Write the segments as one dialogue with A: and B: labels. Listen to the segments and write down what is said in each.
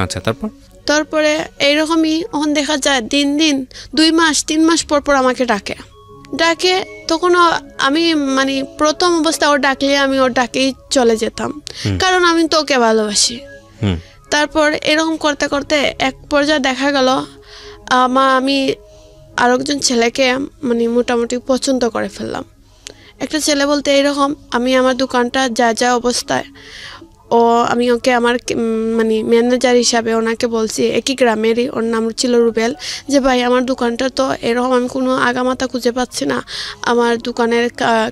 A: আচ্ছা,
B: তারপরে এইরকমই ওখানে দেখা যায় দিন 2 মাস 3 মাস পর আমাকে ডাকে তখনও আমি মানে প্রথম অবস্থায় ওর ডাকলে আমি ওর ডাকেই চলে যেতাম, কারণ আমি তো ওকে ভালোবাসি। তারপর এরকম করতে করতে এক পর্যায়ে দেখা গেল আমি আরেকজন ছেলেকে মানে মোটামুটি পছন্দ করে ফেললাম। একটা ছেলে বলতে এইরকম, আমি আমার দোকানটা যা অবস্থায় আমি ওকে আমার মানে ম্যানেজার হিসাবে ওনাকে বলছি, একই গ্রামেরই, ওর নাম ছিল রুবেল, যে ভাই আমার দোকানটা তো এরকম আমি কোনো আগামাতা খুঁজে পাচ্ছি না, আমার দোকানের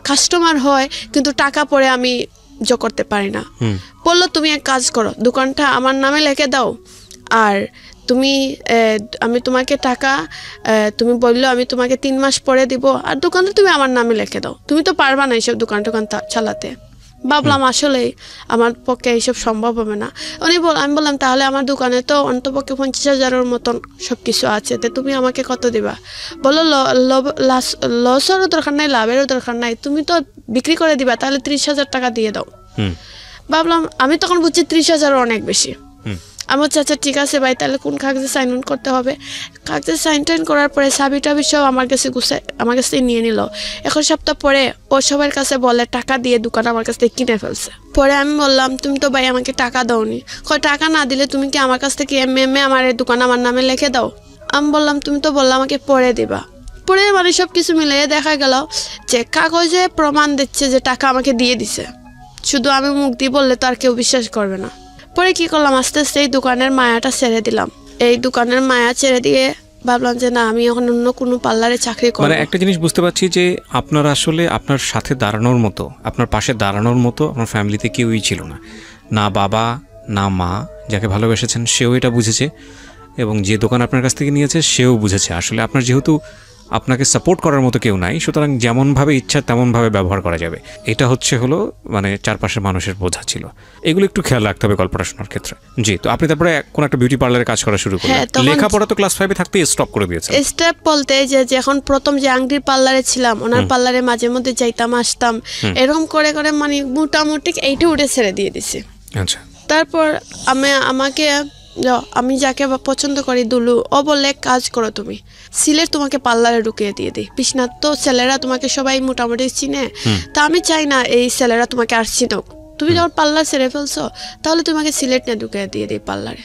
B: কাস্টমার হয় কিন্তু টাকা পরে আমি করতে পারি না। বললো তুমি এক কাজ করো, দোকানটা আমার নামে লিখে দাও, আর আমি তোমাকে টাকা তুমি বললো আমি তোমাকে 3 মাস পরে দিব, আর দোকানটা তুমি আমার নামে লিখে দাও, তুমি তো পারবা না এইসব দোকান চালাতে। ভাবলাম আসলে আমার পক্ষে এইসব সম্ভব হবে না। আমি বললাম তাহলে আমার দোকানে তো অন্তপক্ষে 50,000-এর মতন সব কিছু আছে, তো তুমি আমাকে কত দিবা? বললো লসেরও দরকার নাই, লাভেরও দরকার নাই, তুমি তো বিক্রি করে দিবা, তাহলে 30,000 টাকা দিয়ে দাও। ভাবলাম, আমি তখন বুঝছি 30,000 অনেক বেশি। আমি বলছি আচ্ছা ঠিক আছে ভাই, তাহলে কোন কাগজে সাইন করতে হবে? কাগজে সাইন করার পরে চাবি সব আমার কাছে নিয়ে নিল। 1 সপ্তাহ পরে ও সবার কাছে বলে টাকা দিয়ে দোকান আমার কাছ থেকে কিনে ফেলছে। পরে আমি বললাম তুমি তো ভাই আমাকে টাকা দাওনি। টাকা না দিলে তুমি কি আমার কাছ থেকে এমএ আমার এই দোকান আমার নামে লিখে দাও? আমি বললাম তুমি তো বললাম আমাকে পরে দিবা। পরে মানে সব কিছু মিলিয়ে দেখা গেল যে কাগজে প্রমাণ দিচ্ছে যে টাকা আমাকে দিয়ে দিছে, শুধু আমি মুখ দিয়ে বললে তো আর কেউ বিশ্বাস করবে না। পরে কি করলাম, আস্তে আস্তে এই দোকানের মায়াটা ছেড়ে দিলাম। এই দোকানের মায়া ছেড়ে দিয়ে ভাবলাম যে না, আমি এখন অন্য কোনো পার্লারে চাকরি করব।
A: মানে একটা জিনিস বুঝতে পারছি যে আপনার আসলে আপনার সাথে দাঁড়ানোর মতো, আপনার পাশে দাঁড়ানোর মতো আপনার ফ্যামিলিতে কেউই ছিল না, না বাবা না মা, যাকে ভালোবেসেছেন সেও এটা বুঝেছে, এবং যে দোকান আপনার কাছ থেকে নিয়েছে সেও বুঝেছে আসলে আপনার যেহেতু আপনাকে সাপোর্ট করার মতো কেউ নাই, সুতরাং যেমনভাবে ইচ্ছা তেমনভাবে ব্যবহার করা যাবে, এটা হলো মানে চারপাশের মানুষের বোঝা ছিল। এগুলো একটু খেয়াল রাখতে হবে গল্পটা শোনার ক্ষেত্রে। জি, তো আপনি তারপরে কোন একটা বিউটি পার্লারে কাজ করা শুরু করলেন। লেখাপড়া তো ক্লাস 5-এ থাকতে স্টপ করে দিয়েছেন।
B: স্টেপ বলতে যে যখন প্রথম যে আংটির পার্লারে ছিলাম, ওনার পার্লারে মাঝে মধ্যে যাইতাম আসতাম, এরকম করে করে মানে মোটামুটি এইটা উঠে ছেড়ে দিয়ে দিছি।
A: আচ্ছা।
B: তারপর আমি যাকে পছন্দ করি দুলু, ও বলে কাজ করো তুমি, সিলেট তোমাকে পার্লারে ঢুকিয়ে দিয়ে দিই। বিশ্বনাথ তো ছেলেরা তোমাকে সবাই মোটামুটি চিনে, তা আমি চাই না এই ছেলেরা তোমাকে আর চিনুক, তুমি যখন পার্লার ছেড়ে ফেলছো তাহলে তোমাকে সিলেট নিয়ে ঢুকিয়ে দিয়ে দিই পার্লারে।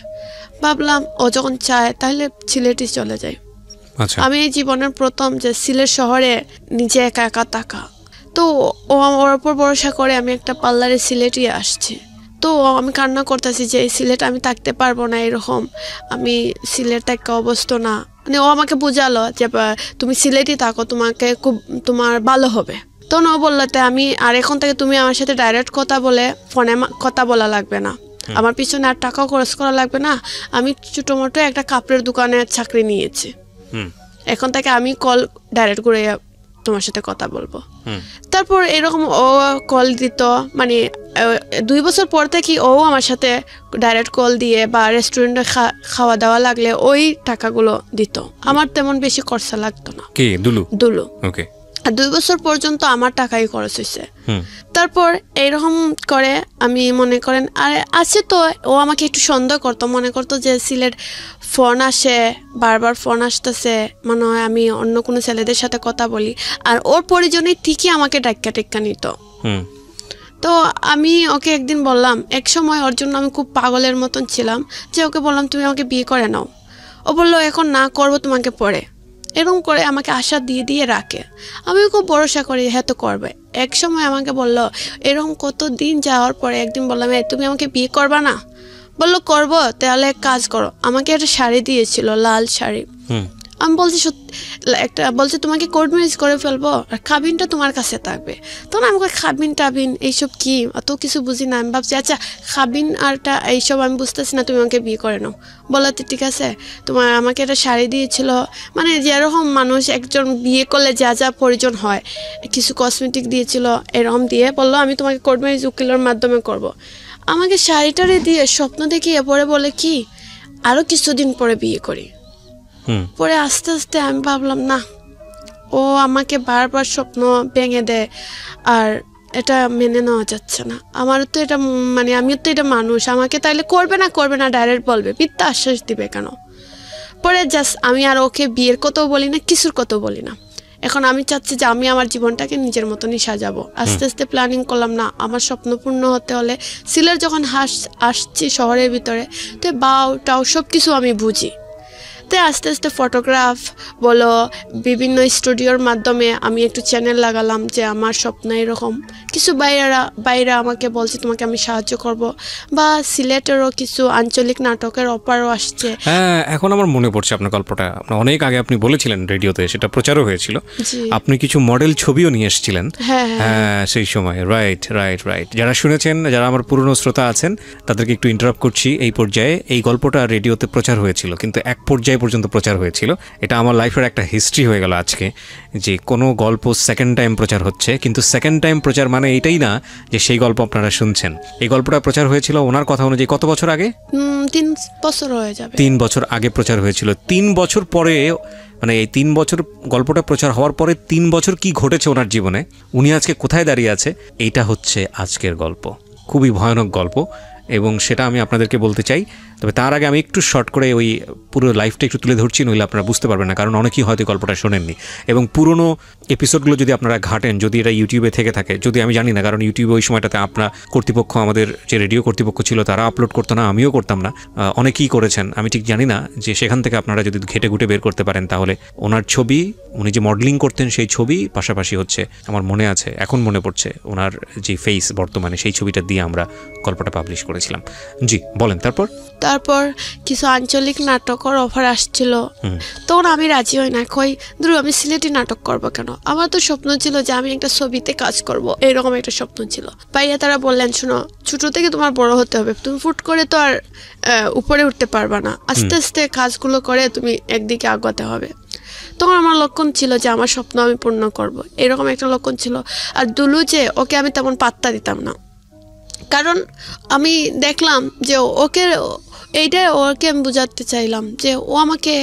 B: ভাবলাম ও যখন চায় তাহলে সিলেটই চলে যায়। আমি এই জীবনের প্রথম যে সিলেট শহরে নিজে একা একা থাকা, তো ওর উপর ভরসা করে আমি একটা পার্লারে সিলেটই আসছি। তো আমি কান্না করতেছি যে এই সিলেট আমি থাকতে পারবো না, এরকম আমি সিলেট একটা অবস্থা না। মানে ও আমাকে বুঝালো যে তুমি সিলেটই থাকো, তোমার ভালো হবে। তখন ও বললো আমি আর এখন থেকে তুমি আমার সাথে ডাইরেক্ট কথা বলে ফোনে কথা বলা লাগবে না, আমার পিছনে আর টাকাও খরচ করা লাগবে না, আমি ছোটো মোটো একটা কাপড়ের দোকানে চাকরি নিয়েছি, এখন থেকে আমি কল ডাইরেক্ট করে তোমার সাথে কথা বলবো। তারপর এরকম ও কল দিত, মানে 2 বছর পর থেকে ও আমার সাথে ডাইরেক্ট কল দিয়ে বা রেস্টুরেন্টে খাওয়া দাওয়া লাগলে ওই টাকাগুলো দিত, আমার তেমন বেশি খরচা লাগতো না।
A: কে? দুলু।
B: ওকে। আর 2 বছর পর্যন্ত আমার টাকাই খরচ হয়েছে। তারপর এইরকম করে আমি মনে করেন আর আছে তো ও আমাকে একটু সন্দেহ করতো, মনে করতো যে সিলেট ফোন আসে, বারবার ফোন আসতেছে, মনে হয় আমি অন্য কোনো ছেলেদের সাথে কথা বলি, আর ওর পরিজনে ঠিকই আমাকে টেক্কা নিত। তো আমি ওকে একদিন বললাম, এক সময় ওর জন্য আমি খুব পাগলের মতন ছিলাম, যে ওকে বললাম তুমি আমাকে বিয়ে করে নাও। ও বললো এখন না করবো, তোমাকে পরে। এরকম করে আমাকে আশা দিয়ে রাখে, আমিও খুব ভরসা করি হ্যাঁ তো করবে। এক সময় আমাকে বললো, এরকম কত দিন যাওয়ার পরে একদিন বললাম তুমি আমাকে বিয়ে করবা না? বললো করবো, তাহলে এক কাজ করো। আমাকে একটা শাড়ি দিয়েছিল, লাল শাড়ি। আমি বলছি বলছে তোমাকে কোর্ট ম্যারেজ করে ফেলবো, আর খাবিনটা তোমার কাছে থাকবে। তখন আমি খাবিন এইসব কি, অত কিছু বুঝি না। আমি ভাবছি আচ্ছা খাবিন আরটা এইসব আমি বুঝতেছি না, তুমি আমাকে বিয়ে করে নাও। বলতে ঠিক আছে, আমাকে একটা শাড়ি দিয়েছিল, মানে যেরকম মানুষ একজন বিয়ে করলে যা যা প্রয়োজন হয়, কিছু কসমেটিক দিয়েছিল, এরকম দিয়ে বললো আমি তোমাকে কোর্ট ম্যারেজ উকিলের মাধ্যমে করব। আমাকে শাড়িটারে দিয়ে স্বপ্ন দেখিয়ে পরে বলে কি আরো কিছুদিন পরে বিয়ে করি। পরে আস্তে আস্তে আমি ভাবলাম না, ও আমাকে বারবার স্বপ্ন ভেঙে দেয়, আর এটা মেনে নেওয়া যাচ্ছে না। আমারও তো এটা মানে আমিও তো এটা মানুষ, আমাকে তাইলে করবে না ডাইরেক্ট বলবে, মিথ্যা আশ্বাস দিবে কেন? পরে জাস্ট আমি আর ওকে বিয়ের কথাও বলি না, কিছুর কথাও বলি না। এখন আমি চাচ্ছি যে আমি আমার জীবনটাকে নিজের মতনই সাজাবো। আস্তে আস্তে প্ল্যানিং করলাম, না আমার স্বপ্ন পূর্ণ হতে হলে সিলেট যখন আসছি শহরের ভিতরে, তো বাউ টাও সব কিছু আমি বুঝি। তো আস্তে আস্তে ফটোগ্রাফ বলো, বিভিন্ন স্টুডিওর মাধ্যমে আমি একটু চ্যানেল লাগালাম যে আমার স্বপ্ন এরকম। কিছু বাইরে আমাকে বলছে তোমাকে আমি সাহায্য করব, বা সিলেটেরও কিছু আঞ্চলিক নাটকের অফারও আসছে।
A: হ্যাঁ, এখন আমার মনে পড়ছে আপনার গল্পটা। আপনার অনেক আগে আপনি বলেছিলেন রেডিওতে, সেটা প্রচারও হয়েছিল। আপনি কিছু মডেল ছবিও নিয়ে এসেছিলেন হ্যাঁ সেই সময়। Right right right. যারা শুনেছেন, যারা আমার পুরনো শ্রোতা আছেন, তাদেরকে একটু ইন্টারাপ্ট করছি। এই পর্যায়ে এই গল্পটা রেডিওতে প্রচার হয়েছিল, কিন্তু এক পর্যায়ে পর্যন্ত প্রচার হয়েছিল। এটা আমার লাইফের একটা হিস্ট্রি হয়ে গেল আজকে, যে কোনো গল্প সেকেন্ড টাইম প্রচার হচ্ছে, কিন্তু সেকেন্ড টাইম প্রচার মানে এটাই না যে সেই গল্প আপনারা শুনছেন। এই গল্পটা প্রচার হয়েছিল ওনার কথা অনুযায়ী কত বছর আগে?
B: 3 বছর হয়ে যাবে।
A: 3 বছর আগে প্রচার হয়েছিল। 3 বছর পরে, মানে এই 3 বছর গল্পটা প্রচার হওয়ার পরে 3 বছর কি ঘটেছে ওনার জীবনে, উনি আজকে কোথায় দাঁড়িয়ে আছে, এইটা হচ্ছে আজকের গল্প। খুবই ভয়ানক গল্প, এবং সেটা আমি আপনাদেরকে বলতে চাই। তবে তার আগে আমি একটু শর্ট করে ওই পুরো লাইফটা একটু তুলে ধরছি, নইলে আপনারা বুঝতে পারবেন না, কারণ অনেকেই হয়তো গল্পটা শোনেননি। এবং পুরনো এপিসোডগুলো যদি আপনারা ঘাটেন, যদি এটা ইউটিউবে থেকে থাকে, যদি আমি জানি না, কারণ ইউটিউবে ওই সময়টাতে আপনার কর্তৃপক্ষ, আমাদের যে রেডিও কর্তৃপক্ষ ছিল, তারা আপলোড করতো না, আমিও করতাম না, অনেকেই করেছেন, আমি ঠিক জানি না, যে সেখান থেকে আপনারা যদি ঘেটে ঘুটে বের করতে পারেন, তাহলে ওনার ছবি, উনি যে মডেলিং করতেন সেই ছবি, পাশাপাশি হচ্ছে আমার মনে আছে, এখন মনে পড়ছে ওনার যে ফেস বর্তমানে, সেই ছবিটা দিয়ে আমরা গল্পটা পাবলিশ করেছিলাম। জি বলেন। তারপর
B: কিছু আঞ্চলিক নাটকের অফার আসছিল, তখন আমি রাজি হই না, কই ধরো আমি সিলেটি নাটক করবো কেন? আমার তো স্বপ্ন ছিল যে আমি একটা ছবিতে কাজ করব, এরকম একটা স্বপ্ন ছিল। ভাইয়া তারা বললেন, শোনো, ছোট থেকে তোমার বড় হতে হবে, তুমি ফুট করে তো আর উপরে উঠতে পারবা না, আস্তে আস্তে কাজগুলো করে তুমি একদিকে আগাতে হবে। তখন আমার লক্ষণ ছিল যে আমার স্বপ্ন আমি পূর্ণ করব, এরকম একটা লক্ষণ ছিল। আর দুলু, যে ওকে আমি তেমন পাত্তা দিতাম না, কারণ আমি দেখলাম যে ওকে আমি বোঝাতে চাইলাম যে ও আমাকে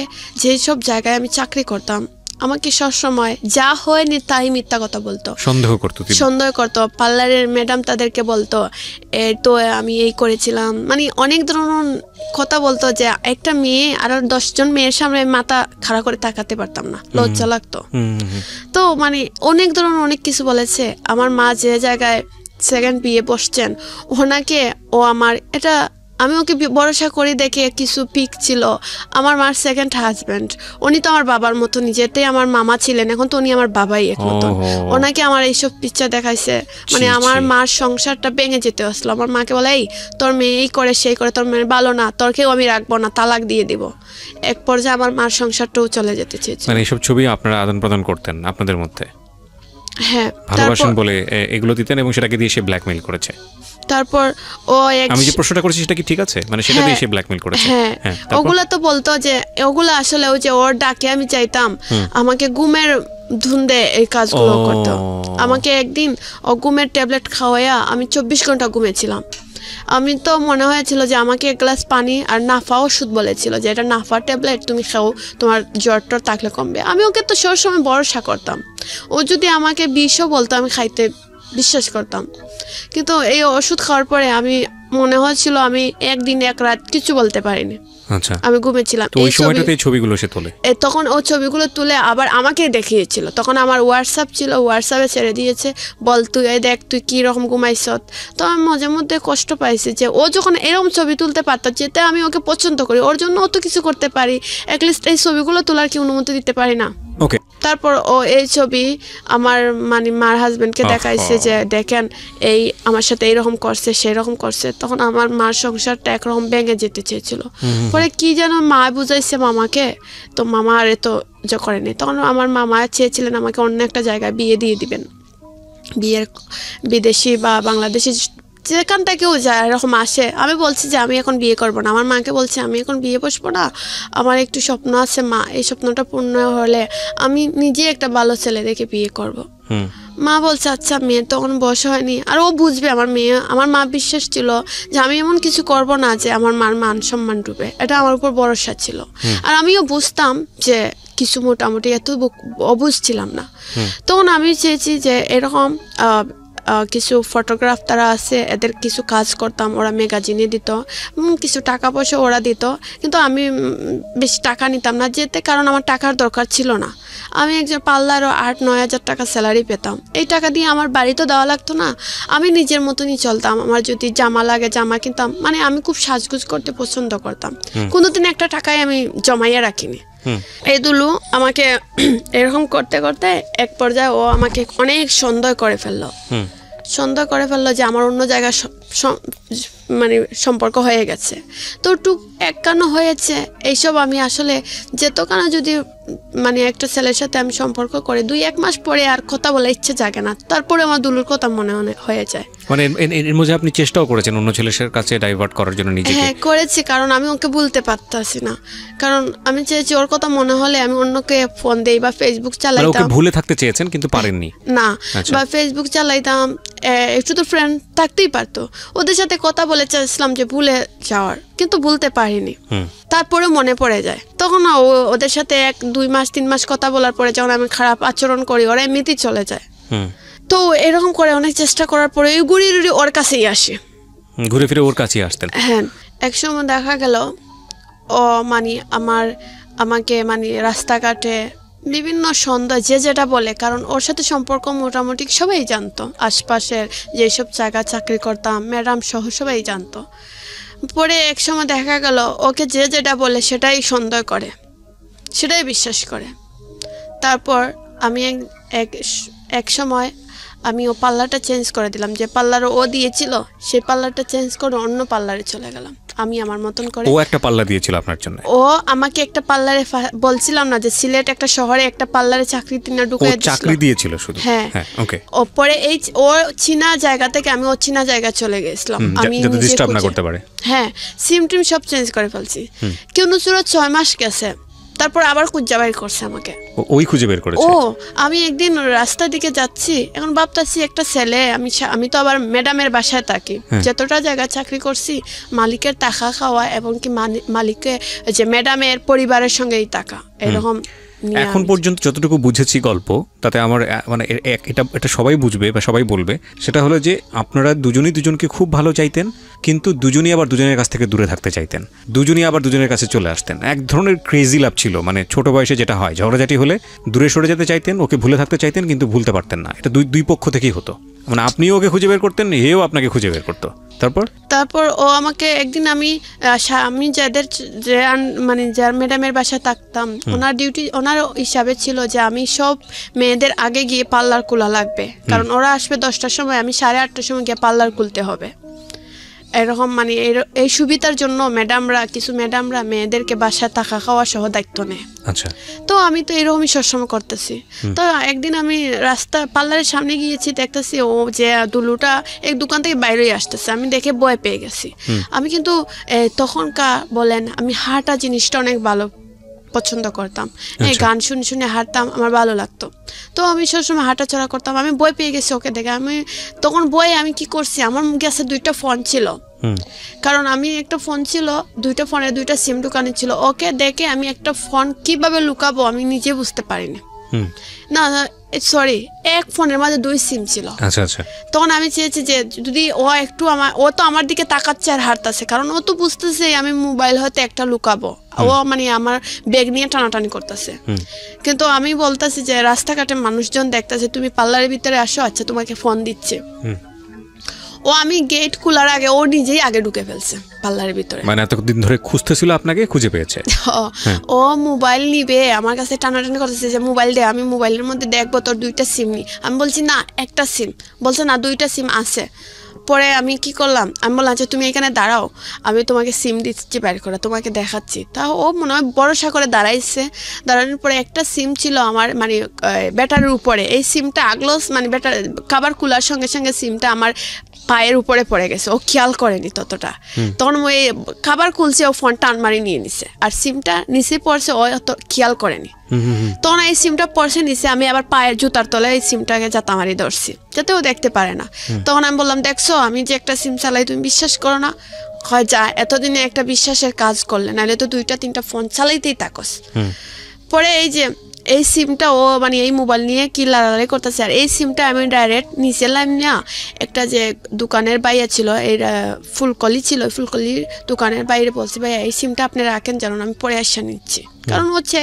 B: যেসব জায়গায় আমি চাকরি করতাম, আমাকে সবসময় যা হয়নি তাই মিথ্যা কথা বলতো, সন্দেহ করতো। পার্লারের ম্যাডাম তাদেরকে বলতো তো আমি এই করেছিলাম, মানে অনেক ধরনের কথা বলতো, যে একটা মেয়ে আর 10 জন মেয়ের সামনে মাথা খাড়া করে তাকাতে পারতাম না, লজ্জা লাগতো। তো মানে অনেক ধরনের অনেক কিছু বলেছে। আমার মা যে জায়গায় সেকেন্ড বিয়ে বসছেন, ওনাকে ও আমার এটা আমি ওকে ভরসা করে দেখে কিছু পিক ছিল, আমার মার সেকেন্ড হাজব্যান্ড, উনি তো আমার বাবার মতো, নিজেতেই আমার মামা ছিলেন, এখন তো উনি আমার বাবাই এক মতো। ওনাকে আমার এইসব পিকচার দেখাইছে, মানে আমার মার সংসারটা ভেঙে যেতে আসলো। আমার মাকে বলে, এই তোর মেয়ে এই করে সেই করে, তোর মেয়ে ভালো না, তোরকেও আমি রাখবো না, তালাক দিয়ে দিব। এক পর্যায়ে আমার মার সংসারটাও চলে যেতে চেয়েছে।
A: মানে এইসব ছবি আপনারা আদান প্রদান করতেন আপনাদের মধ্যে?
B: হ্যাঁ,
A: ভালোবাসেন বলে এগুলো দিতেন, এবং সেটাকে দিয়ে সে ব্ল্যাকমেইল করেছে।
B: তারপর ও
A: আমি যে প্রশ্নটা করেছি সেটা কি ঠিক আছে, মানে সেটা দিয়ে সে ব্ল্যাকমেইল করেছে?
B: হ্যাঁ, ওগুলা তো বলতো যে ওগুলা আসলে ওই যে ওর ডাকে আমি চাইতাম, আমাকে ঘুমের ধুন্দে এই কাজগুলো করতো। আমাকে একদিন ও ঘুমের ট্যাবলেট খাওয়াইয়া আমি 24 ঘন্টা ঘুমেছিলাম। আমি তো মনে হয়েছিল যে আমাকে এক গ্লাস পানি আর নাফা ওষুধ বলেছিল, যে এটা নাফা ট্যাবলেট, তুমি খাও, তোমার জ্বর টর থাকলে কমবে। আমি ওকে তো সবসময় ভরসা করতাম, ও যদি আমাকে বিষও বলতো আমি খাইতে বিশ্বাস করতাম। কিন্তু এই ওষুধ খাওয়ার পরে আমি মনে হচ্ছিল আমি একদিন এক রাত কিছু বলতে পারিনি।
A: আচ্ছা,
B: আমি ঘুমেছিলাম।
A: এই সময়টাতে ছবিগুলো সে তোলে,
B: তখন ও ছবিগুলো তুলে আবার আমাকে দেখিয়েছিল। তখন আমার হোয়াটসঅ্যাপ ছিল, হোয়াটসঅ্যাপে ছেড়ে দিয়েছে, বল তুই এই দেখ তুই কি রকম ঘুমাইছ। তো আমি মাঝে মধ্যে কষ্ট পাইছি যে ও যখন এরকম ছবি তুলতে পারত, যেতে আমি ওকে পছন্দ করি, ওর জন্য অত কিছু করতে পারি, অ্যাটলিস্ট এই ছবিগুলো তোলার কি অনুমতি দিতে পারি না?
A: ওকে।
B: তারপর ও এই ছবি আমার মানে মার হাজবেন্ডকে দেখাইছে, যে দেখেন এই আমার সাথে এইরকম করছে সেই রকম করছে। তখন আমার মার সংসারটা একরকম ভেঙে যেতে চেয়েছিল। পরে কি যেন মা বুঝাইছে মামাকে, তো মামা আর এত যা করেনি। তখন আমার মামা চেয়েছিলেন আমাকে অন্য একটা জায়গায় বিয়ে দিয়ে দিবেন, বিয়ের বিদেশি বা বাংলাদেশি যেখান থেকেও যায় এরকম আসে। আমি বলছি যে আমি এখন বিয়ে করবো না, আমার মাকে বলছি আমি এখন বিয়ে বসবো না, আমার একটু স্বপ্ন আছে মা, এই স্বপ্নটা পূর্ণ হলে আমি নিজে একটা ভালো ছেলে দেখে বিয়ে করব। মা বলছে আচ্ছা, মেয়ের তখন বয়স হয়নি, আর ও বুঝবে আমার মেয়ে। আমার মা বিশ্বাস ছিল যে আমি এমন কিছু করব না যে আমার মার মান সম্মান ডুবে, এটা আমার উপর ভরসা ছিল। আর আমিও বুঝতাম যে কিছু মোটামুটি, এত অবুঝ ছিলাম না। তখন আমি চেয়েছি যে এরকম কিছু ফটোগ্রাফ তারা আছে, এদের কিছু কাজ করতাম, ওরা ম্যাগাজিনে দিত, কিছু টাকা পয়সা ওরা দিত, কিন্তু আমি বেশি টাকা নিতাম না যেতে, কারণ আমার টাকার দরকার ছিল না। আমি একজন পার্লারও 8-9 হাজার টাকা স্যালারি পেতাম, এই টাকা দিয়ে আমার বাড়িতে দেওয়া লাগতো না, আমি নিজের মতনই চলতাম। আমার যদি জামা লাগে জামা কিনতাম, মানে আমি খুব সাজগুজ করতে পছন্দ করতাম, কোনোদিন একটা টাকায় আমি জমাইয়া রাখিনি। এই দুলু আমাকে এরকম করতে করতে এক পর্যায়ে ও আমাকে অনেক সন্দেহ করে ফেললো, যে আমার অন্য জায়গায় মানে সম্পর্ক হয়ে গেছে। তো টুক এক কানো হয়েছে এইসব আমি আসলে যেতখানা যদি মানে একটা ছেলের সাথে আমি সম্পর্ক করে 2-1 মাস পরে আর কথা বলার ইচ্ছে জাগে না, তারপরে আমার দুলুর কথা মনে হয়ে যায়।
A: মানে এর মধ্যে আপনি চেষ্টাও করেছেন অন্য ছেলের কাছে ডাইভার্ট করার জন্য নিজেকে?
B: হ্যাঁ করেছি, কারণ আমি ওকে বলতে পারতাছি না, কারণ আমি চেয়েছি ওর কথা মনে হলে আমি অন্যকে ফোন দেই বা ফেসবুক চালাইতাম।
A: ওকে ভুলে থাকতে চেয়েছেন কিন্তু পারেননি?
B: না, বা ফেসবুক চালাইতাম, একটু তো ফ্রেন্ড থাকতেই পারতো, ওদের সাথে কথা বলে চাইছিলাম যে ভুলে যাওয়ার, কিন্তু ভুলতে পারিনি। তারপরে মনে পড়ে যায়, তখন ওদের সাথে 1-2 মাস 3 মাস কথা বলার পরে যখন আমি খারাপ আচরণ করি ওরা এমনিতেই চলে যায়। তো এরকম করে অনেক চেষ্টা করার পরে ঘুরে ওর কাছেই আসে,
A: ঘুরে ফিরে ওর কাছেই আসতেন?
B: হ্যাঁ। একসময় দেখা গেল ও মানে আমাকে মানে রাস্তাঘাটে বিভিন্ন সন্দেহ যে যেটা বলে, কারণ ওর সাথে সম্পর্ক মোটামুটি সবাই জানতো, আশপাশের যেসব জায়গা চাকরি করতাম ম্যাডাম সহ সবাই জানতো। পরে একসময় দেখা গেল ওকে যে যেটা বলে সেটাই সন্দেহ করে, সেটাই বিশ্বাস করে। তারপর আমি এক সময় আমি ও পার্লারটা চেঞ্জ করে দিলাম, যে পার্লার ও দিয়েছিল সেই পার্লারটা চেঞ্জ করে অন্য পার্লারে চলে গেলাম আমি আমার মতন করে।
A: ও একটা পার্লার দিয়েছিল আপনার জন্য?
B: ও আমাকে একটা পার্লারে, বলছিলাম না যে সিলেট একটা শহরে একটা পার্লারে চাকরি তিনা ঢুকাই দিয়েছিল।
A: চাকরি দিয়েছিল শুধু?
B: হ্যাঁ
A: ওকে।
B: ও পরে এই ও চীনা জায়গা থেকে আমি ও চীনা জায়গা চলে গেছিলাম, আমি
A: যাতে ডিস্টার্ব না করতে পারে।
B: হ্যাঁ, সিম টিম সব চেঞ্জ করে ফেলছি, কেউ নুসুরত 6 মাস গেছে, তারপর আবার খুঁজে বের করছে আমাকে।
A: ওই খুঁজে বের করেছে?
B: ও আমি একদিন রাস্তার দিকে যাচ্ছি, এখন ভাবতাছি একটা ছেলে, আমি তো আবার ম্যাডামের বাসায় থাকি, যতটা জায়গা চাকরি করছি মালিকের টাকা খাওয়া এবং কি মালিকের যে ম্যাডামের পরিবারের সঙ্গেই টাকা, এরকম।
A: এখন পর্যন্ত যতটুকু বুঝেছি গল্প, তাতে আমার মানে এটা সবাই বুঝবে বা সবাই বলবে, সেটা হলো যে আপনারা দুজনই দুজনকে খুব ভালো চাইতেন, কিন্তু দুজনই আবার দুজনের কাছ থেকে দূরে থাকতে চাইতেন, দুজনই আবার দুজনের কাছে চলে আসতেন। এক ধরনের ক্রেজি লাভ ছিল, মানে ছোট বয়সে যেটা হয়, ঝগড়াঝাটি হলে দূরে সরে যেতে চাইতেন, ওকে ভুলে থাকতে চাইতেন কিন্তু ভুলতে পারতেন না। এটা দুই পক্ষ থেকেই হতো, মানে আপনিও ওকে খুঁজে বের করতেন, এও আপনাকে খুঁজে বের করতো। তারপর
B: ও আমাকে একদিন আমি মানে যার ম্যাডামের বাসায় থাকতাম, ওনার হিসাবে ছিল যে আমি সব মেয়েদের আগে গিয়ে পার্লার খোলা লাগবে, কারণ ওরা আসবে 10টার সময়, আমি 8:30টার সময় গিয়ে পার্লার খুলতে হবে। এরকম মানে এই সুবিধার জন্য কিছু ম্যাডামরা মেয়েদেরকে বাসায় থাকা খাওয়া সহ দায়িত্ব নেয়।
A: আচ্ছা।
B: তো আমি তো এরকমই সবসময় করতেছি। তো একদিন আমি পার্লারের সামনে গিয়েছি, দেখতেছি ও যে দুলুটা এক দোকান থেকে বাইরে আসতেছে, আমি দেখে ভয় পেয়ে গেছি। আমি কিন্তু তখনকার বলেন আমি হাঁটা জিনিসটা অনেক ভালো পছন্দ করতাম, এই গান শুনে শুনে হাঁটতাম, আমার ভালো লাগতো। তো আমি সবসময় হাঁটাচড়া করতাম, আমি বই পেয়ে গেছি ওকে দেখে। আমি তখন আমি কি করছি, আমার কাছে 2টা ফোন ছিল, কারণ আমি একটা ফোন ছিল, 2টা ফোনের 2টা সিম ঢুকানো ছিল। ওকে দেখে আমি একটা ফোন কিভাবে লুকাবো আমি নিজে বুঝতে পারিনি। না সরি, এক ফোনের মাঝে 2 সিম ছিল।
A: আচ্ছা আচ্ছা।
B: তখন আমি চেয়েছি যে যদি ও তো আমার দিকে তাকাচ্ছে আর হাঁটতেছে, কারণ ও তো বুঝতেছে আমি মোবাইল হয়তো একটা লুকাবো, ও মানে আমার ব্যাগ নিয়ে টানাটানি করতেছে। কিন্তু আমি বলতেছি যে রাস্তাঘাটে মানুষজন দেখতেছে তুমি পার্লারের ভিতরে আসো, আচ্ছা তোমাকে ফোন দিচ্ছে। ও আমি গেট খোলার আগে ও নিজেই আগে ঢুকে ফেলছে পার্লারের ভিতরে,
A: মানে এতদিন ধরে খুঁজতেছিল আপনাকে, খুঁজে পেয়েছে।
B: ও মোবাইল নিবে, আমার কাছে টানাটানি করতেছে যে মোবাইল দে, আমি মোবাইলের মধ্যে দেখবো তোর 2টা সিম নি। আমি বলছি না একটা সিম, বলছে না 2টা সিম আছে। পরে আমি কি করলাম, আমি বললাম যে তুমি এখানে দাঁড়াও, আমি তোমাকে সিম দিচ্ছি বের করে, তোমাকে দেখাচ্ছি। তা ও মনে হয় ভরসা করে দাঁড়াইছে। দাঁড়ানোর পরে একটা সিম ছিল আমার মানে ব্যাটারির উপরে, এই সিমটা আগলোস মানে খাবার খোলার সঙ্গে সঙ্গে সিমটা আমার পায়ের উপরে পড়ে গেছে, ও খেয়াল করেনি ততটা। তখন ওই খাবার খুলছে, ও ফোন টান মারি নিয়ে নিছে, আর সিমটা নিচে পড়ছে, ও অত খেয়াল করেনি। তখন এই সিমটা পড়ছে নিচে, আমি আবার পায়ের জুতার তলায় এই সিমটাকে জাতা মারি ধরছি যাতে ও দেখতে পারে না। তখন আমি বললাম দেখছো আমি যে একটা সিম চালাই, তুমি বিশ্বাস করো না? হয় যা, এতদিনে একটা বিশ্বাসের কাজ করলে, নাহলে তো 2টা 3টা ফোন চালাইতেই থাকস। পরে এই যে এই সিমটা ও মানে এই মোবাইল নিয়ে কি লাড়ালাড়ি করতেছে, আর এই সিমটা আমি ডাইরেক্ট নিয়েছিলাম না, একটা যে দোকানের বাইরে ছিল, এই ফুলকলি ছিল, ফুলকলির দোকানের বাইরে বলছি ভাই এই সিমটা আপনি রাখেন, জানুন আমি পরে আসা নিচ্ছি। কারণ হচ্ছে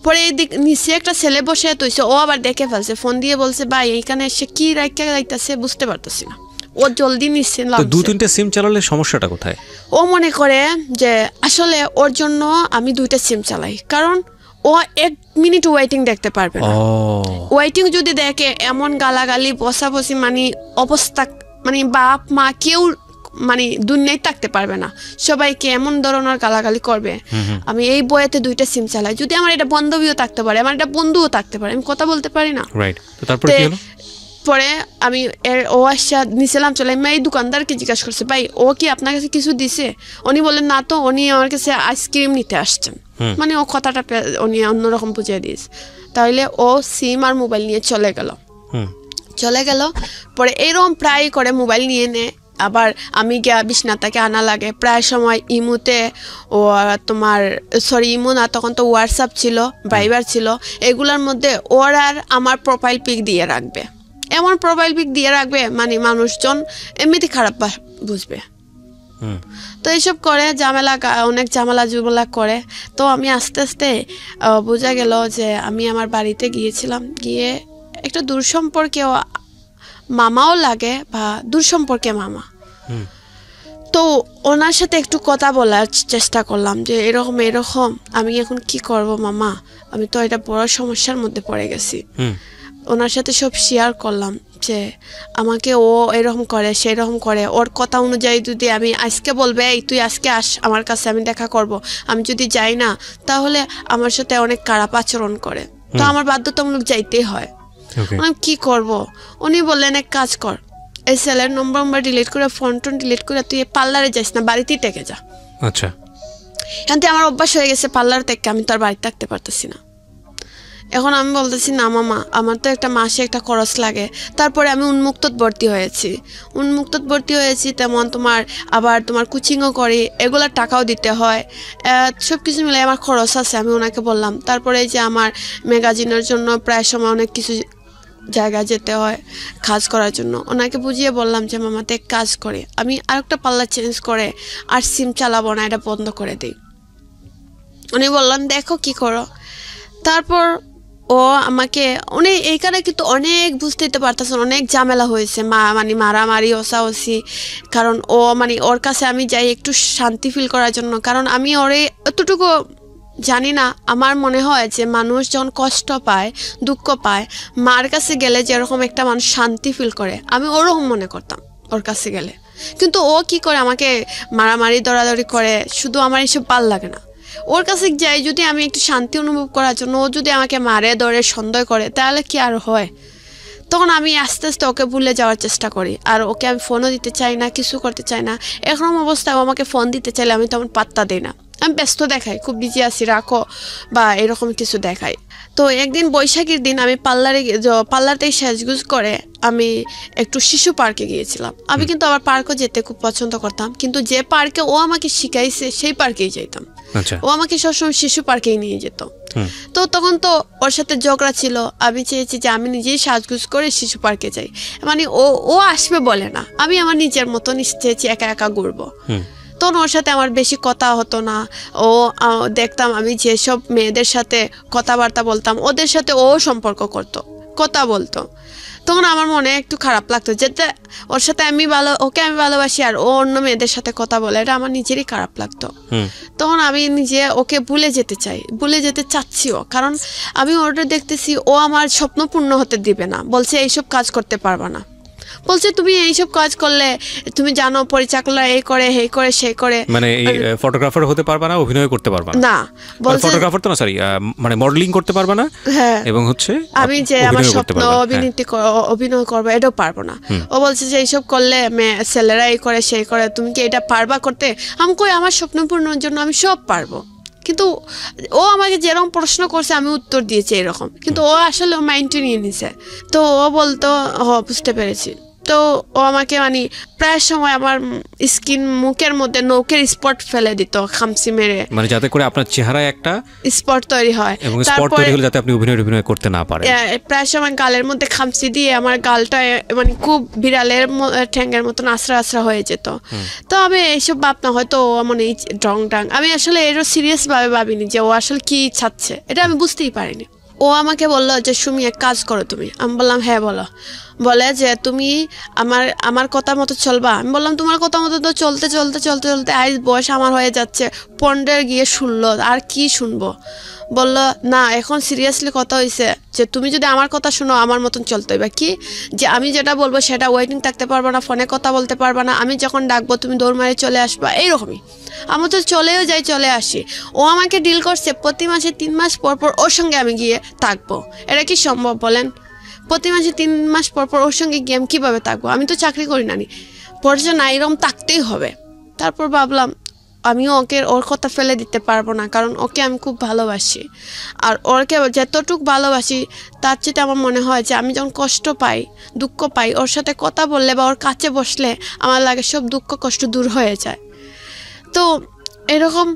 B: পরে এই দিক নিচে একটা ছেলে বসে তৈছে, ও আবার দেখে ফেলছে, ফোন দিয়ে বলছে ভাই এইখানে এসে কি রাখতে যাইতেছে বুঝতে পারতেছি না। ও জলদি নিচ্ছে।
A: দু তিনটে সিম চালালে সমস্যাটা কোথায়?
B: ও মনে করে যে আসলে ওর জন্য আমি 2টা সিম চালাই, কারণ ও 1 মিনিট ওয়েটিং দেখতে পারবে না। ওয়েটিং যদি দেখে এমন গালাগালি বসাবসি মানে অবস্থা, মানে বাপ মা কেউ মানে দুনিয়ায় থাকতে পারবে না, সবাইকে এমন ধরনের গালাগালি করবে। আমি এই বইতে 2টা সিম চালাই, যদি আমার এটা বান্ধবীও থাকতে পারে, আমার এটা বন্ধুও থাকতে পারে, আমি কথা বলতে পারি না। পরে আমি ও আসা নিছিলাম চলে, আমি এই দোকানদারকে জিজ্ঞাসা করছে ভাই ও কি আপনার কাছে কিছু দিছে? উনি বললেন না তো, উনি আমার কাছে আইসক্রিম নিতে আসছেন। মানে ও কথাটা উনি অন্যরকম বুঝিয়ে দিয়েছে। তাহলে ও সিম আর মোবাইল নিয়ে চলে গেল। পরে এইরকম প্রায় করে মোবাইল নিয়ে নে, আবার আমি গিয়া বিছনাটাকে আনা লাগে প্রায় সময়। ইমুতে ও তোমার ইমু না, তখন তো হোয়াটসঅ্যাপ ছিল, ভাইবার ছিল, এগুলোর মধ্যে ওর আর আমার প্রোফাইল পিক দিয়ে রাখবে, এমন প্রোফাইল পিক দিয়ে রাখবে মানে মানুষজন এমনিতে খারাপ বুঝবে। তো এইসব করে অনেক ঝামেলা করে। তো আমি আস্তে আস্তে বোঝা গেল যে আমি আমার বাড়িতে গিয়েছিলাম, গিয়ে একটা দূর সম্পর্কে মামাও লাগে বা দূর সম্পর্কে মামা, তো ওনার সাথে একটু কথা বলার চেষ্টা করলাম যে এরকম আমি এখন কি করব মামা, আমি তো এটা বড় সমস্যার মধ্যে পড়ে গেছি। ওনার সাথে সব শেয়ার করলাম যে আমাকে ও এরকম করে সেরকম করে, ওর কথা অনুযায়ী যদি আমি আজকে বলবে এই তুই আজকে আস আমার কাছে, আমি দেখা করব, আমি যদি যাই না তাহলে আমার সাথে অনেক খারাপ আচরণ করে, তো আমার বাধ্যতামূলক যাইতেই হয়। আমি কি করব? উনি বললেন এক কাজ কর, এই ছেলের নম্বর ডিলিট করে ফোন ডিলিট করে তুই পার্লারে যাস না, বাড়িতেই থেকে যা।
A: আচ্ছা,
B: এখান থেকে আমার অভ্যাস হয়ে গেছে পার্লার থেকে, আমি তো আর বাড়িতে থাকতে পারতেছি না। এখন আমি বলতেছি না মামা আমার তো একটা মাসে একটা খরচ লাগে। তারপরে আমি উন্মুক্তত ভর্তি হয়েছি, তেমন আবার তোমার কোচিংও করি, এগুলার টাকাও দিতে হয়, সব কিছু মিলে আমার খরচ আছে, আমি ওনাকে বললাম। তারপরে যে আমার ম্যাগাজিনের জন্য প্রায় সময় অনেক কিছু জায়গায় যেতে হয় কাজ করার জন্য, ওনাকে বুঝিয়ে বললাম যে মামাতে এক কাজ করে আমি আরেকটা পার্লার চেঞ্জ করে আর সিম চালাবো না, এটা বন্ধ করে দিই। উনি বললেন দেখো কি করো। তারপর ও আমাকে এইখানে কিন্তু অনেক বুঝতে পারতেছেন, অনেক ঝামেলা হয়েছে, মানে মারামারি ওসাওসি, কারণ ও মানে ওর কাছে আমি যাই একটু শান্তি ফিল করার জন্য, কারণ আমি ওরে এতটুকু জানি না, আমার মনে হয় যে মানুষ যখন কষ্ট পায় দুঃখ পায় মার কাছে গেলে যেরকম একটা মানুষ শান্তি ফিল করে, আমি ওরকম মনে করতাম ওর কাছে গেলে। কিন্তু ও কি করে আমাকে মারামারি দরাদরি করে, শুধু আমার এসব ভাল লাগে না। ওর কাছে যাই যদি আমি একটু শান্তি অনুভব করার জন্য, ও যদি আমাকে মারে ধরে সন্দেহ করে তাহলে কি আর হয়? তখন আমি আস্তে আস্তে ওকে ভুলে যাওয়ার চেষ্টা করি, আর ওকে আমি ফোনও দিতে চাই না, কিছু করতে চাই না। এরকম অবস্থায় ও আমাকে ফোন দিতে চাইলে আমি তেমন পাত্তা দিই না, আমি ব্যস্ত দেখাই, খুব বিজি আছি রাখো বা এরকম কিছু দেখাই। তো একদিন বৈশাখীর দিন আমি পার্লারতেই সাজগুজ করে আমি একটু শিশু পার্কে গিয়েছিলাম। আমি কিন্তু আবার পার্কও যেতে খুব পছন্দ করতাম, কিন্তু যে পার্কে ও আমাকে শিখাইছে সেই পার্কেই যেতাম। ও আমাকে সবসময় শিশু পার্কেই নিয়ে যেত। তো তখন তো ওর সাথে ঝগড়া ছিল, আমি চেয়েছি যে আমি নিজেই সাজগুজ করে শিশু পার্কে যাই, মানে ও আসবে বলে না, আমি আমার নিজের মতো চেয়েছি একা একা ঘুরবো। তখন ওর সাথে আমার বেশি কথা হতো না। ও দেখতাম আমি যেসব মেয়েদের সাথে কথাবার্তা বলতাম ওদের সাথে ও সম্পর্ক করতো, কথা বলতো। তখন আমার মনে একটু খারাপ লাগতো যে ওর সাথে ওকে আমি ভালোবাসি আর ও অন্য মেয়েদের সাথে কথা বলে, এটা আমার নিজেরই খারাপ লাগতো। তখন আমি নিজে ওকে ভুলে যেতে চাচ্ছিও, কারণ আমি ওটা দেখতেছি ও আমার স্বপ্ন পূর্ণ হতে দিবে না, বলছে এইসব কাজ করতে পারবা না, বলছে তুমি এইসব কাজ করলে তুমি জানো পরিচালনা এই করে সেই করে সেই করে,
A: মানে ফটোগ্রাফার হতে পারবা না, অভিনয় করতে পারবা
B: না, বলছে
A: ফটোগ্রাফার তো না, সরি মানে মডেলিং করতে পারবা না, এবং হচ্ছে
B: আমি যে আমার স্বপ্ন অভিনয় করবো এটাও পারবো না। ও বলছে যে এইসব করলে ছেলেরা এই করে সেই করে, তুমি কি এটা পারবা করতে? আমি কই আমার স্বপ্ন পূরণের জন্য আমি সব পারবো। কিন্তু ও আমাকে যেরকম প্রশ্ন করছে আমি উত্তর দিয়েছি এরকম, কিন্তু ও আসলে মাইন্ডে নিয়ে নিছে। তো ও বলতো বুঝতে পেরেছি, তো ও আমাকে মানে প্রায় সময় আমার স্কিন মুখের মধ্যে নৌকের স্পট ফেলে দিত খামসি মেরে,
A: মানে যাতে করে আপনার চেহারায় একটা
B: স্পট তৈরি হয়,
A: এবং স্পট তৈরি হলে যাতে আপনি অভিনয় করতে না পারেন।
B: প্রায় সময় গালের মধ্যে খামসি দিয়ে আমার গালটা মানে খুব বিড়ালের ঠ্যাঙ্গের মতন আশ্রা আশ্রা হয়ে যেত। তো আমি এইসব ভাবনা হয়তো ও মানে ডং ডাং, আমি আসলে এরও সিরিয়াস ভাবে ভাবিনি যে ও আসলে কি চাচ্ছে, এটা আমি বুঝতেই পারিনি। ও আমাকে বললো যে সুমি এক কাজ করো তুমি। আমি বললাম হ্যাঁ বলো। বলে যে তুমি আমার কথা মতো চলবা। আমি বললাম তোমার কথা মতো তো চলতে চলতে চলতে চলতে আজ বয়স আমার হয়ে যাচ্ছে 15 গিয়ে 16, আর কি শুনবো। বললো না এখন সিরিয়াসলি কথা হয়েছে যে তুমি যদি আমার কথা শুনো আমার মতন চলতে হইবে, কি যে আমি যেটা বলবো সেটা ওয়েটিং থাকতে পারবো না, ফোনে কথা বলতে পারবা না, আমি যখন ডাকবো তুমি দৌড় মারে চলে আসবা, এইরকমই। আমি তো চলেও যাই চলে আসি। ও আমাকে ডিল করছে প্রতি মাসে 3 মাস পর পর ওর সঙ্গে আমি গিয়ে থাকবো। এটা কি সম্ভব বলেন? প্রতি মাসে 3 মাস পর পর ওর সঙ্গে গিয়ে আমি কীভাবে থাকবো? আমি তো চাকরি করি না, পড়ছে না, এরকম থাকতেই হবে। তারপর ভাবলাম আমিও ওর কথা ফেলে দিতে পারবো না, কারণ ওকে আমি খুব ভালোবাসি। আর ওকে যতটুকু ভালোবাসি তার চেয়ে আমার মনে হয় যে আমি যখন কষ্ট পাই, দুঃখ পাই, ওর সাথে কথা বললে বা ওর কাছে বসলে আমার লাগে সব দুঃখ কষ্ট দূর হয়ে যায়। তো এরকম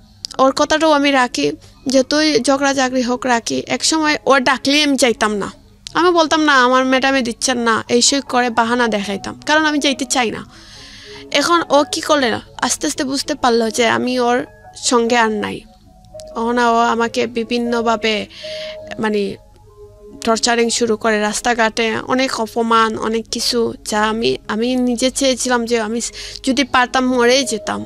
B: ওর কথাটাও আমি রাখি, যতই ঝগড়া চাকরি হোক রাখি। এক সময় ওর ডাকলেই আমি যাইতাম না, আমি বলতাম না আমার ম্যাডামে দিচ্ছেন না, এইসব করে বাহানা দেখাইতাম, কারণ আমি যাইতে চাই না। এখন ও কি করলে আস্তে আস্তে বুঝতে পারলো যে আমি ওর সঙ্গে আর নাই। ও আমাকে বিভিন্নভাবে মানে টর্চারিং শুরু করে, রাস্তাঘাটে অনেক অপমান, অনেক কিছু, যা আমি নিজে চেয়েছিলাম যে আমি যদি পারতাম মরেই যেতাম।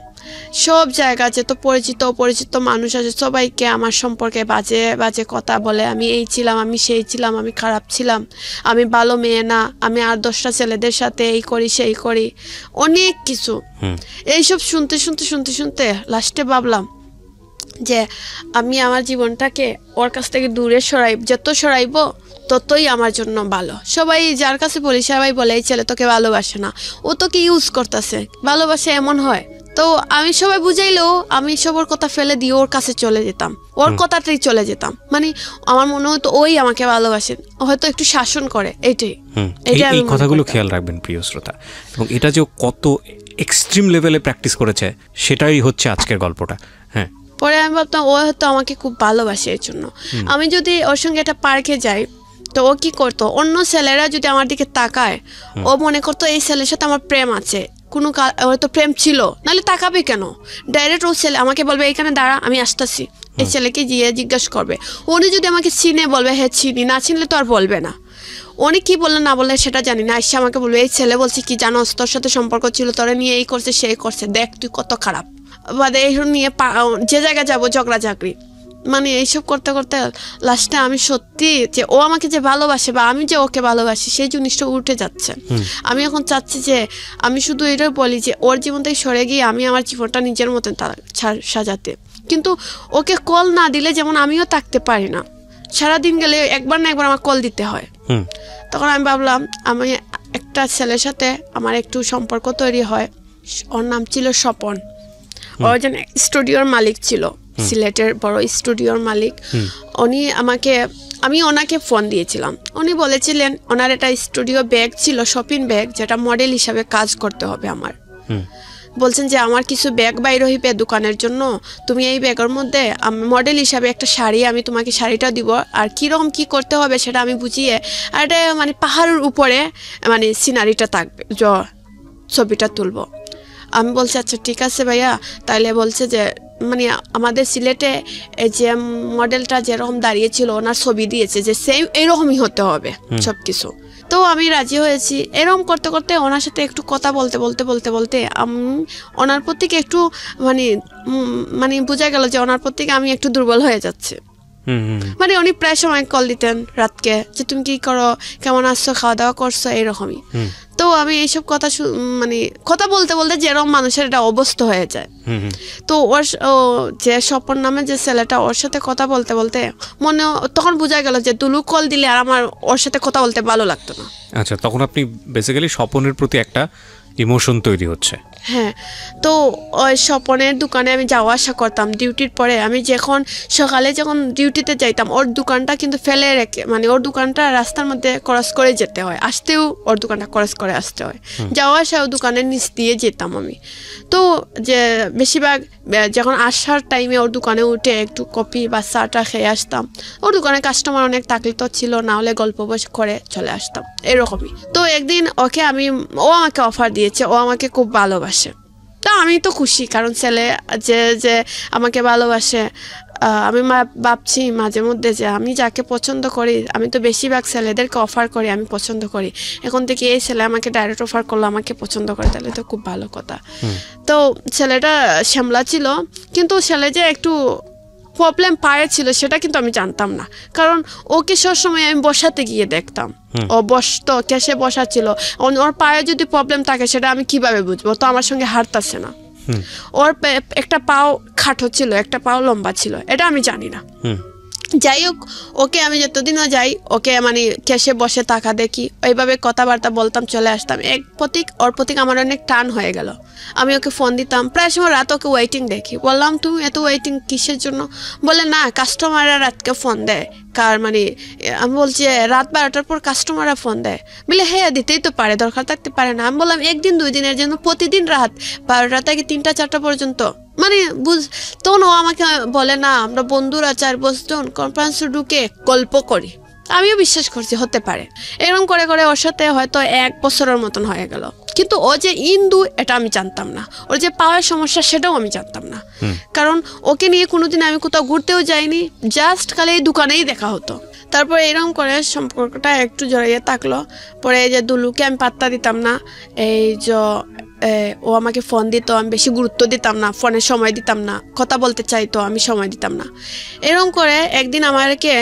B: সব জায়গা যত পরিচিত অপরিচিত মানুষ আছে সবাইকে আমার সম্পর্কে বাজে বাজে কথা বলে, আমি এই ছিলাম, আমি সেই ছিলাম, আমি খারাপ ছিলাম, আমি ভালো মেয়ে না, আমি আর 10টা ছেলেদের সাথে এই করি সেই করি, অনেক কিছু। এইসব শুনতে শুনতে শুনতে শুনতে লাস্টে ভাবলাম যে আমি আমার জীবনটাকে ওর কাছ থেকে দূরে যত সরাইব ততই আমার জন্য ভালো। সবাই যার কাছে বলি সবাই বলে এই ছেলে তোকে ভালোবাসে না, ও তোকে ইউজ করতেছে, ভালোবাসে এমন হয়। তো আমি সবাই বুঝাইলেও আমি সবার কথা ফেলে দিয়ে ওর কাছে চলে যেতাম, ওর কথাতেই চলে যেতাম। মানে আমার মনে হতো ওই আমাকে ভালোবাসেন, হয়তো একটু শাসন করে, এইটাই।
A: এই কথাগুলো খেয়াল রাখবেন প্রিয় শ্রোতা, এবং এটা যে কত এক্সট্রিম লেভেলে প্র্যাকটিস করেছে সেটাই হচ্ছে আজকের গল্পটা। হ্যাঁ,
B: পরে আমি ভাবতাম ও হয়তো আমাকে খুব ভালোবাসে, এর জন্য আমি যদি ওর সঙ্গে একটা পার্কে যাই তো ও কি করতো, অন্য ছেলেরা যদি আমার দিকে তাকায় ও মনে করতো এই ছেলের সাথে আমার প্রেম আছে, কোনো হয়তো প্রেম ছিল, নাহলে তাকাবে কেন? ডাইরেক্ট ও ছেলে আমাকে বলবে এইখানে দাঁড়া আমি আসতেছি, এই ছেলেকে গিয়ে জিজ্ঞাসা করবে। উনি যদি আমাকে চিনে বলবে হ্যাঁ চিনি, না চিনলে তো আর বলবে না। উনি কি বললেন না বললেন সেটা জানি না, এসে আমাকে বলবে এই ছেলে বলছে কি জানোস তোর সাথে সম্পর্ক ছিল, তোরা নিয়ে এই করছে সেই করছে, দেখ তুই কত খারাপ, বাদে এই নিয়ে যে জায়গায় যাবো ঝগড়া চাকরি। মানে এইসব করতে করতে লাস্টে আমি সত্যি যে ও আমাকে যে ভালোবাসে বা আমি যে ওকে ভালোবাসি সেই জিনিসটা উঠে যাচ্ছে। আমি এখন চাচ্ছি যে আমি শুধু এটাই বলি যে ওর জীবন থেকে সরে গিয়ে আমি আমার জীবনটা নিজের মতন সাজাতে, কিন্তু ওকে কল না দিলে যেমন আমিও থাকতে পারি না, সারাদিন গেলে একবার না একবার আমার কল দিতে হয়। তখন আমি ভাবলাম আমি একটা ছেলের সাথে আমার একটু সম্পর্ক তৈরি হয়, ওর নাম ছিল স্বপন, ও একজন স্টুডিওর মালিক ছিল, সিলেটের বড় স্টুডিওর মালিক। আমি ওনাকে ফোন দিয়েছিলাম, উনি বলেছিলেন ওনার একটা স্টুডিও ব্যাগ ছিল, শপিং ব্যাগ, যেটা মডেল হিসাবে কাজ করতে হবে আমার। বলছেন যে আমার কিছু ব্যাগ বাইর হইবে দোকানের জন্য, তুমি এই ব্যাগের মধ্যে মডেল হিসাবে একটা শাড়ি, আমি তোমাকে শাড়িটা দিব, আর কীরকম কী করতে হবে সেটা আমি বুঝিয়ে, আর এটা মানে পাহাড়ের উপরে মানে সিনারিটা থাকবে, ছবিটা তুলবো। আমি বলছি আচ্ছা ঠিক আছে ভাইয়া। তাইলে বলছে যে মানে আমাদের সিলেটে এই যে মডেলটা যেরকম দাঁড়িয়েছিল ওনার ছবি দিয়েছে যে সেম এইরকমই হতে হবে সব কিছু। তো আমি রাজি হয়েছি। এরকম করতে করতে ওনার সাথে একটু কথা বলতে বলতে বলতে বলতে ওনার প্রতি একটু মানে বোঝা গেল যে ওনার প্রতি আমি একটু দুর্বল হয়ে যাচ্ছে। মানে উনি প্রায় সময় কল দিতেন রাতকে, যে তুমি কি করো, কেমন আসছো, খাওয়া দাওয়া করছো, এইরকমই। তো আমি এইসব কথা মানে কথা বলতে বলতে যেরকম মানুষের এটা অবস্থা হয়ে যায়। তো ওর যে স্বপন নামে যে ছেলেটা, ওর সাথে কথা বলতে বলতে মনে তখন বোঝা গেল যে দুলু কল দিলে আর আমার ওর সাথে কথা বলতে ভালো লাগতো না।
A: আচ্ছা, তখন আপনি বেসিক্যালি স্বপনের প্রতি একটা ইমোশন তৈরি হচ্ছে।
B: হ্যাঁ, তো ওই স্বপনের দোকানে আমি যাওয়া আসা করতাম ডিউটির পরে। আমি সকালে যখন ডিউটিতে যাইতাম, ওর দোকানটা কিন্তু ফেলে রেখে, মানে ওর দোকানটা রাস্তার মধ্যে ক্রস করে যেতে হয়, আসতেও ওর দোকানটা ক্রস করে আসতে হয়, যাওয়া আসা ও দোকানের নিচ দিয়ে যেতাম আমি। তো যে বেশিরভাগ যখন আসার টাইমে ওর দোকানে উঠে একটু কফি বা চাটা খেয়ে আসতাম। ওর দোকানে কাস্টমার অনেক থাকলে তো ছিল, না হলে গল্প করে চলে আসতাম, এরকমই। তো একদিন ও আমাকে অফার দিয়েছে, ও আমাকে খুব ভালোবাসে। তা আমি তো খুশি, কারণ ছেলে যে আমাকে ভালোবাসে। আমি ভাবছি মাঝে মধ্যে যে আমি যাকে পছন্দ করি, আমি তো বেশিরভাগ ছেলেদেরকে অফার করি, আমি পছন্দ করি। এখন থেকে এই ছেলে আমাকে ডাইরেক্ট অফার করলো, আমাকে পছন্দ করে, তাহলে তো খুব ভালো কথা। তো ছেলেটা শ্যামলা ছিল, কিন্তু ছেলে যে একটু প্রবলেম পায়ে ছিল সেটা কিন্তু আমি জানতাম না, কারণ ওকে সবসময় আমি বসাতে গিয়ে দেখতাম, ও বসতো, কেসে বসা ছিল। ওর পায়ে যদি প্রবলেম থাকে সেটা আমি কিভাবে বুঝবো? তো আমার সঙ্গে হাঁটতেছে না, ওর একটা পাও খাটো ছিল, একটা পাও লম্বা ছিল, এটা আমি জানি না। যাই হোক, ওকে আমি যতদিনও যাই ওকে মানে কেসে বসে টাকা দেখি, ওইভাবে কথাবার্তা বলতাম, চলে আসতাম। ওর প্রতি আমার অনেক টান হয়ে গেল। আমি ওকে ফোন দিতাম, প্রায় সময় রাত ওকে ওয়েটিং দেখি। বললাম, তুমি এত ওয়েটিং কিসের জন্য? বলে, না, কাস্টমাররা রাতকে ফোন দেয়। আমি বলছি, রাত 12টার পর কাস্টমাররা ফোন দেয়? বলে, হ্যাঁ, দিতেই তো পারে, দরকার থাকতে পারে না। আমি বললাম, একদিন 2 দিনের জন্য প্রতিদিন রাত 12টা থেকে 3টা-4টা পর্যন্ত, মানে তখন ও আমাকে বলে, না, আমরা বন্ধুরা 4-5 জন কনফারেন্স ঢুকে গল্প করি। আমিও বিশ্বাস করছি হতে পারে। এরকম করে করে ওর সাথে হয়তো 1 বছরের মতন হয়ে গেল, কিন্তু ও যে ইন্দু এটা আমি জানতাম না, ওর যে পাওয়ার সমস্যা সেটাও আমি জানতাম না, কারণ ওকে নিয়ে কোনোদিন আমি কোথাও ঘুরতেও যাইনি, জাস্ট খালি এই দোকানেই দেখা হতো। তারপরে এরকম করে সম্পর্কটা একটু জড়িয়ে থাকলো। পরে এই যে দুলুকে আমি পাত্তা দিতাম না, এই যে ও আমাকে ফোন দিত, আমি বেশি গুরুত্ব দিতাম না, ফোনে সময় দিতাম না, কথা বলতে চাইতো, আমি সময় দিতাম না। এরকম করে একদিন আমাকে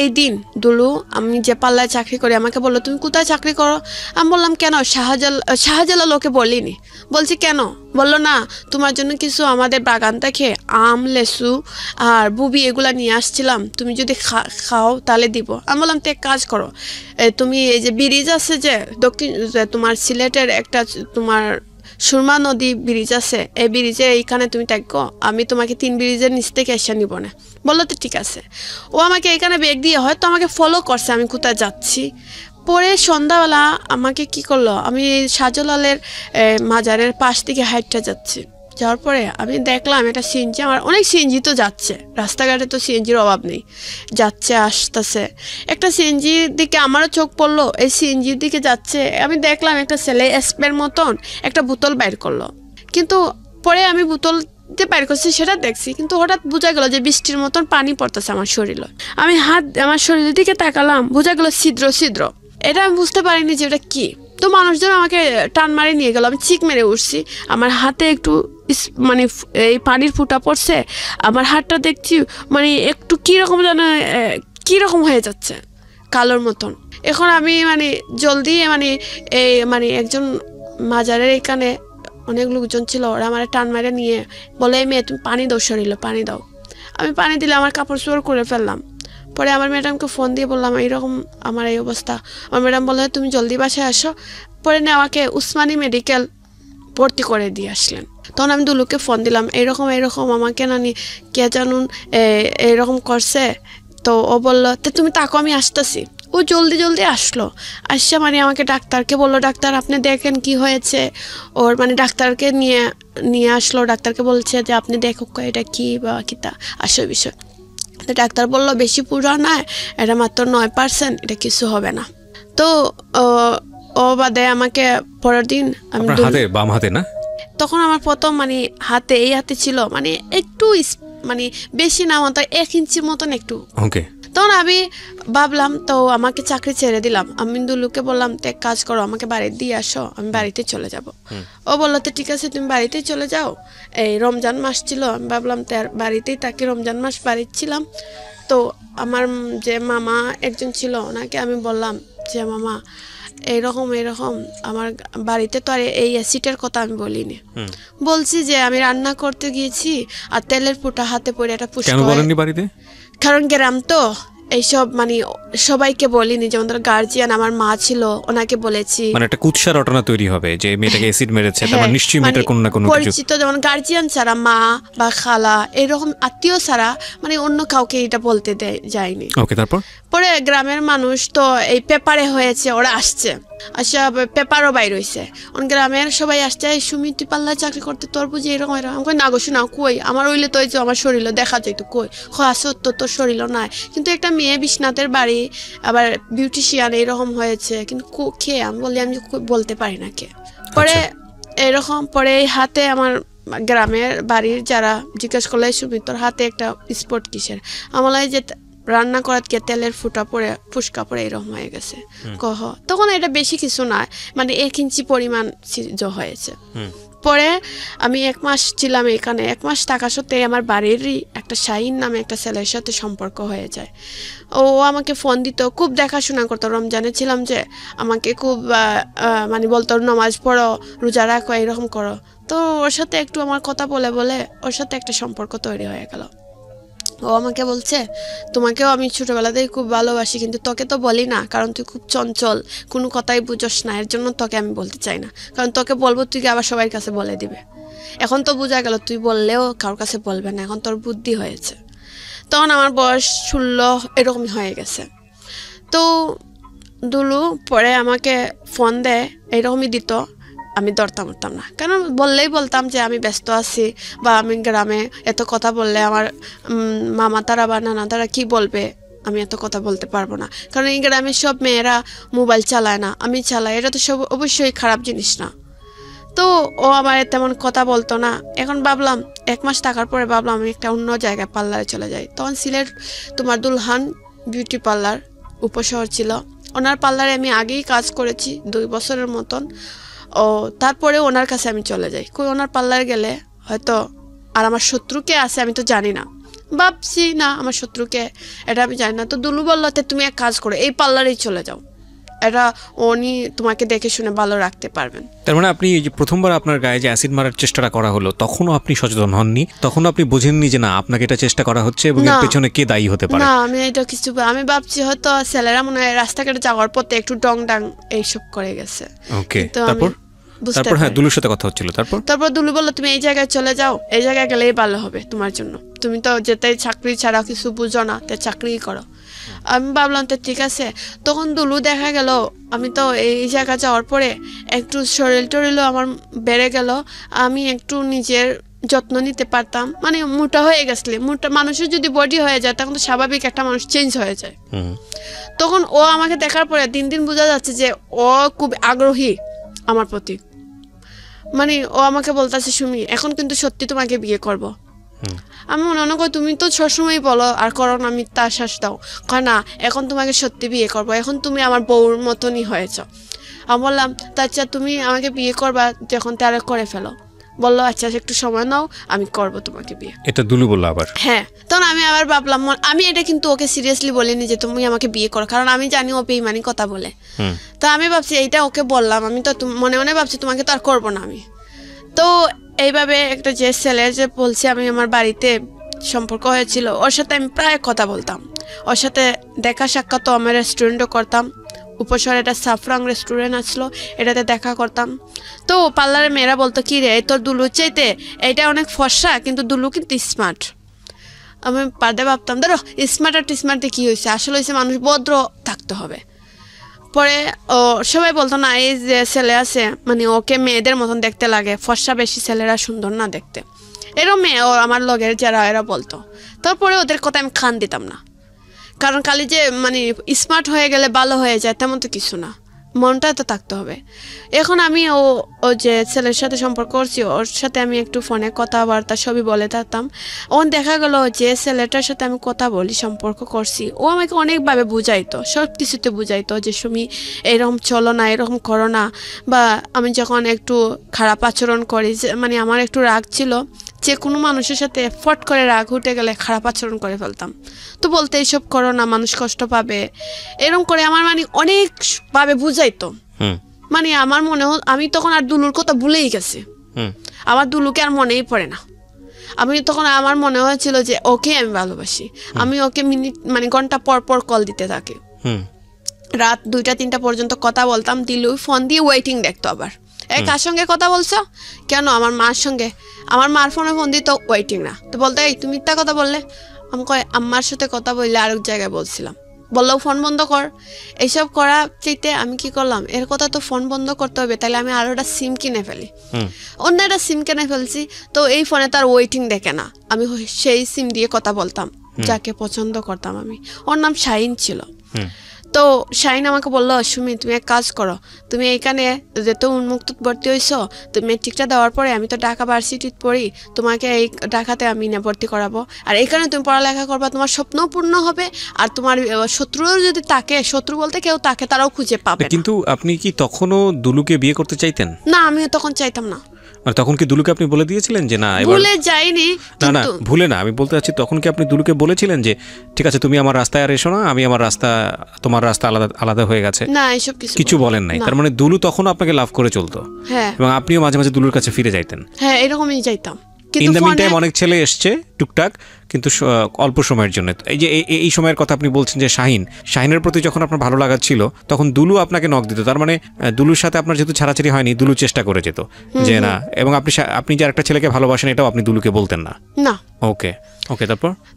B: এই দিন দুলু, আমি যে পাল্লায় চাকরি করি, আমাকে বললো, তুমি কোথায় চাকরি করো? আমি বললাম, কেন? শাহজালাল ওকে বলিনি। বলছি, কেন? বললো, না, তোমার জন্য কিছু আমাদের বাগান থেকে আম, লেসু আর বুবি এগুলা নিয়ে আসছিলাম, তুমি যদি খাও তাহলে দিব। আমি বললাম, তো এক কাজ করো, তুমি এই যে ব্রিজ আছে যে তোমার সিলেটের একটা তোমার সুরমা নদী ব্রিজ আছে, এই ব্রিজে এইখানে তুমি থাকো, আমি তোমাকে 3 ব্রিজের নিচ থেকে এসে নিব না। বললো, তো ঠিক আছে। ও আমাকে এখানে ব্যাগ দিয়ে হয়তো আমাকে ফলো করছে আমি কোথায় যাচ্ছি। পরে সন্ধ্যাবেলা আমাকে কি করলো, আমি শাহজালালের মাজারের পাশ থেকে হাইটটা যাচ্ছি, যাওয়ার পরে আমি দেখলাম একটা সিএনজি, আমার অনেক সিএনজি তো যাচ্ছে, রাস্তাঘাটে তো সিএনজির অভাব নেই, যাচ্ছে আসতেছে। একটা সিএনজির দিকে আমারও চোখ পড়লো, এই সিএনজির দিকে যাচ্ছে। আমি দেখলাম একটা ছেলে স্প্রের মতন একটা বোতল বাইর করলো, কিন্তু পরে আমি বোতল যে বাইর করছি সেটা দেখছি, কিন্তু হঠাৎ বোঝা গেল যে বৃষ্টির মতন পানি পড়তেছে আমার শরীরে। আমি আমার শরীরের দিকে তাকালাম, বোঝা গেল ছিদ্র ছিদ্র। এটা আমি বুঝতে পারিনি যে এটা কি। তো মানুষজন আমাকে টান মারে নিয়ে গেল, আমি চিক মেরে উঠছি, আমার হাতে একটু মানে এই পানির ফুটা পড়ছে, আমার হাতটা দেখছি মানে একটু কীরকম যেন কীরকম হয়ে যাচ্ছে, কালোর মতন। এখন আমি মানে জলদি মানে একজন মাজারের এখানে অনেক লোকজন ছিল, ওরা আমার টান মারে নিয়ে বলে, এই মেয়ে তুমি পানি দাও, শরীরে পানি দাও। আমি পানি দিলে আমার কাপড় চোপড় করে ফেললাম। পরে আমার ম্যাডামকে ফোন দিয়ে বললাম, এইরকম আমার এই অবস্থা। আমার ম্যাডাম বললো, তুমি জলদি বাসায় আসো। পরে আমাকে উসমানী মেডিকেল ভর্তি করে দিয়ে আসলেন। তখন আমি দুলুকে ফোন দিলাম, এইরকম আমাকে নানি কে জানুন এইরকম করছে। তো ও বললো, তো তুমি তাকো, আমি আসতেছি। ও জলদি আসলো, আসছে মানে আমাকে ডাক্তারকে বললো, ডাক্তার আপনি দেখেন কি হয়েছে ওর। মানে ডাক্তারকে নিয়ে আসলো, ডাক্তারকে বলছে যে আপনি দেখো এটা কি বা কিতা আসল বিষয়। তো ডাক্তার বললো, বেশি পুরা না, এটা মাত্র 9%, এটা কিছু হবে না। তো ও বাদে আমাকে পরের দিন আমি
A: বাম হাতে না,
B: তখন আমার প্রথম মানে এই হাতে ছিল, মানে একটু মানে বেশি না, মাত্র 1 ইঞ্চির মতন একটু।
A: ওকে।
B: তখন আমি ভাবলাম, তো আমাকে চাকরি ছেড়ে দিলাম। আমি দুলুকে বললাম, তো এক কাজ করো, আমাকে বাড়ি দিয়ে আসো, আমি বাড়িতে চলে যাব। ও বললো, তো ঠিক আছে, তুমি বাড়িতেই চলে যাও। এই রমজান মাস ছিল, আমি ভাবলাম তো বাড়িতেই তাকে রমজান মাস বাড়িতে ছিলাম। তো আমার যে মামা একজন ছিল, ওনাকে আমি বললাম যে, মামা এইরকম আমার বাড়িতে তো আর এই অ্যাসিডের কথা আমি বলিনি, বলছি যে আমি রান্না করতে গিয়েছি আর তেলের ফুটা হাতে পড়ে একটা পুষ্প।
A: কেন বলেননি বাড়িতে?
B: কারণ গ্রাম তো এইসব মানে সবাইকে বলিনি, যেমন ধর গার্জিয়ান আমার মা ছিল ওনাকে বলেছি,
A: মানে একটা কুৎসা রটনা তৈরি হবে যে মেয়েটাকে অ্যাসিড মেরেছে, তারপর নিশ্চয়ই মেয়েটার কোনো না কোনো কিছু
B: পরিচিত, যেমন গার্জিয়ান ছাড়া মা বা খালা এরকম আত্মীয় ছাড়া মানে অন্য কাউকে এটা বলতে যায়নি।
A: ওকে, তারপর
B: পরে গ্রামের মানুষ তো এই পেপারে হয়েছে, ওরা আসছে, আচ্ছা পেপারও বাইর হয়েছে, গ্রামের সবাই আসছে, এই সুমি তুই পাল্লায় চাকরি করতে তোর বুঝি এরকম এরকম। আমি কই না গো শোনা, কই আমার হইলে তো যে আমার শরীরও দেখা যাইতো, কই আসো তো তোর শরীরও নাই, কিন্তু একটা মেয়ে বিশ্বনাথের বাড়ি আবার বিউটিশিয়ান এরকম হয়েছে, কিন্তু কে? আমি বলি আমি বলতে পারি না কে। পরে এরকম পরে এই হাতে আমার গ্রামের বাড়ির যারা জিজ্ঞেস করলে সুমি তোর হাতে একটা স্পট কিসের, আমার লাগে যে রান্না করার কে তেলের ফুটা পড়ে ফুসকা পড়ে এরকম হয়ে গেছে কহ। তখন এটা বেশি কিছু নয়, মানে 1 ইঞ্চি পরিমাণ হয়েছে। পরে আমি 1 মাস ছিলাম এখানে, 1 মাস থাকা সত্ত্বে আমার বাড়িরই একটা শাহিন নামে একটা ছেলের সাথে সম্পর্ক হয়ে যায়। ও আমাকে ফোন দিত, খুব দেখাশোনা করতো, রমজানে ছিলাম যে আমাকে খুব মানে বলতো নামাজ পড়ো, রোজা রাখো, এরকম করো। তো ওর সাথে একটু আমার কথা বলে বলে ওর সাথে একটা সম্পর্ক তৈরি হয়ে গেল। ও আমাকে বলছে তোমাকেও আমি ছোটবেলাতেই খুব ভালোবাসি, কিন্তু তোকে তো বলি না, কারণ তুই খুব চঞ্চল, কোনো কথাই বুঝোস না, এর জন্য তোকে আমি বলতে চাই না, কারণ তোকে বলবো তুই আবার সবার কাছে বলে দিবে। এখন তো বোঝা গেল তুই বললেও কারোর কাছে বলবে না, এখন তোর বুদ্ধি হয়েছে। তখন আমার বয়স 16 এরকমই হয়ে গেছে। তো দুলু পরে আমাকে ফোন দেয়, এইরকমই দিত, আমি ধরতাম না, কারণ বললেই বলতাম যে আমি ব্যস্ত আছি, বা আমি গ্রামে এত কথা বললে আমার মামা তারা বা নানা তারা কি বলবে, আমি এত কথা বলতে পারবো না, কারণ এই গ্রামে সব মেয়েরা মোবাইল চালায় না, আমি চালাই, এটা তো সব অবশ্যই খারাপ জিনিস না। তো ও আমার তেমন কথা বলতো না। এখন ভাবলাম 1 মাস থাকার পরে ভাবলাম আমি একটা অন্য জায়গায় পার্লারে চলে যাই। তখন সিলেট তোমার দুলহান বিউটি পার্লার উপশহর ছিল, ওনার পার্লারে আমি আগেই কাজ করেছি 2 বছরের মতন। ও তারপরে ওনার কাছে আমি চলে যাই, কই ওনার পার্লারে গেলে হয়তো আর আমার শত্রুকে আছে আমি তো জানি না, ভাবছি না আমার শত্রুকে, এটা আমি জানি না। তো দুলু বললো তুমি এক কাজ করো, এই পার্লারেই চলে যাও, এটা উনি তোমাকে দেখে শুনে ভালো রাখতে পারবেন।
A: তার মানে আপনি এই যে প্রথমবার আপনার গায়ে যে অ্যাসিড মারার চেষ্টাটা করা হলো, তখনও আপনি সচেতন হননি, তখনও আপনি বোঝেননি যে না আপনাকে এটা চেষ্টা করা হচ্ছে এবং এর পেছনে কে দায়ী হতে পারে?
B: না, আমি এটা কিছু, আমি ভাবছি হয়তো ছেলেরা মনে হয় রাস্তাঘাটে যাওয়ার পথে একটু ডং ডাং এইসব করে গেছে।
A: ওকে, তারপর হ্যাঁ দুলুর সাথে কথা হচ্ছিল, তারপর
B: দুলু বললো তুমি এই জায়গায় চলে যাও, এই জায়গায় গেলেই ভালো হবে তোমার জন্য, তুমি তো যেতে চাকরি ছাড়া কিছু বুঝো না, তাই চাকরি করো। আমি ভাবলাম তো ঠিক আছে। তখন দুলু দেখা গেল আমি তো এই জায়গা যাওয়ার পরে একটু শরীর টরিলও আমার বেড়ে গেল, আমি একটু নিজের যত্ন নিতে পারতাম, মানে মোটা হয়ে গেছলে, মোটা মানুষের যদি বডি হয়ে যায় তখন তো স্বাভাবিক একটা মানুষ চেঞ্জ হয়ে যায়। তখন ও আমাকে দেখার পরে দিন দিন বোঝা যাচ্ছে যে ও খুব আগ্রহী আমার প্রতি, মানে ও আমাকে বলতেছে সুমি এখন কিন্তু সত্যি তোমাকে বিয়ে করব। আমি মনে করি তুমি তো সবসময় বলো আর করো না, মিথ্যা আশ্বাস দাও, কয় না এখন তোমাকে সত্যি বিয়ে করবো, এখন তুমি আমার বউর মতনই হয়েছ। আমি বললাম আচ্ছা তুমি আমাকে বিয়ে করবা যখন তারা করে ফেলো। বললো আচ্ছা একটু সময় নাও, আমি করবো তোমাকে বিয়ে।
A: এটা দুলু বললো আবার? হ্যাঁ।
B: তখন আমি আবার ভাবলাম, আমি এটা কিন্তু ওকে সিরিয়াসলি বলিনি যে তুমি আমাকে বিয়ে করো, কারণ আমি জানি ও বেইমানি কথা বলে। তো আমি ভাবছি এইটা ওকে বললাম, আমি তো মনে মনে ভাবছি তোমাকে তো আর করবো না আমি। তো এইভাবে একটা যে ছেলে যে বলছি আমি আমার বাড়িতে সম্পর্ক হয়েছিল, ওর সাথে আমি প্রায় কথা বলতাম, ওর সাথে দেখা সাক্ষাৎ আমার রেস্টুরেন্টও করতাম, উপশহরে একটা সাফরাং রেস্টুরেন্ট আসলো, এটাতে দেখা করতাম। তো পার্লারের মেয়েরা বলতো কি রে তোর দুলুর চাইতে এইটা অনেক ফর্সা, কিন্তু দুলু কিন্তু স্মার্ট। আমি পার্দে ভাবতাম ধরো স্মার্ট আর স্মার্টে কী হয়েছে, আসলে হয়েছে মানুষ ভদ্র থাকতে হবে। পরে ও সবাই বলতো না এই যে ছেলে আছে মানে ওকে মেয়েদের মতন দেখতে লাগে, ফর্সা বেশি ছেলেরা সুন্দর না দেখতে, এরও মেয়ে ও আমার লগের যারা এরা বলতো। তারপরে ওদের কথা আমি খান দিতাম না, কারণ খালি যে মানে স্মার্ট হয়ে গেলে ভালো হয়ে যায় তেমন তো কিছু না, মনটা তো থাকতে হবে। এখন আমি ও যে ছেলের সাথে সম্পর্ক করছি ওর সাথে আমি একটু ফোনে কথাবার্তা সবই বলে থাকতাম। ওন দেখা গেল যে ছেলেটার সাথে আমি কথা বলি সম্পর্ক করছি ও আমাকে অনেকভাবে বুঝাইতো, সব কিছুতে বুঝাইতো যে সুমি এরকম চলো না, এরকম করো না। বা আমি যখন একটু খারাপ আচরণ করি, মানে আমার একটু রাগ ছিল, যে কোনো মানুষের সাথে ফট করে রাগ উঠে গেলে খারাপ আচরণ করে ফেলতাম, তো বলতে এইসব করো না মানুষ কষ্ট পাবে, এরকম করে আমার মানে অনেকভাবে বুঝাইতো। মানে আমার মনে হল আমি তখন আর দুলুর কথা ভুলেই গেছি, আমার দুলুকে আর মনেই পড়ে না। আমি তখন আমার মনে হয়েছিল যে ওকে আমি ভালোবাসি। আমি ওকে মিনিট মানে ঘন্টা পর পর কল দিতে থাকি, রাত 2টা-3টা পর্যন্ত কথা বলতাম। দিলু ফোন দিয়ে ওয়েটিং দেখতো, আবার কার সঙ্গে কথা বলছো, কেন আমার মার সঙ্গে। আমার মার ফোনে ফোন দিত, ওয়েটিং না, তো বলতো এই তুমি মিথ্যা কথা বললে। আমি কয় আম্মার সাথে কথা বললে আরেক জায়গায় বলছিলাম। বললো ফোন বন্ধ কর। এইসব করা চাইতে আমি কি করলাম, এর কথা তো ফোন বন্ধ করতে হবে, তাহলে আমি আরো একটা সিম কিনে ফেলি। অন্য একটা সিম কিনে ফেলছি, তো এই ফোনে তার ওয়েটিং দেখে না, আমি সেই সিম দিয়ে কথা বলতাম যাকে পছন্দ করতাম আমি। ওর নাম শাহিন ছিল। তো শাহিন আমাকে বললো, সুমি তুমি এক কাজ করো, তুমি এইখানে যেহেতু উন্মুক্ত ভর্তি হয়েছো, তুমি মেট্রিকটা দেওয়ার পরে আমি তো ঢাকা ভার্সিটিতে পড়ি, তোমাকে এই ঢাকাতে আমি না ভর্তি করাবো, আর এখানে তুমি পড়ালেখা করবা, তোমার স্বপ্ন পূর্ণ হবে, আর তোমার শত্রুও যদি থাকে, শত্রু বলতে কেউ থাকে, তারাও খুঁজে পাবে।
A: কিন্তু আপনি কি তখনও দুলুকে বিয়ে করতে চাইতেন?
B: না, আমি তখন চাইতাম না।
A: মানে তখন কি দুলুকে আপনি বলে দিয়েছিলেন যে না?
B: ভুলে যাইনি।
A: না না, ভুলে না, আমি বলতে চাচ্ছি তখন কি আপনি দুলুকে বলেছিলেন যে ঠিক আছে তুমি আমার রাস্তায় আর এসো না, আমি আমার রাস্তা, তোমার রাস্তা আলাদা আলাদা হয়ে গেছে?
B: না, এসব
A: কিছু বলেন নাই। তার মানে দুলু তখনও আপনাকে লাভ করে চলতো?
B: হ্যাঁ।
A: এবং আপনিও মাঝে মাঝে দুলুর কাছে ফিরে যাইতেন?
B: হ্যাঁ, এরকমই যাইতাম।
A: ইন দ্য মিন টাইম অনেক ছেলে এসছে টুকটাক, কিন্তু অল্প সময়ের জন্য। এই যে এই সময়ের কথা আপনি বলছেন যে শাহিনের প্রতি যখন আপনার ভালো লাগা ছিল, তখন দুলু আপনাকে নক দিত। তার মানে দুলুর সাথে আপনার যেহেতু ছাড়াছাড়ি হয়নি, দুলু চেষ্টা করে যেত যে না, এবং আপনি যে একটা ছেলেকে ভালোবাসেন এটাও আপনি দুলুকে বলতেন না?
B: না।
A: ওকে ওকে,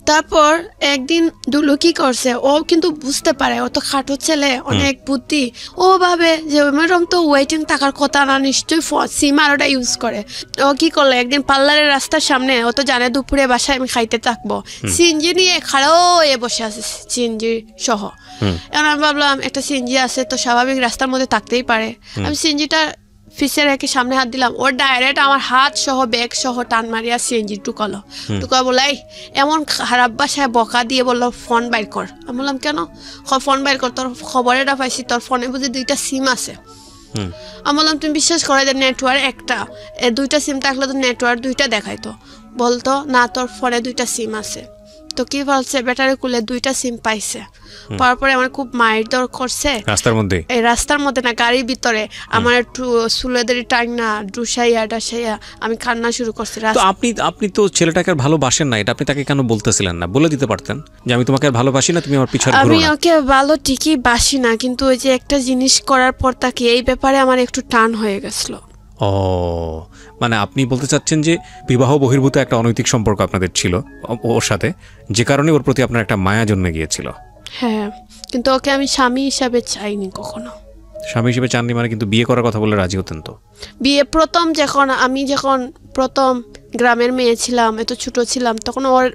A: তারপর
B: একদিন দুলু কি করছে, ও কিন্তু বুঝতে পারে, ও তো খাটো ছেলে, অনেক বুদ্ধি। ও ভাবে যে ম্যাডাম তো ওয়েটিং থাকার কথা না, নিশ্চয়ই সিম আর ওটা ইউজ করে। ও কি করলো, একদিন পার্লারের রাস্তার সামনে, ও তো জানে দুপুরে বাসায় আমি খাইতে থাকবো, সিএনজি নিয়ে খাড়াও এ বসে আছে, সিএনজি সহ। এখন আমি ভাবলাম একটা সিএনজি আছে তো স্বাভাবিক রাস্তার মধ্যে থাকতেই পারে। আমি সিএনজিটা ফিসে রেখে সামনে হাত দিলাম, ওর ডাইরেক্ট আমার হাত সহ ব্যাগ সহ টান মারিয়া সিএনজি ঢুকালো। বলাই এমন খারাপ বাসায় বকা দিয়ে বললো ফোন বাইর কর। আমি বললাম কেন? ফোন বাইর কর, তোর খবরেটা পাইছি তোর ফোনে বুঝি 2টা সিম আছে। আমি বললাম তুমি বিশ্বাস করে যে নেটওয়ার্ক একটা, 2টা সিম থাকলে তো নেটওয়ার্ক 2টা দেখাইতো। বলতো না তোর ফোনে 2টা সিম আছে। তো কি বলছে, ব্যাটারি খুলে 2টা সিম পাইছে। পাওয়ার পরে আমার খুব মায়ের দর করছে রাস্তার মধ্যে, এই রাস্তার মধ্যে না, গাড়ির ভিতরে আমার একটু চুলেদের টাইনা ডুসাইয়া ডাসাইয়া আমি কান্না শুরু করছি।
A: আপনি তো ছেলেটাকে আর ভালোবাসেন না, এটা আপনি তাকে কেন বলতেছিলেন না? বলে দিতে পারতেন যে আমি তোমাকে আর ভালোবাসি না, তুমি আমার পিছনে ঘুরো না।
B: আমি ওকে ভালো ঠিকই বাসি না, কিন্তু ওই যে একটা জিনিস করার পর তাকে এই ব্যাপারে আমার একটু টান হয়ে গেছিল।
A: ও মানে আপনি বলতে চাচ্ছেন যে বিবাহ বহির্ভূত একটা অনৈতিক সম্পর্ক আপনাদের ছিল ওর সাথে, যে কারণে ওর প্রতি আপনার একটা মায়া জন্মে গিয়েছিল।
B: হ্যাঁ, কিন্তু ওকে আমি স্বামী হিসাবে চাইনি কখনো।
A: স্বামী হিসেবে চাননি মানে? কিন্তু বিয়ে করার কথা বলে রাজি হতেন তো?
B: বিয়ে প্রথম যখন প্রথম গ্রামের মেয়ে ছিলাম, এত ছোট ছিলাম, তখন ওর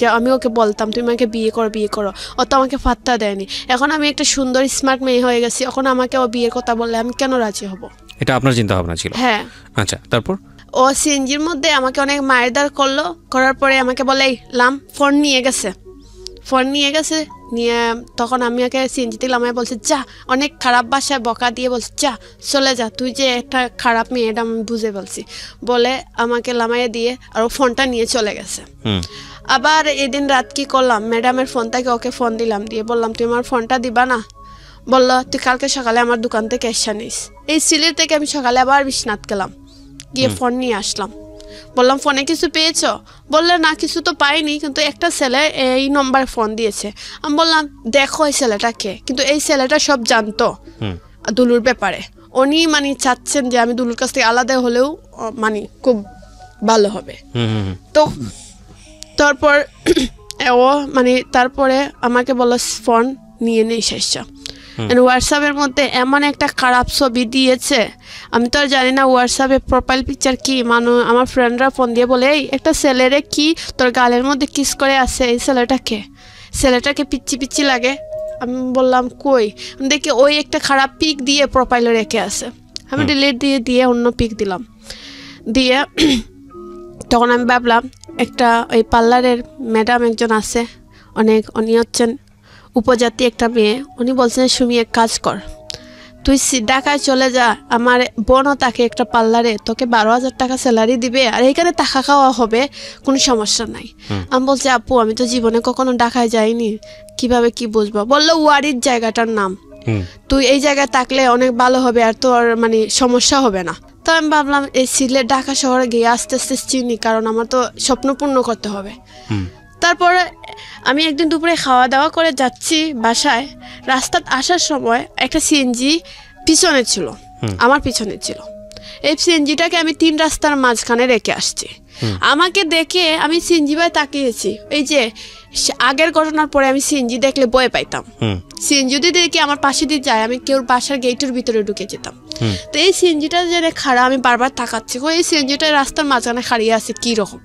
B: যে আমি ওকে বলতাম তুমি আমাকে বিয়ে করো, ও তো আমাকে পাত্তা দেয়নি। এখন আমি একটা সুন্দর স্মার্ট মেয়ে হয়ে গেছি, এখন আমাকে ও বিয়ের কথা বললে আমি কেন রাজি হব?
A: এটা আপনার চিন্তা ভাবনা ছিল?
B: হ্যাঁ।
A: আচ্ছা, তারপর?
B: ও সিএনজির মধ্যে আমাকে অনেক মারধর করলো, করার পরে আমাকে বলে ফোন নিয়ে গেছে। নিয়ে তখন আমি ওকে সিএনজিতে আমায় বলছে যা, অনেক খারাপ ভাষায় বকা দিয়ে বলছে যা চলে যা, তুই যে একটা খারাপ মেয়ে এটা আমি বুঝে বলছি বলে আমাকে লামাইয়ে দিয়ে আর ও ফোনটা নিয়ে চলে গেছে। আবার এদিন রাত কি করলাম, ম্যাডামের ফোন থেকে ওকে ফোন দিলাম, দিয়ে বললাম তুই আমার ফোনটা দিবা না? বললো তুই কালকে সকালে আমার দোকান থেকে এসে নিস। এই সিলেট থেকে আমি সকালে আবার বিশ্বনাথ গেলাম, গিয়ে ফোন নিয়ে আসলাম। বললাম ফোনে কিছু পেয়েছো? বললে না কিছু তো পাইনি, কিন্তু একটা ছেলে এই নম্বরে ফোন দিয়েছে। আমি বললাম দেখো এই ছেলেটাকে, কিন্তু এই ছেলেটা সব জানতো দুলুর ব্যাপারে। উনি মানে চাচ্ছেন যে আমি দুলুর কাছ থেকে আলাদা হলেও মানে খুব ভালো হবে। তো তারপর ও মানে তারপরে আমাকে বললো ফোন নিয়ে নেই শেষ। হোয়াটসঅ্যাপের মধ্যে এমন একটা খারাপ ছবি দিয়েছে, আমি তো আর জানি না হোয়াটসঅ্যাপে প্রোফাইল পিকচার কি। আমার ফ্রেন্ডরা ফোন দিয়ে বলে এই একটা ছেলেরে কি তোর গালের মধ্যে কিস করে আছে, এই ছেলেটাকে পিচ্ছি লাগে। আমি বললাম কই, দেখি ওই একটা খারাপ পিক দিয়ে প্রোফাইলে রেখে আছে। আমি ডিলিট দিয়ে অন্য পিক দিলাম। দিয়ে তখন আমি ভাবলাম একটা ওই পার্লারের ম্যাডাম একজন আছে, উনি হচ্ছেন উপজাতি একটা মেয়ে। উনি বলছেন সুমি এক কাজ কর, তুই ঢাকায় চলে যা, আমার বোনও তাকে একটা পার্লারে, তোকে 12,000 টাকা স্যালারি দিবে, আর এইখানে টাকা খাওয়া হবে, কোনো সমস্যা নাই। আমি বলছি আপু আমি তো জীবনে কখনো ঢাকায় যাইনি, কিভাবে কি বুঝবো? বললো ওয়ারির জায়গাটার নাম, তুই এই জায়গায় থাকলে অনেক ভালো হবে, আর তোর মানে সমস্যা হবে না। তো আমি ভাবলাম এই সিলেট ঢাকা শহরে গিয়ে আস্তে আস্তে চিনি, কারণ আমার তো স্বপ্ন পূর্ণ করতে হবে। তারপরে আমি একদিন দুপুরে খাওয়া দাওয়া করে যাচ্ছি বাসায়, রাস্তায় আসার সময় একটা সিএনজি পিছনে ছিল, আমার পিছনে ছিল। এই সিএনজিটাকে আমি 3 রাস্তার মাঝখানে রেখে আসছি। আমাকে দেখে আমি সিএনজি ভাই তাকিয়েছি। এই যে আগের ঘটনার পরে আমি সিএনজি দেখলে ভয় পাইতাম, সিএনজি যদি দেখে আমার পাশে দিয়ে যায় আমি কেউ বাসার গেটের ভিতরে ঢুকে যেতাম। তো এই সিএনজিটা যে খাড়া, আমি বারবার তাকাচ্ছি এই সিএনজিটা রাস্তার মাঝখানে খাড়িয়ে আছে কি রকম।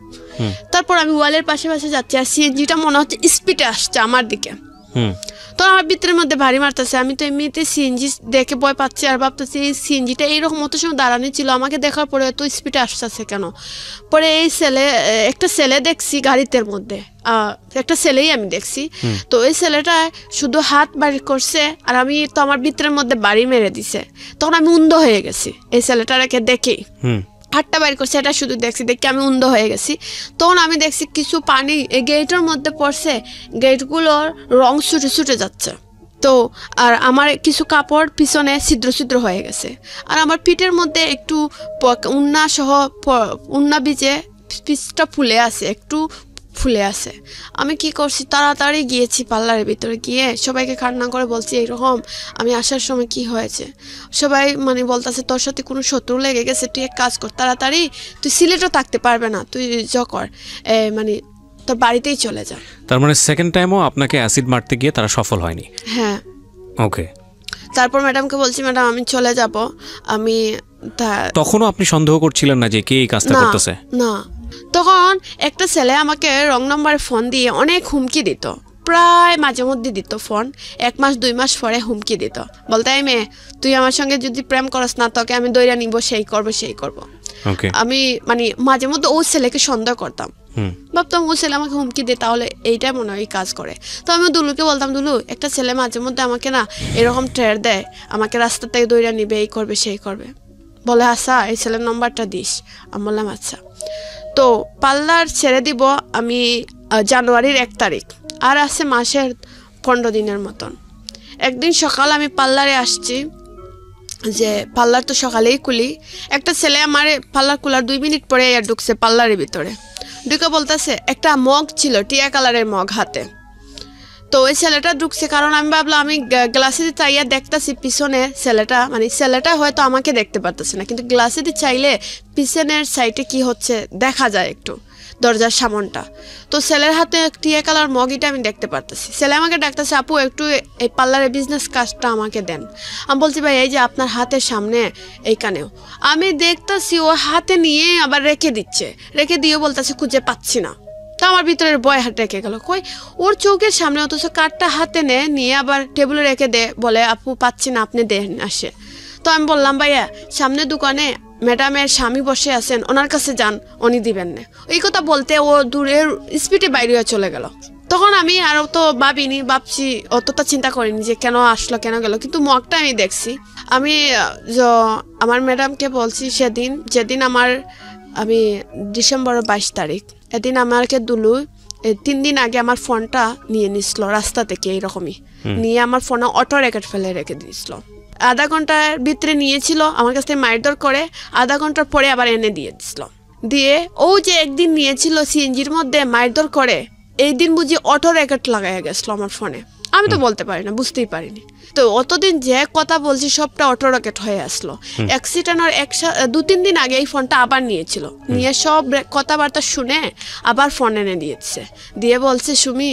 B: তারপর আমি ওয়ালের পাশে পাশে যাচ্ছি আর সিএনজিটা মনে হচ্ছে স্পিডে আসছে আমার দিকে। তো আমার ভিতরের মধ্যে ভারী মারতেছে। আমি তো এমনিতে সিএনজি দেখে ভয় পাচ্ছি আর ভাবতেছি এই সিএনজিটা এইরকম মতো সময় দাঁড়ানো ছিল, আমাকে দেখার পরে এত স্পিডে আসতেছে কেন। পরে এই একটা ছেলে দেখছি গাড়িতে মধ্যে, একটা ছেলেই আমি দেখছি। তো ওই ছেলেটা শুধু হাত বাড়ি করছে আর আমি তো আমার ভিতরের মধ্যে বাড়ি মেরে দিছে। তখন আমি অন্ধ হয়ে গেছি এই ছেলেটাকে দেখেই। হাতটা বাইর করছে এটা শুধু দেখছি, দেখে আমি অন্ধ হয়ে গেছি। তখন আমি দেখছি কিছু পানি এই গেটের মধ্যে পড়ছে, গেটগুলোর রং ছুটে ছুটে যাচ্ছে। তো আর আমার কিছু কাপড় পিছনে ছিদ্র ছিদ্র হয়ে গেছে আর আমার পিঠের মধ্যে একটু উন্না সহ উন্না বীজে পিচটা ফুলে আছে, একটু ফুলে আছে। আমি কি করছি, তাড়াতাড়ি গিয়েছি পার্লারের ভিতরে, গিয়ে সবাইকে কান্না করে বলছি এইরকম আমি আসার সময় কি হয়েছে। সবাই মানে বলতেছে তোর সাথে কোনো শত্রু লেগে গেছে, তুই এক কাজ কর তাড়াতাড়ি, তুই সিলেটও থাকতে পারবে না, তুই কর মানে তোর বাড়িতেই চলে যা।
A: তার মানে সেকেন্ড টাইমও আপনাকে অ্যাসিড মারতে গিয়ে তারা সফল হয়নি?
B: হ্যাঁ।
A: ওকে।
B: তারপর ম্যাডামকে বলছি ম্যাডাম আমি চলে যাব। আমি
A: তখনও আপনি সন্দেহ করছিলেন না যে কে এই কাজটা করতেছে?
B: না। তখন একটা ছেলে আমাকে রং নাম্বারে ফোন দিয়ে অনেক হুমকি দিত, প্রায় মাঝে মধ্যে দিত ফোন, 1 মাস 2 মাস পরে হুমকি দিত, বলতে এই মেয়ে তুই আমার সঙ্গে যদি প্রেম করস না তোকে আমি দইরা নিব, সেই করব। আমি মানে মাঝে মধ্যে ও ছেলেকে সন্দেহ করতাম, ভাবতাম ও ছেলে আমাকে হুমকি দেয় তাহলে এইটা মনে হয় কাজ করে। তো আমি দুলুকে বলতাম দুলু একটা ছেলে মাঝে মধ্যে আমাকে না এরকম ট্রের দেয়, আমাকে রাস্তা থেকে দইরা নিবে, এই করবে সেই করবে। বলে আচ্ছা এই ছেলের নম্বরটা দিস। আমি বললাম আচ্ছা। তো পার্লার ছেড়ে দিব আমি জানুয়ারির 1 তারিখ, আর আছে মাসের 15 দিনের মতন। একদিন সকাল আমি পার্লারে আসছি, যে পার্লার তো সকালেই খুলি, একটা ছেলে আমার পার্লার খোলার 2 মিনিট পরে ঢুকছে পার্লারের ভিতরে, ঢুকে বলতেছে একটা মগ ছিল টিয়া কালারের মগ হাতে। তো ওই ছেলেটা ঢুকছে, কারণ আমি ভাবলাম আমি গ্লাসে দিয়ে চাইয়া দেখতেছি পিছনে ছেলেটা, মানে ছেলেটা হয়তো আমাকে দেখতে পারতেছে না, কিন্তু গ্লাসে দিয়ে চাইলে পিছনের সাইডে কি হচ্ছে দেখা যায় একটু, দরজার সামনটা। তো ছেলের হাতে টিয়া কালার মগিটা আমি দেখতে পারতেছি। ছেলে আমাকে ডাকতেছে আপু একটু এই পার্লারের বিজনেস কাজটা আমাকে দেন। আমি বলছি ভাই এই যে আপনার হাতের সামনে এইখানেও। আমি দেখতেছি ও হাতে নিয়ে আবার রেখে দিচ্ছে, রেখে দিয়ে বলতেছে খুঁজে পাচ্ছি না। তো আমার ভিতরের বয় হাত রেখে গেল, কই ওর চোখের সামনে, অথচ কার্ডটা হাতে নিয়ে আবার টেবিলে রেখে দে, বলে আপু পাচ্ছি না আপনি দেন আসে। তো আমি বললাম ভাইয়া সামনে দোকানে ম্যাডামের স্বামী বসে আছেন, ওনার কাছে যান, উনি দিবেন না। এই কথা বলতে ও দূরের স্পিডে বাইরে চলে গেল। তখন আমি আরও তো ভাবছি অতটা চিন্তা করিনি যে কেন আসলো কেন গেল, কিন্তু মগটা আমি দেখছি। আমি আমার ম্যাডামকে বলছি যেদিন আমি ডিসেম্বরের 22 তারিখ, এদিন আমাকে দুলু 3 দিন আগে আমার ফোনটা নিয়ে নিছিল রাস্তা থেকে, এইরকমই নিয়ে আমার ফোনে অটো রেকর্ড ফেলে রেখে দিয়েছিল। আধা ঘন্টার ভিতরে নিয়েছিল, আমার কাছ থেকে মারধর করে আধা ঘন্টার পরে আবার এনে দিয়ে দিছিল। দিয়ে ও যে একদিন নিয়েছিল সিএনজির মধ্যে মারধর করে, এই দিন বুঝি অটো রেকর্ড লাগাইয়া গেছিল আমার ফোনে। আমি তো বলতে পারি না, বুঝতেই পারিনি। তো অতদিন যে কথা বলছি সবটা অটো রকেট হয়ে আসলো। অ্যাক্সিডেন্টের 2-3 দিন আগে এই ফোনটা আবার নিয়েছিল, নিয়ে সব কথাবার্তা শুনে আবার ফোন এনে দিয়েছে, দিয়ে বলছে সুমি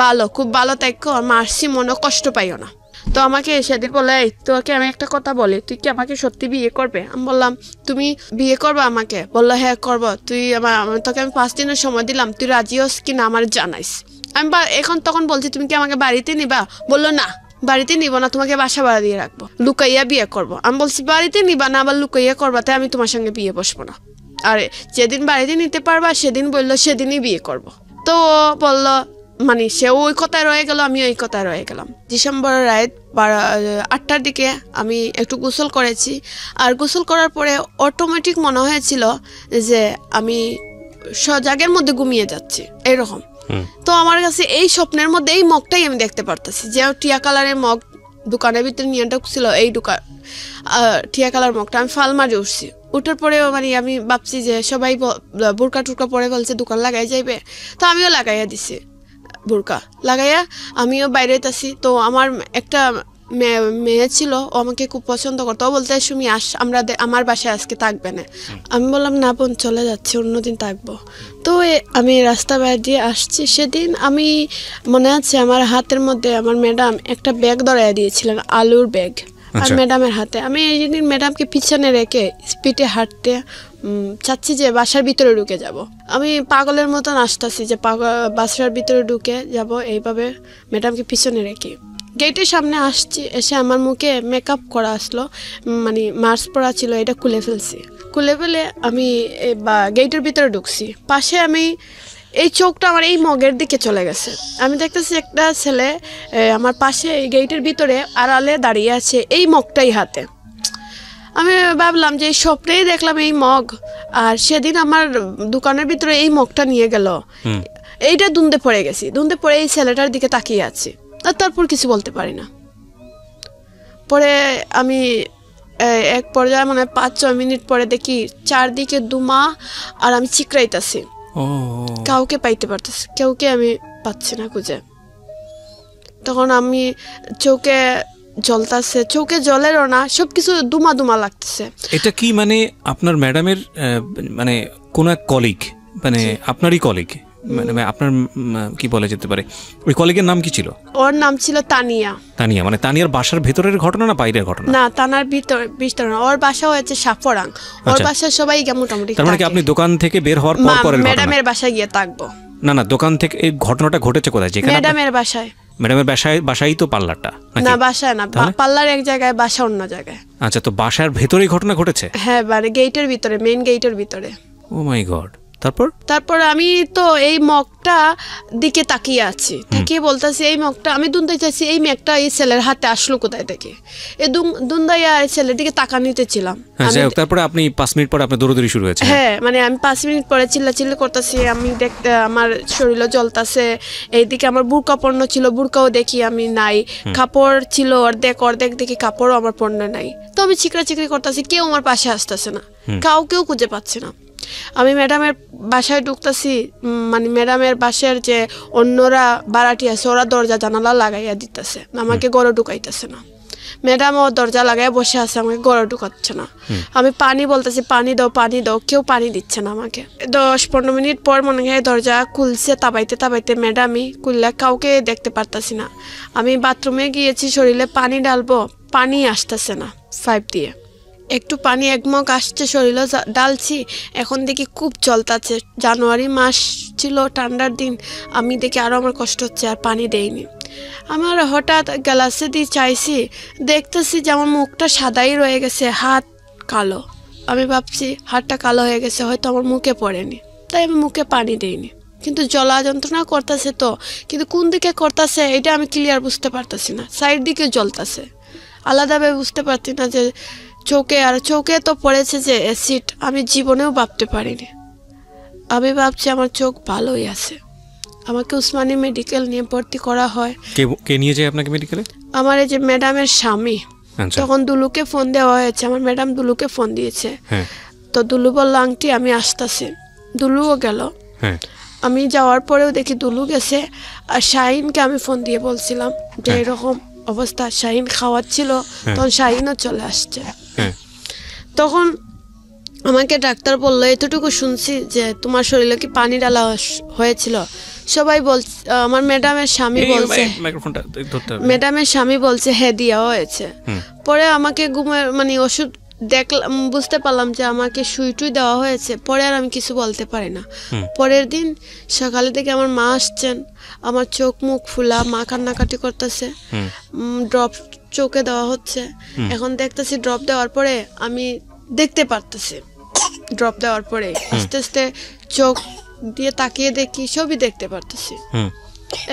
B: ভালো, খুব ভালো থাকো, মারছি মনে কষ্ট পাইও না। তো আমাকে সেদিন বলে তোকে আমি একটা কথা বলি, তুই কি আমাকে সত্যি বিয়ে করবে? আমি বললাম তুমি বিয়ে করবে আমাকে? বললো হ্যাঁ করবো। তোকে আমি 5 দিনের সময় দিলাম, তুই রাজি হস কিনা আমার জানাইস। আমি তখন বলছি তুমি কি আমাকে বাড়িতে নিবা? বললো না বাড়িতে নিব না, তোমাকে বাসা ভাড়া দিয়ে রাখবো, লুকাইয়া বিয়ে করবো। আমি বলছি বাড়িতে নিবা না আবার লুকাইয়া করবা, তাই আমি তোমার সঙ্গে বিয়ে বসবো না। আরে যেদিন বাড়িতে নিতে পারবা সেদিন বললো সেদিনই বিয়ে করব। তো বললো মানে সে ওই কথায় রয়ে গেল, আমি ওই কথায় রয়ে গেলাম। ডিসেম্বরের রাত 8টার দিকে আমি একটু গোসল করেছি, আর গোসল করার পরে অটোমেটিক মনে হয়েছিল যে আমি সজাগের মধ্যে ঘুমিয়ে যাচ্ছি এরকম। তো আমার কাছে এই স্বপ্নের মধ্যে এই মগটাই আমি দেখতে পারতেছি, যে টিয়া কালারের মগ দোকানের ভিতরে নিয়ে ঢুকছিল, এই টিয়া কালার মগটা আমি ফাল মারি উঠার পরে মানে আমি ভাবছি যে সবাই বোরকা টুরকা পরে বলছে দোকান লাগাই যাইবে, তো আমিও লাগাইয়া দিছি বোরকা লাগাইয়া আমিও বাইরে আসি। তো আমার একটা মেয়ে ছিল, ও আমাকে খুব পছন্দ করতো, ও বলতে সুমি আমরা আমার বাসায় আজকে থাকবে না। আমি বললাম না বোন চলে যাচ্ছি, অন্যদিন থাকবো। তো আমি রাস্তা বাইরে দিয়ে আসছি, সেদিন আমি মনে আছে আমার হাতের মধ্যে আমার ম্যাডাম একটা ব্যাগ ধরাইয়া দিয়েছিলেন, আলুর ব্যাগ, আর ম্যাডামের হাতে। আমি এই দিন ম্যাডামকে পিছনে রেখে স্পিডে হাঁটতে চাচ্ছি যে বাসার ভিতরে ঢুকে যাব। আমি পাগলের মতন আসতেছি যে বাসার ভিতরে ঢুকে যাব, এইভাবে ম্যাডামকে পিছনে রেখে গেটের সামনে আসছি। এসে আমার মুখে মেকআপ করা আসলো, মানে মাস্ক পরা ছিল, এটা খুলে ফেলছি। খুলে ফেলে আমি গেটের ভিতরে ঢুকছি। পাশে আমি এই চোখটা আমার এই মগের দিকে চলে গেছে। আমি দেখতেছি একটা ছেলে আমার পাশে এই গেটের ভিতরে আড়ালে দাঁড়িয়ে আছে, এই মগটাই হাতে। আমি ভাবলাম যে এই স্বপ্নেই দেখলাম এই মগ, আর সেদিন আমার দোকানের ভিতরে এই মগটা নিয়ে গেল। এইটা দুন্দে পড়ে গেছি, দুন্দে পড়ে এই ছেলেটার দিকে তাকিয়ে আছি, আর তারপর কিছু বলতে পারি না। পরে আমি এক পর্যায়ে মানে 5-6 মিনিট পরে দেখি চারদিকে দুমা, আর আমি চিকরাইতেছি, কাউকে পাইতে পারতেছি, কেউকে আমি পাচ্ছি না খুঁজে। তখন আমি চোখে জ্বলতেছে, চোখে জলেরও না, সবকিছু দুমা দুমা লাগতেছে।
A: এটা কি মানে আপনার ম্যাডামের মানে কোন এক কলিগ, মানে আপনারই কলিগ, মানে আপনার কি বলা যেতে পারে, ওই কলিগের নাম কি ছিল?
B: ওর নাম ছিল তানিয়া।
A: তানিয়া মানে তানিয়ার বাসার ভেতরের ঘটনা না বাইরের ঘটনা?
B: না, তানার ভিতর না, ওর বাসা হয়েছে সাফরাং। ওর বাসা সবাই মোটামুটি।
A: তার মানে কি আপনি দোকান থেকে বের হওয়ার পর পরের ঘটনা?
B: ম্যাডামের বাসায় গিয়ে থাকবো।
A: না না, দোকান থেকে এই ঘটনাটা ঘটেছে কোথায়? যেখানে
B: ম্যাডামের বাসায়।
A: ম্যাডামের বাসায় তো পার্লারটা?
B: না বাসায় না, পার্লার এক জায়গায়, বাসা অন্য জায়গায়।
A: আচ্ছা, তো বাসার ভেতরেই ঘটনা ঘটেছে?
B: হ্যাঁ, মানে গেটের ভিতরে, মেইন গেটের ভিতরে।
A: ও মাই গড। তারপর
B: আমি তো এই মগটা দিকে তাকিয়ে আছি, তাকিয়ে বলতেছি এই মগটা আমি দুন্দাই চাইছি, এই মেঘটা এই ছেলের হাতে আসলো কোথায় থেকে? এই দুন্দাইয়া এই ছেলের দিকে তাকা নিতেছিলাম।
A: তারপরে আপনি 5 মিনিট পরে আপনার দৌড়াদৌড়ি শুরু হয়েছে?
B: হ্যাঁ, মানে আমি 5 মিনিট পরে চিল্লাচিল্লি করতেছি, আমি দেখতে আমার শরীরও জ্বলতেছে। এইদিকে আমার বুরকা পণ্য ছিল, বুরকাও দেখি আমি নাই, কাপড় ছিল অর্ধেক দেখি কাপড়ও আমার পণ্য নাই। তো আমি চিকরি করতেছি, কেউ আমার পাশে আসতেছে না, কাউকেও খুঁজে পাচ্ছি না। আমি ম্যাডামের বাসায় ঢুকতেছি, মানে ম্যাডামের বাসার যে অন্যরা বাড়াটি আছে ওরা দরজা জানালা লাগাইয়া দিতেছে, আমাকে ঘরে ঢুকাইতেছে না। ম্যাডামও দরজা লাগাইয়া বসে আছে, আমাকে ঘরে ঢুকাচ্ছে না। আমি পানি বলতেছি, পানি দাও, কেউ পানি দিচ্ছে না আমাকে। 10-15 মিনিট পর মনে হয় দরজা খুলছে, তাবাইতে ম্যাডামই খুললে, কাউকে দেখতে পারতাছি না। আমি বাথরুমে গিয়েছি, শরীরে পানি ডালবো, পানি আসতেছে না, পাইপ দিয়ে একটু পানি 1 মগ আসছে, শরীরে ডালছি, এখন দেখি খুব জ্বলতাছে। জানুয়ারি মাস ছিল, ঠান্ডার দিন। আমি দেখি আরও আমার কষ্ট হচ্ছে, আর পানি দেয়নি। আমার হঠাৎ গ্লাসে দিয়ে চাইছি, দেখতেছি যে আমার মুখটা সাদাই রয়ে গেছে, হাত কালো। আমি ভাবছি হাতটা কালো হয়ে গেছে, হয়তো আমার মুখে পড়েনি, তাই আমি মুখে পানি দিইনি। কিন্তু জ্বলা যন্ত্রণা করতেছে, তো কিন্তু কোন দিকে করতেছে এটা আমি ক্লিয়ার বুঝতে পারতেছি না। সাইড দিকে জ্বলতেছে, আলাদাভাবে বুঝতে পারছি না যে চোখে তো পড়েছে যে অ্যাসিড, আমি জীবনেও ভাবতে পারিনি। আমি ভাবছি আমার চোখ ভালোই আছে। আমাকে উসমানী মেডিকেল নিয়ে ভর্তি করা হয়।
A: কে নিয়ে যায় আপনাকে মেডিকেলে?
B: আমার এই যে ম্যাডামের স্বামী। তখন দুলুকে ফোন দেওয়া হয়েছে, আমার ম্যাডাম দুলুকে ফোন দিয়েছে। তো দুলু বলল আংটি আমি আসতেছি, দুলুও গেল। আমি যাওয়ার পরেও দেখি দুলু গেছে, আর শাহিনকে আমি ফোন দিয়ে বলছিলাম যে এরকম অবস্থা। শাহিন খাওয়াচ্ছিল, তখন শাহিনও চলে আসছে। তখন আমাকে ডাক্তার বললো, এতটুকু শুনছি যে তোমার শরীরে কি পানি ডালা হয়েছিল। সবাই বলছে, আমার ম্যাডামের স্বামী বলছে হ্যাঁ দেওয়া হয়েছে। পরে আমাকে ঘুমের মানে ওষুধ দেখলাম, বুঝতে পারলাম যে আমাকে সুই টুই দেওয়া হয়েছে। পরে আর আমি কিছু বলতে পারি না। পরের দিন সকালে থেকে আমার মা আসছেন, আমার চোখ মুখ ফুলা, মা কান্নাকাটি করতেছে, ড্রপ চোখে দেওয়া হচ্ছে। এখন দেখতেছি ড্রপ দেওয়ার পরে আমি দেখতে পারতেছি, ড্রপ দেওয়ার পরে আস্তে আস্তে চোখ দিয়ে তাকিয়ে দেখি, সবই দেখতে পারতেছি।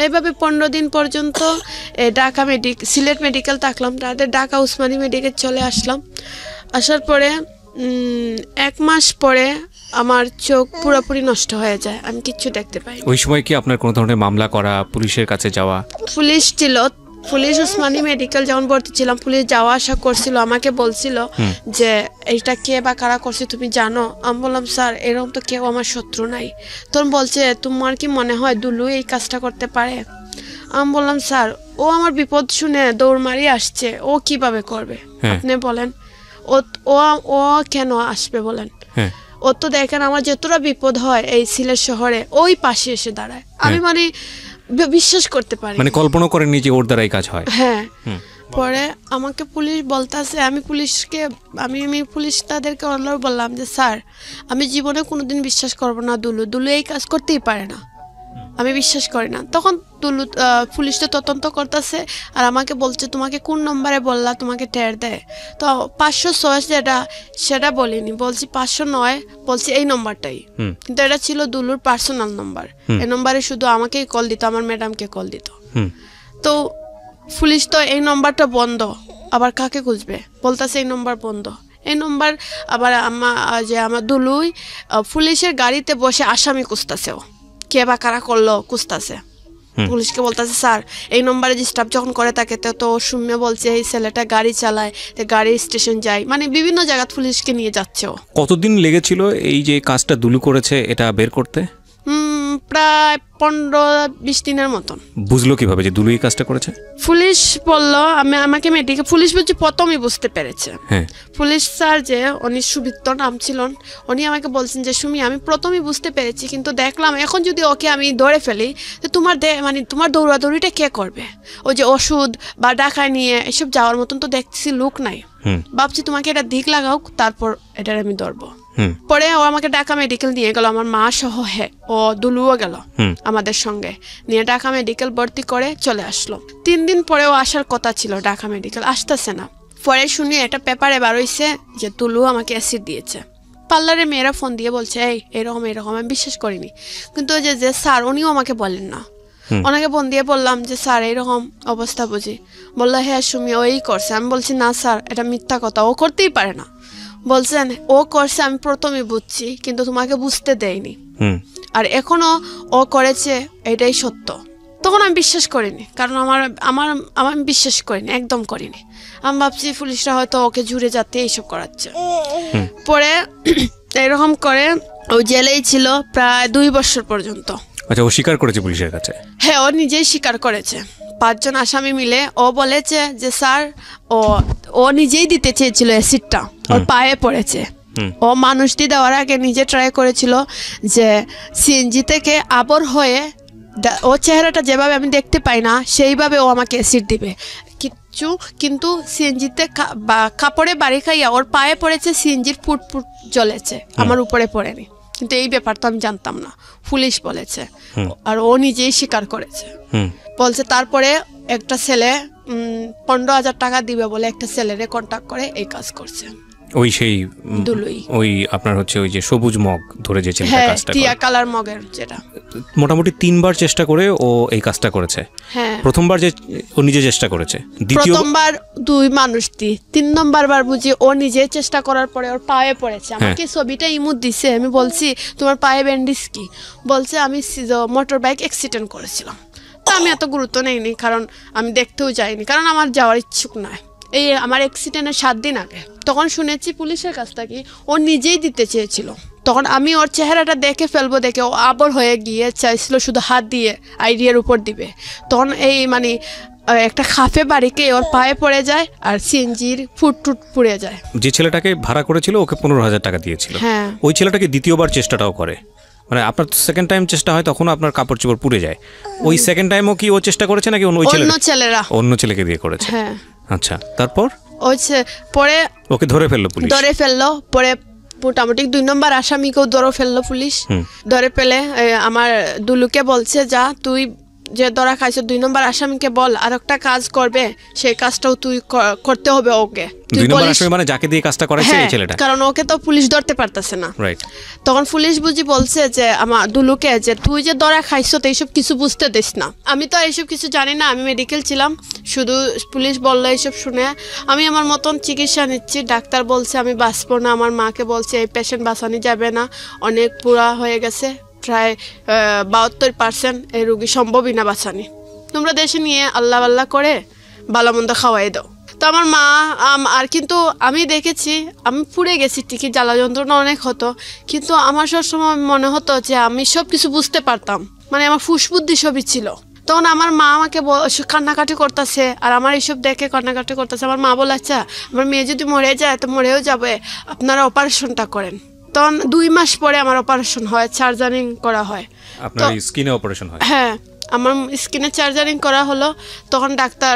B: এইভাবে 15 দিন পর্যন্ত সিলেট মেডিকেল থাকলাম, তাদের ঢাকা উসমানী মেডিকেল চলে আসলাম। আসার পরে 1 মাস পরে আমার চোখ পুরোপুরি নষ্ট হয়ে যায়, আমি কিচ্ছু দেখতে পাই।
A: ওই সময় কি আপনার কোনো ধরনের মামলা করা, পুলিশের কাছে যাওয়া?
B: পুলিশ ছিল, পুলিশ উসমানী মেডিকেল যখন ভর্তি ছিলাম, পুলিশ যাওয়া আসা করছিল, আমাকে বলছিল যে এইটা কে বা কারা করছে তুমি জানো? আমি বললাম স্যার এরকম তো কেউ আমার শত্রু নাই। তখন বলছে তোমার কি মনে হয় দুলু এই কাজটা করতে পারে? আমি বললাম স্যার ও আমার বিপদ শুনে দৌড় মারি আসছে, ও কিভাবে করবে আপনি বলেন? ও ও ও কেন আসবে বলেন? ও তো দেখেন আমার যতটা বিপদ হয় এই সিলেট শহরে ওই পাশে এসে দাঁড়ায়। আমি মানে বিশ্বাস করতে পারি,
A: মানে কল্পনা করেননি যে ওর দ্বারাই কাজ হয়।
B: হ্যাঁ। পরে আমাকে পুলিশ বলতেছে, আমি পুলিশকে আমি পুলিশ তাদেরকে অনলাইন বললাম যে স্যার আমি জীবনে কোনোদিন বিশ্বাস করবো না দুলু এই কাজ করতেই পারে না, আমি বিশ্বাস করি না। তখন দুলু পুলিশটা তদন্ত করতেছে আর আমাকে বলছে তোমাকে কোন নম্বরে বললা তোমাকে টের দেয়? তো 506 যেটা সেটা বলিনি, বলছি 509, বলছি এই নম্বরটাই, কিন্তু এটা ছিল দুলুর পার্সোনাল নম্বর। এই নম্বরে শুধু আমাকেই কল দিত, আমার ম্যাডামকে কল দিত। তো পুলিশ তো এই নম্বরটা বন্ধ, আবার কাকে খুঁজবে? বলতেছে এই নম্বর বন্ধ। এই নম্বর আবার আমার দুলুই পুলিশের গাড়িতে বসে আসামি খুঁজতেছেও, কে বা কারা করলো খুঁজতেছে। পুলিশকে বলতেছে স্যার এই নম্বরে ডিস্টার্ব যখন করে তাকে তো শূন্য বলছে এই ছেলেটা গাড়ি চালায়, গাড়ি স্টেশন যায়, মানে বিভিন্ন জায়গা পুলিশকে নিয়ে যাচ্ছে।
A: কতদিন লেগেছিল এই যে কাজটা দুলু করেছে এটা বের করতে?
B: প্রায় 15-20 দিনের মতন।
A: বুঝলো কিভাবে যে দুলু এই কাজটা করেছে?
B: পুলিশ বললো আমাকে মেডিকেল, পুলিশ বলছে প্রথমই বুঝতে পেরেছে। পুলিশ স্যার যে উনি সুবিত্র নাম ছিল, উনি আমাকে বলছেন যে সুমি আমি প্রথমই বুঝতে পেরেছি, কিন্তু দেখলাম এখন যদি ওকে আমি ধরে ফেলি তো মানে তোমার দৌড়াদৌড়িটা কে করবে? ওই যে ওষুধ বা ডাকায় নিয়ে এসব যাওয়ার মতন তো দেখছি লোক নাই। ভাবছি তোমাকে এটা দিক লাগাও, তারপর এটার আমি ধরবো। পরে ও আমাকে ঢাকা মেডিকেল নিয়ে গেল, আমার মা সহ। ও দুলুও গেল আমাদের সঙ্গে, নিয়ে ঢাকা মেডিকেল ভর্তি করে চলে আসলো। 3 দিন পরেও আসার কথা ছিল ঢাকা মেডিকেল, আসতেছে না। পরে শুনি একটা পেপারে বার হইছে যে দুলু আমাকে অ্যাসিড দিয়েছে। পার্লারে মেয়েরা ফোন দিয়ে বলছে এরকম। আমি বিশ্বাস করিনি, কিন্তু ওই যে স্যার উনিও আমাকে বলেন না। ওনাকে ফোন দিয়ে বললাম যে স্যার এইরকম অবস্থা বুঝি। বললো হ্যাঁ সুমি ওই করছে। আমি বলছি না স্যার এটা মিথ্যা কথা, ও করতেই পারে না। বলছেন ও করছে আমি প্রথমে বুঝছি, কিন্তু তোমাকে বুঝতে দেয়নি, আর এখনো ও করেছে এটাই সত্য। তখন আমি বিশ্বাস করিনি, কারণ আমার বিশ্বাস করিনি, একদম করিনি। আমি ভাবছি পুলিশরা হয়তো ওকে জুড়ে যাতে এইসব করাচ্ছে। পরে এরকম করে ও জেলেই ছিল প্রায় 2 বছর পর্যন্ত।
A: আচ্ছা, ও স্বীকার করেছে পুলিশের কাছে?
B: হ্যাঁ, ও নিজেই স্বীকার করেছে। 5 জন আসামি মিলে ও বলেছে যে স্যার ও নিজেই দিতে চেয়েছিল অ্যাসিডটা, ওর পায়ে পড়েছে। ও মানুষটি দেওয়ার আগে নিজে ট্রাই করেছিল যে সিএনজি থেকে আবর হয়ে, ও চেহারাটা যেভাবে আমি দেখতে পাই না সেইভাবে ও আমাকে অ্যাসিড দিবে কিন্তু সিএনজিতে কাপড়ে বাড়ি খাইয়া ওর পায়ে পড়েছে, সিএনজির ফুট জ্বলেছে, আমার উপরে পড়েনি। কিন্তু এই ব্যাপারটা আমি জানতাম না, পুলিশ বলেছে, আর ও নিজেই স্বীকার করেছে। বলছে তারপরে একটা ছেলে 15,000 টাকা দিবে বলে একটা ছেলেরে কন্ট্যাক্ট করে এই কাজ করছে।
A: ওই সেই
B: দুলুই,
A: ওই আপনার হচ্ছে ওই যে সবুজ মগ ধরে যে ছেলেটা কাজটা করে,
B: টিয়া কালার মগের, যেটা
A: মোটামুটি 3 বার চেষ্টা করে ও এই কাজটা করেছে।
B: হ্যাঁ,
A: প্রথমবার যে ও নিজে চেষ্টা করেছে,
B: প্রথমবার 2 মানুষ 3 নম্বর বার বুঝি ও নিজে চেষ্টা করার পরে ওর পায়ে পড়েছে। আমাকে ছবিটা ইমুদ দিছে, আমি বলছি তোমার পায়ে ব্যান্ডেজ কি? বলছে আমি মোটর বাইক অ্যাক্সিডেন্ট করেছিলাম। তো আমি এত গুরুত্ব নেইনি, কারণ আমি দেখতেও যাইনি, কারণ আমার যাওয়ার ইচ্ছুক নয়। এই আমার অ্যাক্সিডেন্টের 7 দিন আগে তখন শুনেছি পুলিশের কাছ থেকে ও নিজেই দিতে চেয়েছিল। তখন আমি ওর চেহারাটা দেখে ফেলবো দেখে ও আবর হয়ে গিয়ে চাইছিল শুধু হাত দিয়ে আইডিয়ার উপর দিবে। তখন এই মানে একটা খাফে বাড়িকে ওর পায়ে পড়ে যায় আর সিএনজির ফুট পুড়ে যায়।
A: যে ছেলেটাকে ভাড়া করেছিল ওকে 15,000 টাকা দিয়েছিল, ওই ছেলেটাকে দ্বিতীয়বার চেষ্টাটাও করে। মানে আপনার সেকেন্ড টাইম চেষ্টা হয় তখন আপনার কাপড় চোপড় পুড়ে যায়। ওই সেকেন্ড টাইমও কি ও চেষ্টা করেছে নাকি অন্য ছেলেকে দিয়ে করেছে?
B: হ্যাঁ।
A: আচ্ছা, তারপর
B: পরে
A: ওকে ধরে
B: ফেললো। পরে মোটামুটি 2 নম্বর আসামিকেও ধরে ফেললো পুলিশ। ধরে ফেলে আমার দুলুকে বলছে যা তুই যে ধরা খাইছো 2 নম্বর আসামিকে বল আর একটা কাজ করবে, সেই কাজটাও তুই করতে হবে ওকে।
A: 2 নম্বর আসামি মানে যাকে দিয়ে কাজটা করাইছে এই ছেলেটা,
B: কারণ ওকে তো পুলিশ ধরতে পারতেছে না। রাইট। তখন পুলিশ বুঝি বলছে যে আমার দুলুকে যে তুই যে ধরা খাইছো তো এইসব কিছু বুঝতে দিস না। আমি তো এইসব কিছু জানি না, আমি মেডিকেল ছিলাম, শুধু পুলিশ বললো এইসব শুনে আমি আমার মতন চিকিৎসা নিচ্ছি। ডাক্তার বলছে আমি বাঁচবো না, আমার মাকে বলছে এই পেশেন্ট বাঁচানো যাবে না, অনেক পুরা হয়ে গেছে, প্রায় 72% এই রোগী সম্ভবই না বাঁচানি। তোমরা দেশে নিয়ে আল্লাহ করে ভালো মন্দ খাওয়াই দাও। তো আমার মা আর কিন্তু আমি দেখেছি আমি পুড়ে গেছি ঠিকই, জ্বালা যন্ত্রণা অনেক হতো, কিন্তু আমার সবসময় মনে হতো যে আমি সব কিছু বুঝতে পারতাম, মানে আমার ফুসবুদ্ধি সবই ছিল। তখন আমার মা আমাকে কান্নাকাটি করতেছে, আর আমার এইসব দেখে কান্নাকাটি করতেছে। আমার মা বলে, আচ্ছা আমার মেয়ে যদি মরে যায় তো মরেও যাবে, আপনারা অপারেশনটা করেন। তখন 2 মাস পরে আমার অপারেশন হয়, সার্জারিং করা হয়।
A: আপনার স্কিনে অপারেশন হয়?
B: হ্যাঁ, আমার স্কিনে সার্জারিং করা হলো। তখন ডাক্তার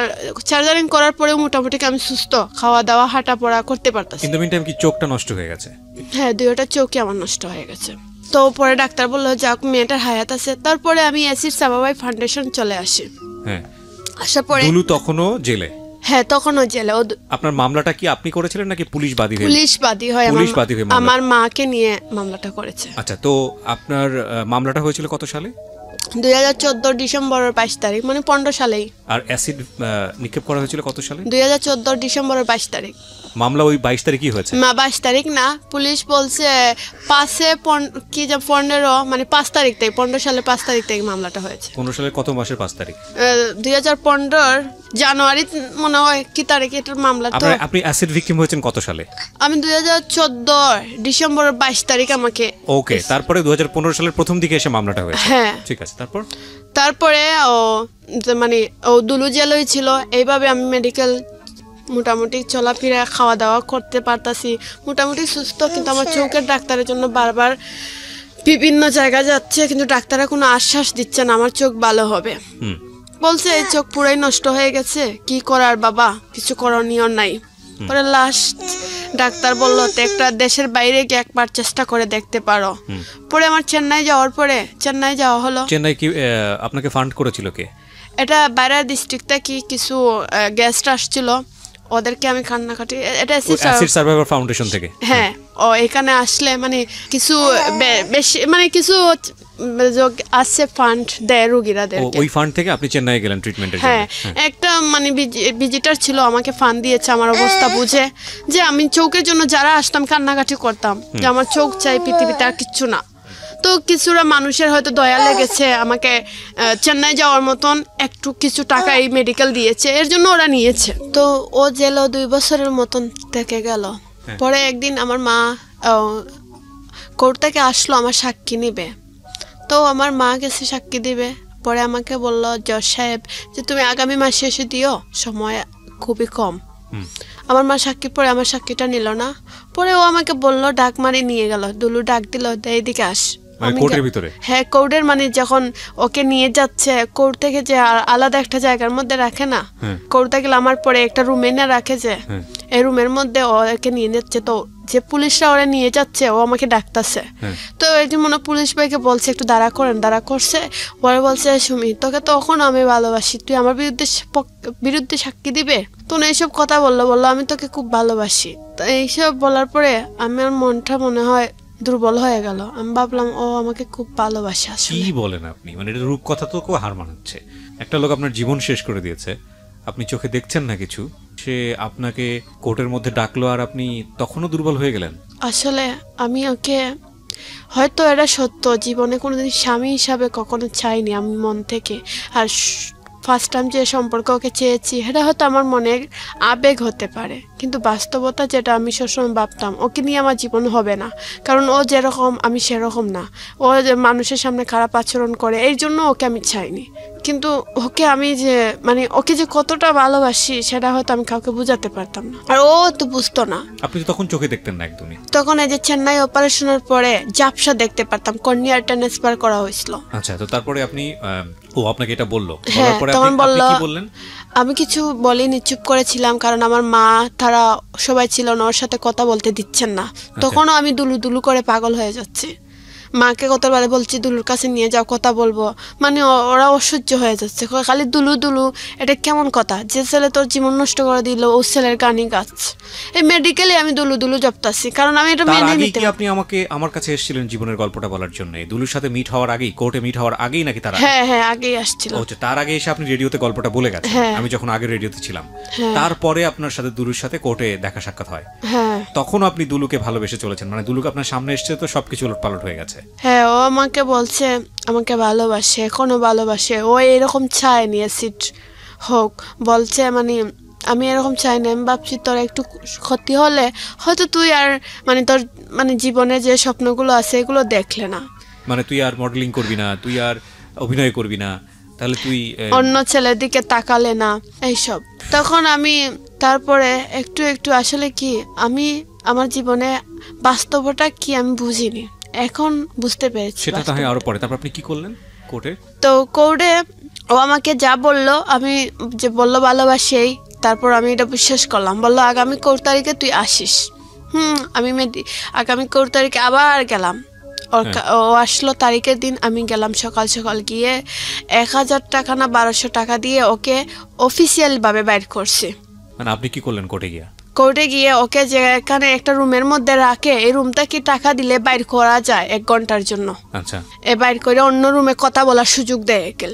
B: সার্জারিং করার পরেও মোটামুটি আমি সুস্থ, খাওয়া দাওয়া হাঁটা পড়া করতে পারতাম।
A: কিন্তু মিন টাইম কি চোখটা নষ্ট হয়ে গেছে?
B: হ্যাঁ, 2টা চোখই আমার নষ্ট হয়ে গেছে। তো পরে ডাক্তার বললো যাক মেয়েটার হায়াত আছে। তারপরে আমি অ্যাসিড সাবাবাই ফাউন্ডেশন চলে আসি।
A: হ্যাঁ,
B: আসার পরে
A: দুলু তখনও জেলে?
B: হ্যাঁ, তখনও জেলে।
A: আপনার মামলাটা কি আপনি করেছিলেন নাকি পুলিশ বাদী হয়ে?
B: পুলিশ বাদী হয়,
A: পুলিশ বাদী হয়ে
B: আমার মাকে নিয়ে মামলাটা করেছে।
A: আচ্ছা, তো আপনার মামলাটা হয়েছিল কত সালে?
B: 2014 ডিসেম্বরের 22 তারিখ, মানে 15 সালেই।
A: আর অ্যাসিড নিক্ষেপ করা হয়েছিল কত সালে?
B: 2014 ডিসেম্বরের 22 তারিখ।
A: মামলা ওই 22 তারিখই হয়েছে?
B: না, 22 তারিখ না, পুলিশ বলছে 15 মানে 5 তারিখ থেকে, 15 সালে 5 তারিখ থেকে মামলাটা হয়েছে।
A: 15 সালের কত মাসের 5 তারিখ?
B: 2015 জানুয়ারি মনে হয় কি তারিখ এটার মামলা। তো
A: আপনি অ্যাসিড ভিকটিম হয়েছেন কত সালে?
B: আমি 2014 ডিসেম্বরের 22 তারিখ আমাকে।
A: ওকে, তারপরে 2015 সালের প্রথম দিকে এসে মামলাটা হয়েছে?
B: হ্যাঁ,
A: ঠিক আছে।
B: তারপরে মানে ও দুলু জেলই ছিল। এইভাবে আমি মেডিকেল মোটামুটি চলাফেরা খাওয়া দাওয়া করতে পারতাছি, মোটামুটি সুস্থ। কিন্তু আমার চোখের ডাক্তারের জন্য বারবার বিভিন্ন জায়গায় যাচ্ছে, কিন্তু ডাক্তাররা কোনো আশ্বাস দিচ্ছে না আমার চোখ ভালো হবে। বলছে এই চোখ পুরাই নষ্ট হয়ে গেছে, কি করার বাবা, কিছু করণীয় নাই। পরে লাস্ট ডাক্তার বললো তো একটা দেশের বাইরে গিয়ে একবার চেষ্টা করে দেখতে পারো। পরে আমার চেন্নাই যাওয়া হলো।
A: চেন্নাই কি আপনাকে ফান্ড করেছিল কে?
B: এটা বাইরের ডিস্ট্রিক্ট থেকে কিছু গেস্ট আসছিল, ওদেরকে আমি কান্নাকাটি, এটা
A: অ্যাসিড সার্ভাইভার ফাউন্ডেশন থেকে।
B: হ্যাঁ, ও এখানে আসলে মানে কিছু বেশি মানে কিছু আছে ফান্ড দেয় রোগীরাদের।
A: ওই ফান্ড থেকে আপনি চেন্নাই গেলেন ট্রিটমেন্টের জন্য?
B: হ্যাঁ, একটা মানে ভিজিটার ছিল, আমাকে ফান্ড দিয়েছে আমার অবস্থা বুঝে, যে আমি চোখের জন্য যারা আসতাম কান্নাকাটি করতাম যে আমার চোখ চাই, পৃথিবীতে আর কিচ্ছু না। তো কিছুটা মানুষের হয়তো দয়া লেগেছে, আমাকে চেন্নাই যাওয়ার মতন একটু কিছু টাকা এই মেডিকেল দিয়েছে, এর জন্য ওরা নিয়েছে। তো ও জেল 2 বছরের মতন থেকে গেল। পরে একদিন আমার মা কোর্ট থেকে আসলো আমার সাক্ষী নিবে। তো আমার মা গেছে সাক্ষী দিবে। পরে আমাকে বলল জজ সাহেব যে তুমি আগামী মাসে এসে দিও, সময় খুবই কম। আমার মা সাক্ষী পরে আমার সাক্ষীটা নিল না। পরে ও আমাকে বলল ডাক মারি নিয়ে গেল, দুলু ডাক দিল এইদিকে আস।
A: কোর্টের ভিতরে? হ্যাঁ,
B: কোর্টের মানে যখন ওকে নিয়ে যাচ্ছে কোর্ট থেকে, যে আলাদা একটা জায়গার মধ্যে রাখে না, কোর্টে গেলে আমার পরে একটা রুমে না রাখে, যে এই রুমের মধ্যে ওকে নিয়ে যাচ্ছে। তো যে পুলিশরা ওরা নিয়ে যাচ্ছে, ও আমাকে ডাকতেছে। তো এই যে মনে পুলিশ ভাইকে বলছে একটু দাঁড়া করেন, দাঁড়া করছে। পরে বলছে সুমি তোকে তখন আমি ভালোবাসি, তুই আমার বিরুদ্ধে সাক্ষী দিবে? তো এইসব কথা বললো আমি তোকে খুব ভালোবাসি। তো এইসব বলার পরে আমার মনটা মনে হয় দুর্বল হয়ে গেল। আমি ভাবলাম ও আমাকে খুব ভালোবাসে।
A: কি বলেন আপনি? মানে এটা রূপ কথা তো হার মানাচ্ছে। একটা লোক আপনার জীবন শেষ করে দিয়েছে, আপনি চোখে দেখছেন না কিছু, সে আপনাকে কোর্টের মধ্যে ডাকলো আর আপনি তখনও দুর্বল হয়ে গেলেন।
B: আসলে আমি ওকে, হয়তো এটা সত্য, জীবনে কোনোদিন স্বামী হিসাবে কখনো চাইনি আমি মন থেকে। আর ফার্স্ট টাইম যে সম্পর্ক ওকে চেয়েছি, এটা হয়তো আমার মনের আবেগ হতে পারে, কিন্তু বাস্তবতা যেটা আমি সবসময় ভাবতাম ওকে নিয়ে আমার জীবন হবে না, কারণ ও যেরকম আমি সেরকম না। ও যে মানুষের সামনে খারাপ আচরণ করে, এই জন্য ওকে আমি চাইনি। কিন্তু ওকে আমি যে মানে ওকে যে কতটা ভালোবাসি সেটা হয়তো আমি কাউকে বুঝাতে পারতাম না, আর ও তো বুঝতো না।
A: আপনি তখন চোখে দেখতেন না একদমই? তখন
B: এই যে চেন্নাই অপারেশনের পরে ঝাপসা দেখতে পারতাম, কর্নিয়ার ট্রান্সফার করা হয়েছিল।
A: আচ্ছা, তো তারপরে আপনি ও আপনাকে এটা বললো?
B: তখন বললো, আমি কিছু বলিনি, চুপ করেছিলাম, কারণ আমার মা তারা সবাই ছিল না, ওর সাথে কথা বলতে দিচ্ছেন না। তখনও আমি দুলু করে পাগল হয়ে যাচ্ছি। মাকে কতবারে বলছি দুলুর কাছে নিয়ে যাও, কথা বলবো, মানে ওরা অসহ্য হয়ে যাচ্ছে, খালি দুলু। এটা কেমন কথা? যে ছেলে তোর জীবন নষ্ট করে দিল, ও ছেলের গানই গাচ্ছে। এই মেডিকেলে আমি দুলু জপতাছি, কারণ আমি এটা মেনে নিতে।
A: আপনি আমার কাছে এসেছিলেন জীবনের গল্পটা বলার জন্য দুলুর সাথে মিট হওয়ার আগেই, কোর্টে মিট হওয়ার আগেই নাকি? তার
B: হ্যাঁ আগেই আসছিল।
A: তার আগে এসে আপনি রেডিওতে গল্পটা বলে গেছেন, আমি যখন আগে রেডিওতে ছিলাম। তারপরে আপনার সাথে দুলুর সাথে কোর্টে দেখা সাক্ষাৎ হয়। তখন আপনি দুলুকে ভালোবেসে চলেছেন, মানে দুলুকে আপনার সামনে এসছে তো সবকিছু উলটপালট হয়ে গেছে।
B: ও আমাকে বলছে আমাকে ভালোবাসে, এখনো ভালোবাসে, ও এরকম চায়নি অ্যাসিড হোক, বলছে মানে আমি এরকম চাই না। আমি ভাবছি তোর একটু ক্ষতি হলে হয়তো তুই আর মানে তোর মানে জীবনে যে স্বপ্নগুলো আছে এগুলো দেখলে না,
A: মানে তুই আর মডেলিং করবি না, তুই আর অভিনয় করবি না, তাহলে তুই
B: অন্য ছেলের দিকে তাকালে না, এইসব। তখন আমি তারপরে একটু একটু আসলে কি আমি আমার জীবনে বাস্তবতা কি আমি বুঝিনি, এখন বুঝতে পেরেছি।
A: সেটা তাহলে আরো পরে। তারপর আপনি কি করলেন কোর্টে?
B: তো কোর্টে ও আমাকে যা বললো, আমি যে বললো ভালোবাসেই, তারপর আমি এটা বিশ্বাস করলাম। বললো আগামী 4 তারিখে তুই আসিস। আমি আগামী 4 তারিখে আবার গেলাম। ও আসলো তারিখের দিন, আমি গেলাম সকাল সকাল, গিয়ে 1000 টাকা না 1200 টাকা দিয়ে ওকে অফিসিয়াল ভাবে বাইর করছি।
A: মানে আপনি কি করলেন কোর্টে গিয়া?
B: কোর্টে গিয়ে ওকে যে এখানে একটা রুমের মধ্যে রাখে, এই রুমটা কি টাকা দিলে বাইর করা যায় 1 ঘন্টার জন্য।
A: আচ্ছা।
B: বাইর করে অন্য রুমে কথা বলার সুযোগ দেয় একেল।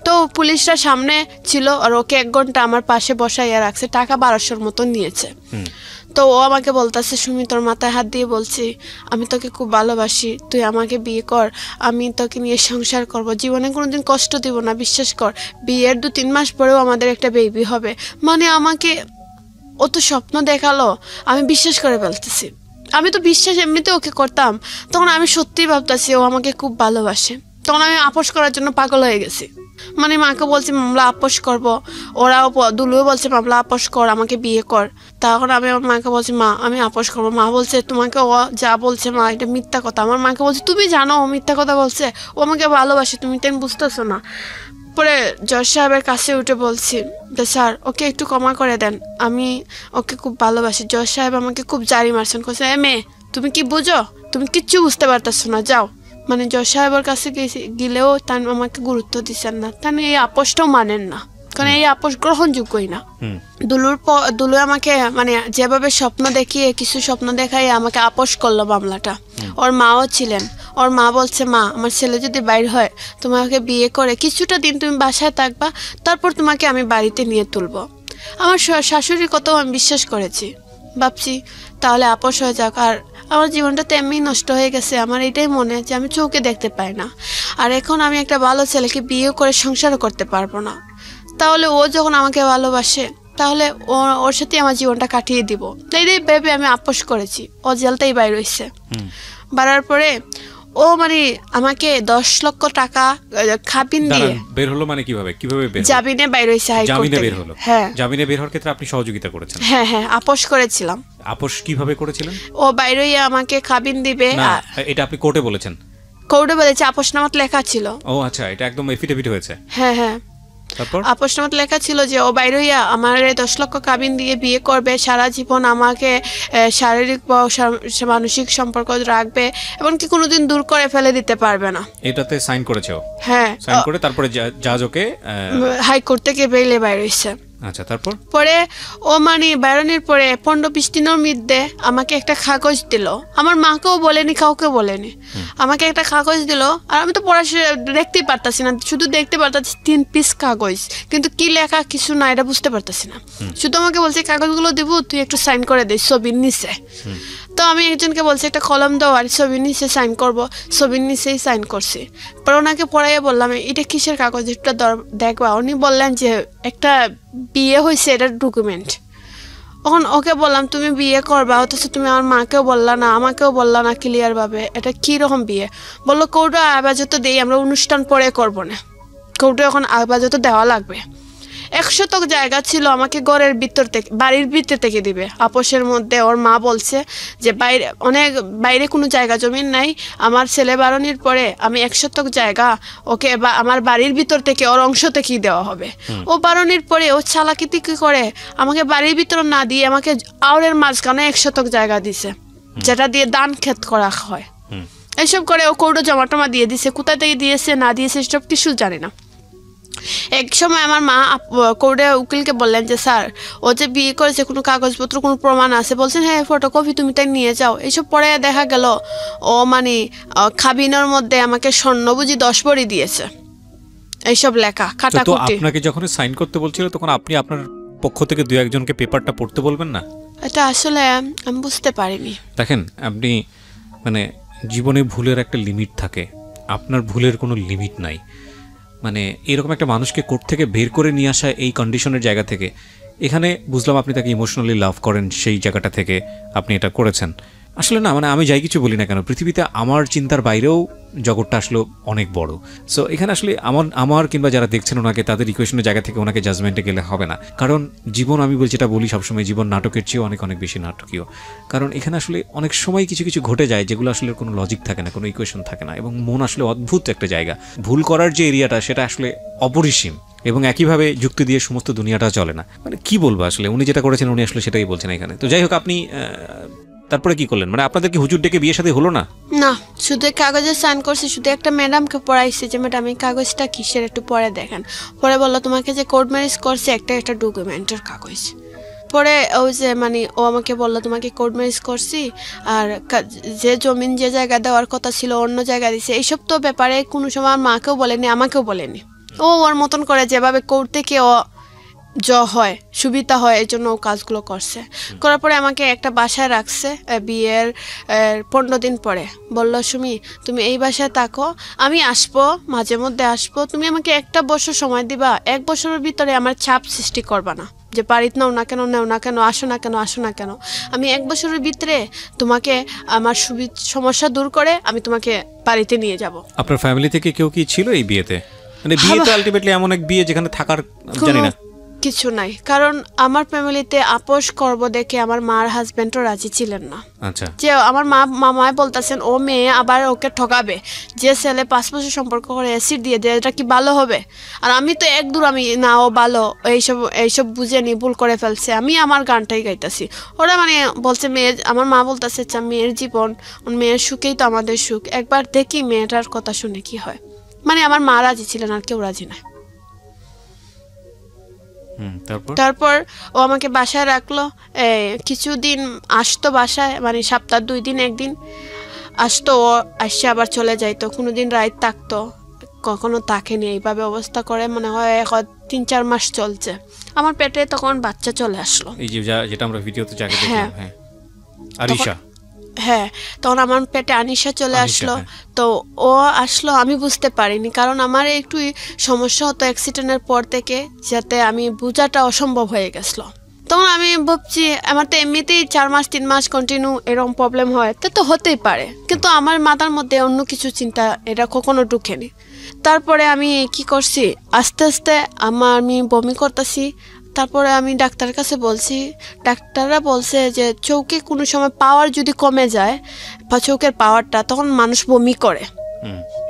B: তো পুলিশরা সামনে ছিল আর ওকে 1 ঘন্টা আমার পাশে বসাইয়া রাখছে, টাকা 1200-র মতো নিয়েছে। তো ও আমাকে বলতেছে, সুমি তোর মাথায় হাত দিয়ে বলছি আমি তোকে খুব ভালোবাসি, তুই আমাকে বিয়ে কর, আমি তোকে নিয়ে সংসার করব, জীবনে কোনোদিন কষ্ট দিব না, বিশ্বাস কর। বিয়ের 2-3 মাস পরেও আমাদের একটা বেবি হবে। মানে আমাকে ও তো স্বপ্ন দেখালো, আমি বিশ্বাস করে ফেলতেছি। আমি তো বিশ্বাস এমনিতে ওকে করতাম, তখন আমি সত্যিই ভাবতেছি ও আমাকে খুব ভালোবাসে। তখন আমি আপোষ করার জন্য পাগল হয়ে গেছি। মানে মাকে বলছি মামলা আপোষ করব, ওরাও দুলুও বলছে মামলা আপোষ কর, আমাকে বিয়ে কর। তখন আমি আমার মাকে বলছি মা আমি আপোষ করবো। মা বলছে তোমাকে ও যা বলছে মা এটা মিথ্যা কথা। আমার মাকে বলছে তুমি জানো ও মিথ্যা কথা বলছে, ও আমাকে ভালোবাসে, তুমি তেমন বুঝতেছো না। পরে জজ সাহেবের কাছে উঠে বলছি যে স্যার ওকে একটু ক্ষমা করে দেন, আমি ওকে খুব ভালোবাসি। জজ সাহেব আমাকে খুব জারি মারছেন, বলছে মেয়ে তুমি কি বুঝো, তুমি কিচ্ছু বুঝতে পারতেছো না, যাও। মানে জজ সাহেবের কাছে গেলেও তার আমাকে গুরুত্ব দিচ্ছেন না, তার এই আপোষটাও মানেন না, কারণ এই আপোষ গ্রহণযোগ্যই না। দুলু আমাকে মানে যেভাবে স্বপ্ন দেখিয়ে কিছু স্বপ্ন দেখাই আমাকে আপোষ করলো মামলাটা। ওর মাও ছিলেন, ওর মা বলছে মা আমার ছেলে যদি বাইর হয় তোমাকে বিয়ে করে কিছুটা দিন তুমি বাসায় থাকবা, তারপর তোমাকে আমি বাড়িতে নিয়ে তুলবো। আমার শাশুড়ির কথাও আমি বিশ্বাস করেছি, ভাবছি তাহলে আপোষ হয়ে যাক। আর আমার জীবনটা তো এমনি নষ্ট হয়ে গেছে, আমার এটাই মনে যে আমি চোখে দেখতে পাই না, আর এখন আমি একটা ভালো ছেলেকে বিয়ে করে সংসারও করতে পারবো না। তাহলে ও যখন আমাকে ভালোবাসে তাহলে ওর সাথে আমার জীবনটা কাটিয়ে দিব, এইটাই ভেবে আমি আপোষ করেছি। ও জেলতেই বাইর হয়েছে, বাড়ার পরে ও মানে আমাকে 10 লক্ষ টাকা খাবিন দিয়ে
A: বের হলো। মানে কিভাবে বের?
B: জামিনে বাইর হয়েছে,
A: জামিনে বের হলো।
B: হ্যাঁ,
A: জামিনে বের হওয়ার ক্ষেত্রে আপনি সহযোগিতা করেছেন?
B: হ্যাঁ হ্যাঁ, আপোষ করেছিলাম।
A: আপোষ কিভাবে করেছিলেন? ও
B: বাইর হয়ে আমাকে খাবিন দিবে।
A: এটা আপনি কোর্টে বলেছেন?
B: কোর্টে বলেছে, আপোষনামাত লেখা ছিল।
A: ও আচ্ছা, এটা একদম এফিডেভিট হয়েছে?
B: হ্যাঁ হ্যাঁ,
A: তারপর
B: আপোষনামাত লেখা ছিল যে ও বাইর হইয়া আমার 10 লক্ষ কাবিন দিয়ে বিয়ে করবে, সারা জীবন আমাকে শারীরিক বা মানসিক সম্পর্ক রাখবে, এমনকি কোনোদিন দূর করে ফেলে দিতে পারবে না।
A: এটাতে সাইন করেছে ও?
B: হ্যাঁ,
A: সাইন করে তারপরে জাজ ওকে
B: হাইকোর্ট থেকে বেইলে বাইর হইছে।
A: আচ্ছা, তারপর
B: পরে ও মানে বাইরনের পরে 15-20 দিনের মধ্যে আমাকে একটা কাগজ দিল, আমার মাকেও বলেনি কাউকে বলেনি, আমাকে একটা কাগজ দিল। আর আমি তো পড়াশোনা দেখতেই পারতাছি না, শুধু দেখতে পারতাছি 3 পিস কাগজ, কিন্তু কি লেখা কিছু না এটা বুঝতে পারতাছি না। শুধু আমাকে বলছে কাগজগুলো দিব, তুই একটু সাইন করে দে ছবির নিচে। তো আমি একজনকে বলছি একটা কলম দাও আর ছবির নিচে সাইন করব, ছবির নিচেই সাইন করছি। পরে ওনাকে পড়াইয়া বললাম এটা কিসের কাগজ, এটা দেখবা। উনি বললেন যে একটা বিয়ে হয়েছে, এটার ডকুমেন্ট। তখন ওকে বললাম তুমি বিয়ে করবা, অথচ তুমি আমার মাকেও বললা না, আমাকেও বললা না ক্লিয়ার ভাবে, এটা কি রকম বিয়ে? বললো কোর্টে আবাজত দেই, আমরা অনুষ্ঠান পরে করবো না, কোর্টে এখন আবাজত দেওয়া লাগবে। 100 জায়গা ছিল, আমাকে ঘরের ভিতর থেকে বাড়ির ভিতর থেকে দিবে আপোষের মধ্যে। ওর মা বলছে যে বাইরে কোনো জায়গা জমিন নাই, আমার ছেলে বারণের পরে আমি 100 জায়গা ওকে বা আমার বাড়ির ভিতর থেকে ওর অংশ থেকেই দেওয়া হবে। ও বারণের পরে ও চালাকিতি কি করে আমাকে বাড়ির ভিতর না দিয়ে আমাকে আওরের মাঝখানে 100 জায়গা দিছে, যেটা দিয়ে দান ক্ষেত করা হয়। এইসব করে ও কোর্টে জমা দিয়ে দিছে, কোথা থেকে দিয়েছে না দিয়েছে সব কিছু জানি না। এক সময় আমার মা কোর্টে উকিলকে বললেন যে স্যার ও যে বিয়ে করেছে কোনো কাগজপত্র কোনো প্রমাণ আছে? বলছেন হ্যাঁ ফটোকপি তুমি তাই নিয়ে যাও। এইসব পরে দেখা গেল ও মানে খাবিনের মধ্যে আমাকে স্বর্ণ বুঝি 10 ভরি দিয়েছে, এইসব লেখা কাটাকুটি।
A: আপনাকে যখন সাইন করতে বলছিল তখন আপনি আপনার পক্ষ থেকে 2 একজনকে পেপারটা পড়তে বলবেন না?
B: এটা আসলে আমি বুঝতে পারিনি।
A: দেখেন আপনি মানে জীবনে ভুলের একটা লিমিট থাকে, আপনার ভুলের কোনো লিমিট নাই। মানে এরকম একটা মানুষকে কোর্ট থেকে বের করে নিয়ে আসা এই কন্ডিশনের জায়গা থেকে, এখানে বুঝলাম আপনি তাকে ইমোশনালি লাভ করেন, সেই জায়গাটা থেকে আপনি এটা করেছেন। আসলে না মানে আমি যাই কিছু বলি না কেন, পৃথিবীতে আমার চিন্তার বাইরেও জগৎটা আসলে অনেক বড়। সো এখানে আসলে আমার কিংবা যারা দেখছেন ওনাকে, তাদের ইকুয়েশনের জায়গা থেকে ওনাকে জাজমেন্টে গেলে হবে না। কারণ জীবন, আমি যেটা বলি সবসময়, জীবন নাটকের চেয়েও অনেক অনেক বেশি নাটকীয়। কারণ এখানে আসলে অনেক সময় কিছু কিছু ঘটে যায় যেগুলো আসলে কোনো লজিক থাকে না, কোনো ইকুয়েশন থাকে না, এবং মন আসলে অদ্ভুত একটা জায়গা। ভুল করার যে এরিয়াটা সেটা আসলে অপরিসীম, এবং একইভাবে যুক্তি দিয়ে সমস্ত দুনিয়াটা চলে না। মানে কি বলবো আসলে, উনি যেটা করেছেন উনি আসলে সেটাই বলছেন এখানে। তো যাই হোক, আপনি তারপরে কি করলেন? মানে আপনাদের কি হুজুর ডেকে বিয়ে শাদী হলো না?
B: না, শুধু কাগজে সাইন করছি, শুধু একটা ম্যাডামকে পড়াইছি যে ম্যাডাম এই কাগজটা কিসের একটু পরে দেখেন। পরে বললো তোমাকে যে কোর্ট ম্যারেজ করছে একটা ডকুমেন্টের কাগজ। পরে ওই যে মানে ও আমাকে বললো তোমাকে কোর্ট ম্যারেজ করছি, আর যে জমিন যে জায়গা দেওয়ার কথা ছিল অন্য জায়গা দিছে। এইসব তো ব্যাপারে কোনো সময় আমার মাকেও বলেনি, আমাকেও বলেনি। ও ওর মতন করে যেভাবে কোর্ট থেকে ও হয় সুবিধা হয় এই জন্য ও কাজগুলো করছে। করার পরে আমাকে একটা বাসায় রাখছে বিয়ের 15 দিন পরে। বললো সুমি তুমি এই বাসায় থাকো, আমি আসবো, মাঝে মধ্যে আসবো, তুমি আমাকে 1 বছর সময় দিবা, 1 বছরের ভিতরে আমার চাপ সৃষ্টি করবা না যে বাড়িতে নাও না কেন, নেও না কেন, আসো না কেন, আসো না কেন। আমি 1 বছরের ভিতরে তোমাকে আমার সমস্যা দূর করে আমি তোমাকে বাড়িতে নিয়ে যাব।
A: আপনার ফ্যামিলি থেকে কেউ কি ছিল এই বিয়েতে? মানে বিয়ে তো আলটিমেটলি এমন এক বিয়ে যেখানে থাকার জানি না
B: কিছু নাই, কারণ আমার ফ্যামিলিতে আপোষ করব দেখে আমার মার হাজবেন্ডও রাজি ছিলেন না।
A: আচ্ছা,
B: যে আমার মামায় বলতেছেন ও মেয়ে আবার ওকে ঠকাবে, যে ছেলে 5 বছর সম্পর্ক করে অ্যাসিড দিয়ে দেয়, এটা কি ভালো হবে? আর আমি তো একদূর আমি না ও ভালো, এইসব বুঝে নি, ভুল করে ফেলছে, আমি আমার গানটাই গাইতেছি। ওরা মানে বলছে মেয়ে, আমার মা বলতেছে আচ্ছা মেয়ের জীবন, মেয়ের সুখেই তো আমাদের সুখ, একবার দেখি মেয়েটার কথা শুনে কি হয়। মানে আমার মা রাজি ছিলেন, আর কেউ রাজি না। তারপর ও আমাকে বাসায় রাখলো, কিছুদিন আসতো বাসায়, মানে সপ্তাহ 2 দিন 1 দিন আসতো, ও আসছে আবার চলে যাইতো, কোনোদিন রাত থাকতো, কখনো থাকেনি। এইভাবে অবস্থা করে মনে হয় 3-4 মাস চলছে। আমার পেটে তখন বাচ্চা চলে আসলো,
A: এই যে যেটা আমরা ভিডিওতে যাকে দেখলাম, হ্যাঁ আরিশা,
B: হ্যাঁ তখন আমার পেটে আনিশা চলে আসলো। তো ও আসলো, আমি বুঝতে পারিনি, কারণ আমার একটু সমস্যা হতো অ্যাক্সিডেন্টের পর থেকে, যাতে আমি বোঝাটা অসম্ভব হয়ে গেছিলো। তখন আমি ভাবছি আমার তো এমনিতেই 4 মাস 3 মাস কন্টিনিউ এরকম প্রবলেম হয়, তো হতেই পারে, কিন্তু আমার মাথার মধ্যে অন্য কিছু চিন্তা এটা কখনো ঢুকেনি। তারপরে আমি কি করছি, আস্তে আস্তে আমি বমি করতেছি। তারপরে আমি ডাক্তারের কাছে বলছি, ডাক্তাররা বলছে যে চোখে কোনো সময় পাওয়ার যদি কমে যায় বা চোখের পাওয়ারটা, তখন মানুষ বমি করে।